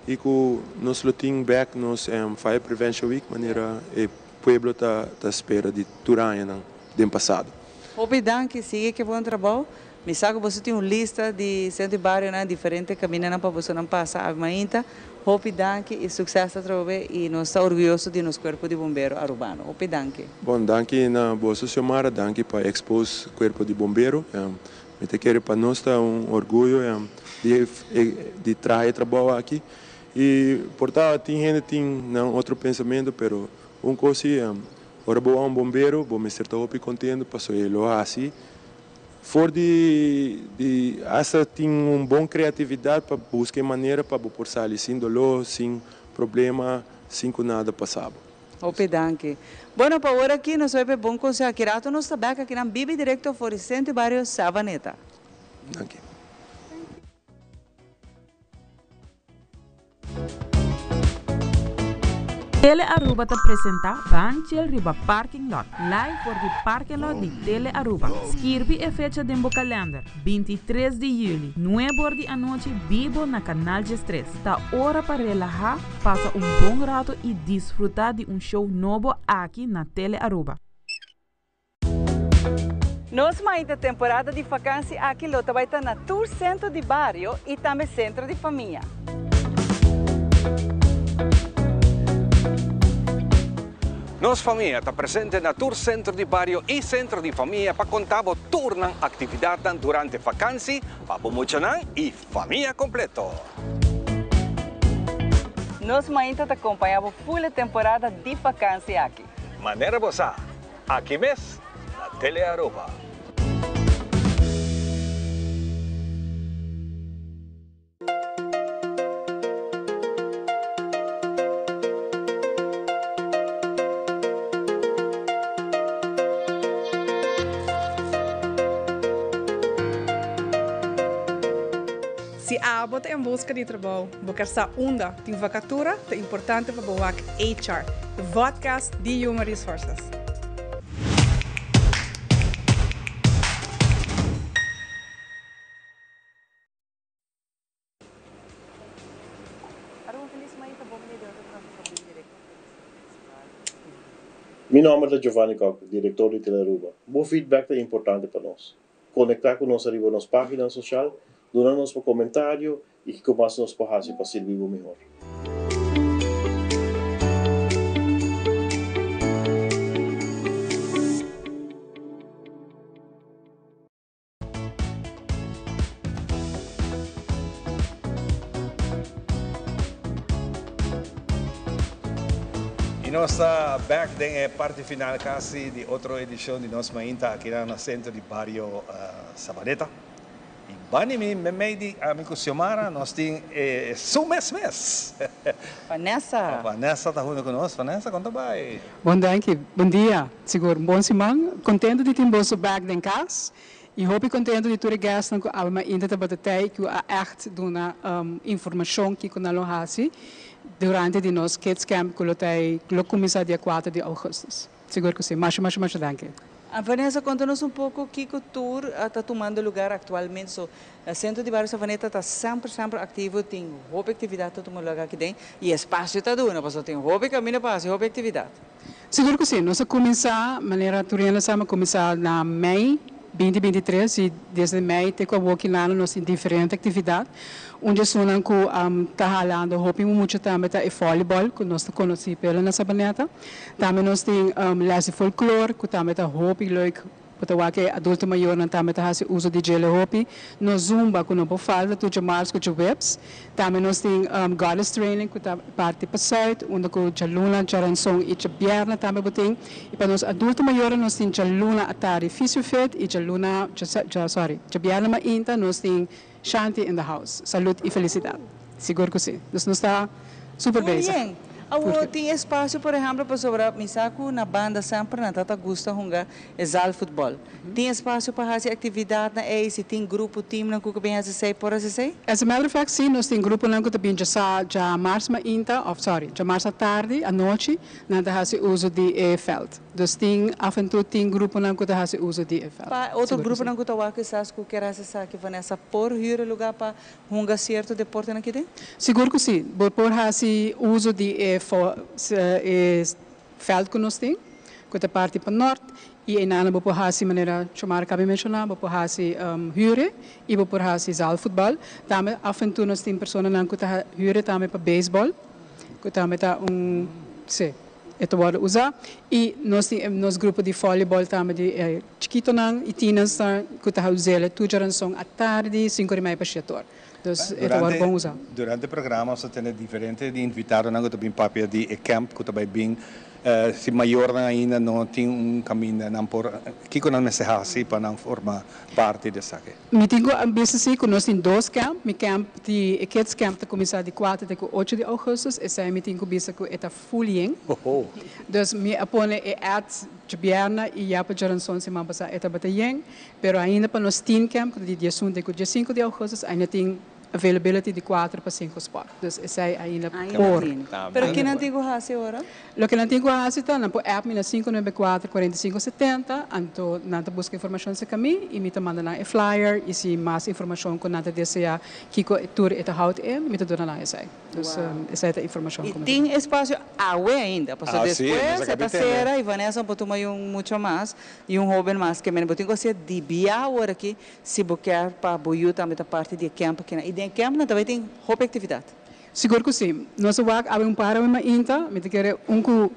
e que nós looking back nos Fire Prevention Week maneira o povo tá espera de Turanha do passado. Opidanki, sigue que bom trabalho. Me sabe que você tem uma lista de centro de bairro, né, diferente caminhando para você não passar ainda. Opidanki e sucesso a trabalhar e nós estamos orgulhosos de nosso corpo de bombeiro arubano. Opidanki. Bom, danke na Bolsa Xiomara, danke para expor corpo de bombeiro. Me te quero para nós tá orgulho de trazer trabalho aqui e portanto tem outro pensamento, pero coisa ora boa bombeiro, bom me certo hopi contendo, passou ele assim. For essa tem boa criatividade para buscar maneira para por sair sem dolor, sem problema, sem nada passado. Opidanki. Bueno, para agora aqui nós vamos bom conseguir aqui rato nós está aqui na Bibi Directo for Centro Barrio Savaneta. Danke. Tele Aruba te apresenta Banchel Riba Parking Lot, live por the parking lot de Tele Aruba. Escreve a fecha de calendar, 23 de julho, 9 horas da noite, vivo na Canal G3. Tá hora para relaxar, passa bom rato e desfrutar de show novo aqui na Tele Aruba. Nós ainda temporada de vacância aqui lota vai estar na Tour Centro de Barrio e também Centro de Família. Nossa família está presente na Tour Centro de Barrio e Centro de Família para contar o tour ng atividade durante vacância para promocionar e família completo. Nós ainda te acompanhamos full temporada de vacância aqui. Maneira você, aqui mesmo, na Tele Aruba. Se a bota em busca de trabalho, buscar essa onda de vacatura, é importante para o HR, o podcast de Human Resources. Meu nome é Giovanni Coco, diretor de Tele Aruba. O feedback é importante para nós. Conectar com nós arriba nas páginas sociais, donar-nos por comentário e que mais nos fazer para servir o melhor. E nós estamos back na parte final quase de outra edição de nosso Mainta aqui no centro de Barrio Savaneta. E bani me di amigo Xiomara, nós temos mes. Vanessa. Vanessa está junto conosco. Vanessa, conta vai. Bom dia. Seguro, bom semana. Contento de ter você back em casa. E hoop contento de ter gasten que allemaal ainda te bater que a echt dona informação que com a lohasi durante de nosso kids camp que lo começa dia 4 de agosto. Seguro que sim. Mas danke. A Vanessa, conta-nos pouco que o tour está tomando lugar atualmente. O Centro de Barrio Savaneta está sempre ativo, tem muita atividade está tomando lugar aqui dentro e espaço está dando, porque tem muita caminho para fazer muita atividade. Seguro que sim. Nós começamos, maneira turina sama começar na Mei 2023 e desde Mei tem que walking lá nós em diferentes atividades, onde sonan que está halando hopi muito também tá voleibol que nós conhecemos pela na Savaneta, também nós tem les folklore que também tá hopi leuk porque adulto maior não também tá se uso de gel hopi, no zumba com no falda tu jamars com o webs, também nós tem goddess training com a parte passada, onde com jaluna charanson e chabiarna também botem, e para nós adulto maior nós tem jaluna atari fisiofit e jaluna chabiarna mainta nós tem shanti in the house, saúde e felicidade, seguro que sim, nós está super bem. Tem espaço, por exemplo, para sobrar misaco na banda sempre na tata gusta hunga exal futebol. Tem espaço para fazer atividade na se tem grupo, time na que bem fazer por fazer? As a matter of fact, sim, nós tem grupo na que também já março inta, já março tarde, à noite, na que uso de feld. Dus tem aventura tem grupo na que faz uso de feld. Outro grupo na que tá que sabe que quer fazer que Vanessa por hura lugar para hunga certo deporte na que tem? Seguro que sim, por fazer uso de veld que nós tem, que a parte para norte e em Ana por fazer maneira chamar que mencionar, por fazer hure e por fazer zal futebol. Também aventura nós tem pessoas na que tá hure também para beisebol, que também tá sim. Ito pode usar e nós grupo de voleibol também de chiquito nang e tinas que tá usando tu jaranção à tarde 5h30 para 7h. Dus ito pode bom usar. Durante o programa você tem diferente de invitado nang também papel de camp que também bem se maior ainda não tem caminho não por que quando não se assim para não formar parte dessa aqui. Me tenho business que nós tem dois camp, mi camp de kids camp tá começar de 4 até 8 de agosto, essa me tenho business que eta full Dus me apone at Jabiana e já para Jaranson se man passar eta batayeng, pero ainda para nós tem camp de dia 5 de agosto ainda tem availability de 4 para 5 spots. Dus essa ainda por. Pero que não tem que agora? Lo que não tem que fazer está na app na 594 4570, anto nanta busca informação se caminho e me tá manda na flyer e se mais informação com nanta deseja que tour eta hout me tá dona lá essa. Dus essa é a informação como. Tem espaço ainda, para depois esta feira e Vanessa botou muito mais e jovem mais que me botou que de bia agora aqui se boquear para boiu também da parte de campo que e de campo também tem roupa atividade. Seguro que sim. Nós vamos abrir para uma inta, me quer que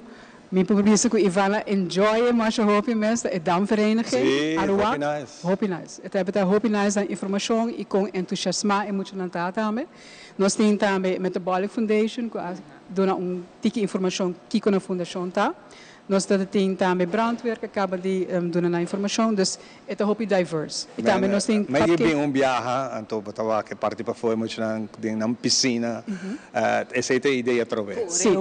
me publica que Ivana enjoy mais a hopi mesmo e dan vereniging. Sim, hopi nice. Hopi nice. Het hebben daar hopi nice dan informatie e com entusiasmo e muito nanta também. Nós temos também Metabolic Foundation que dona tiki informação que com a fundação tá. Nós temos também brandweer que acaba de dar informação, dus é hopi diverse. E também nós temos mas eu bem viaja, então botava que parte para fora muito na piscina. Essa é a ideia trove. Sim.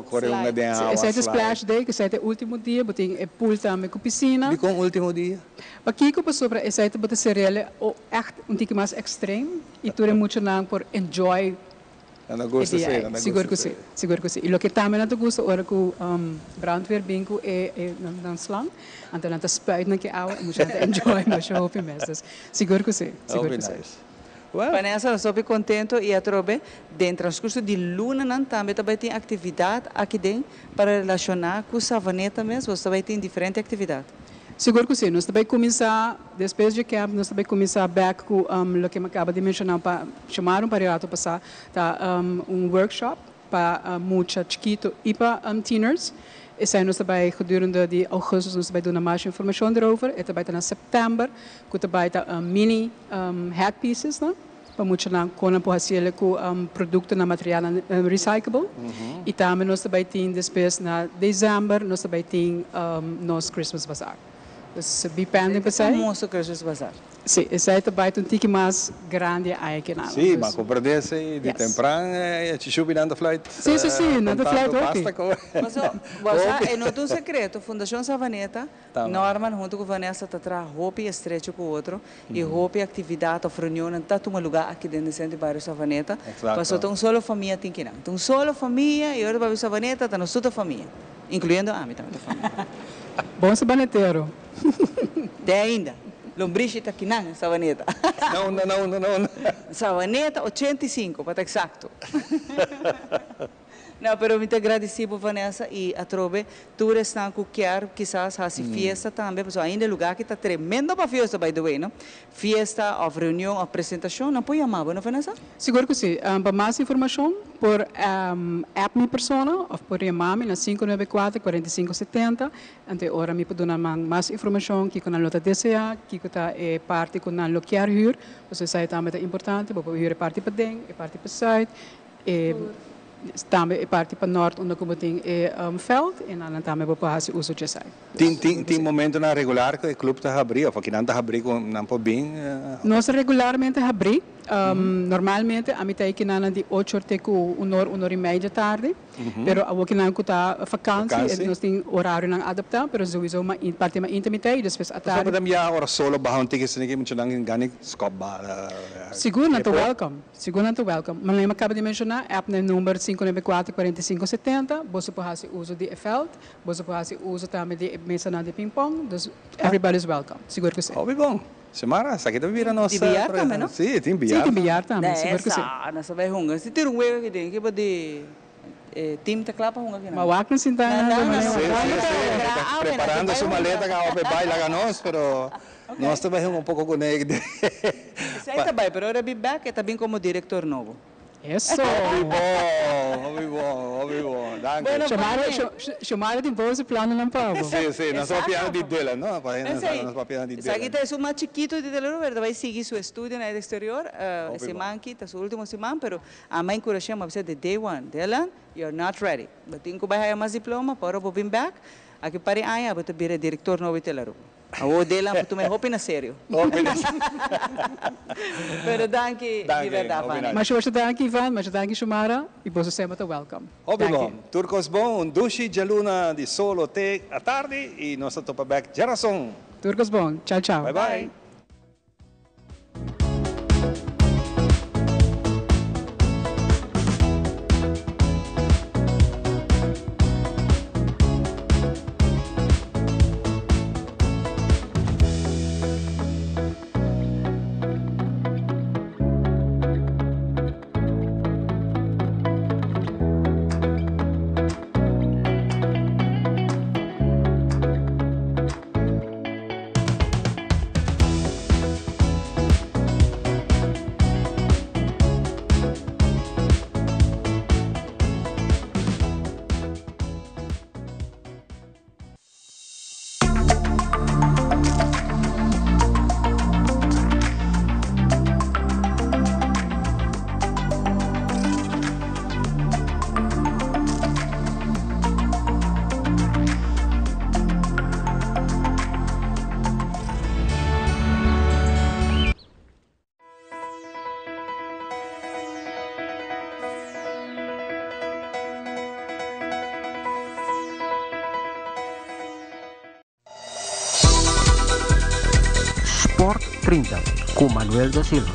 Correunga de água. Esse é o splash day, que é o último dia, botem pool também com piscina. E com o último dia? Aqui que passou para esse é o cereal echt tique mais extreme e tudo é muito não por enjoy. Seguro que sim, seguro que sim. E o que também não gosta ora com brandweer bingo é não slang, então não spuit naquele água, muito enjoy, mas eu hope mesmo. Seguro que sim, seguro que sim. Vanessa, estou bem contente e a trobe dentro do transcurso de luna não também tem atividade aqui dentro para relacionar com a Vaneta mesmo, você também tem diferente atividade. Seguro que sim, nós também começar, depois de camp, nós também começar back com o que me acaba de mencionar, para chamar para passar workshop para muita chiquito e para teeners. Esse ano nós também, durante de agosto, nós também damos mais informação erover. E também em setembro, que também mini hat pieces, não? Para muito não com fazer com produto na material recyclable. E também nós também temos depois na dezembro, nós também temos nosso Christmas Bazaar. Dus depende per se. Famoso Christmas Bazaar. Sì, esse é também um tique mais grande aqui na. Sim, mas compra desse de temprano ci subi na flight. Sim, na flight ok. Mas bazaar é não tem segredo, Fundação Savaneta, Norman junto com Vanessa tá traz roupa e estrecho com o outro e roupa e atividade ou reunião em tanto um lugar aqui dentro do centro de bairro Savaneta. Mas só tem solo família tem que não. Tem solo família e outro bairro Savaneta tá na sua família, incluindo a minha família. Bom sabaneteiro. Tem ainda. Lombrice está aqui não, Savaneta. Não. Savaneta 85, para estar exato. Não, pero muito agradecido, Vanessa, e a Trobe, tu estão com quizás a fiesta também, porque ainda é lugar que está tremendo para festa, by the way, não? Fiesta, ou reunião, ou apresentação, não pode chamar, não, Vanessa? Seguro que sim. Para mais informação, por app minha persona, ou por chamar-me na 594-4570, ante hora me pode dar mais informação, que com a lota DCA, que está parte com a loquiar hier, você sai também é importante, porque hier é parte para dentro, é parte para site, também é parte para norte, onde como tem veld, e dan também vou fazer uso de sai. Tem momento na regular que o clube está abrindo, porque não está abrindo, não pode bem. Nós regularmente abrimos. Normalmente a mitad que nana de 8 até 1h30 da tarde, pero a que nana está vakantie, nós tem horário não adaptar, pero sowieso uma parte mais intermitente, depois à tarde. Só podemos já hora solo bahon tickets nem que muito não ganhe scoba. Seguro não welcome, seguro não welcome. Mas lembra acaba de mencionar, app no número 594-4570, você pode fazer uso de veld, você pode fazer uso também de mesa de ping pong, dus everybody is welcome. Seguro que sim. Hobby bom. Semara, essa aqui também vira nossa. De bilhar também, não? Sim, tem bilhar. Sim, tem bilhar também. Essa, nessa vai runga. Se tem huevo aqui dentro, que pode time tá clapa runga aqui. Mas o acno sim tá. Preparando sua maleta que a vai lá nós, pero nós também um pouco com ele. Isso aí tá bem, pero agora be back tá bem como diretor novo. Isso. Hobby bom. Chamaram de bolsa plano não pago. Sim, nós vamos piano de dela, não? Nós piano de dela. Aqui tá um mais chiquito de Telero, verdade? Vai seguir seu estudo no exterior, semana aqui, tá sua última semana, pero a mãe encorajamos você de day one, dela, you're not ready. But tem que vai mais diploma, para vir back, aqui para aí, você vira diretor novo de Telero. O dela, tu me roupa na sério. Pero danke, de verdade. Mas você danke Ivan, mas danke Shumara, e você sempre está welcome. Óbvio, Turcos bom, dushi de luna de solo te à tarde e nós topa back geração. Turcos bom, tchau, tchau. Bye bye. Sport 30 com Manuel da Silva.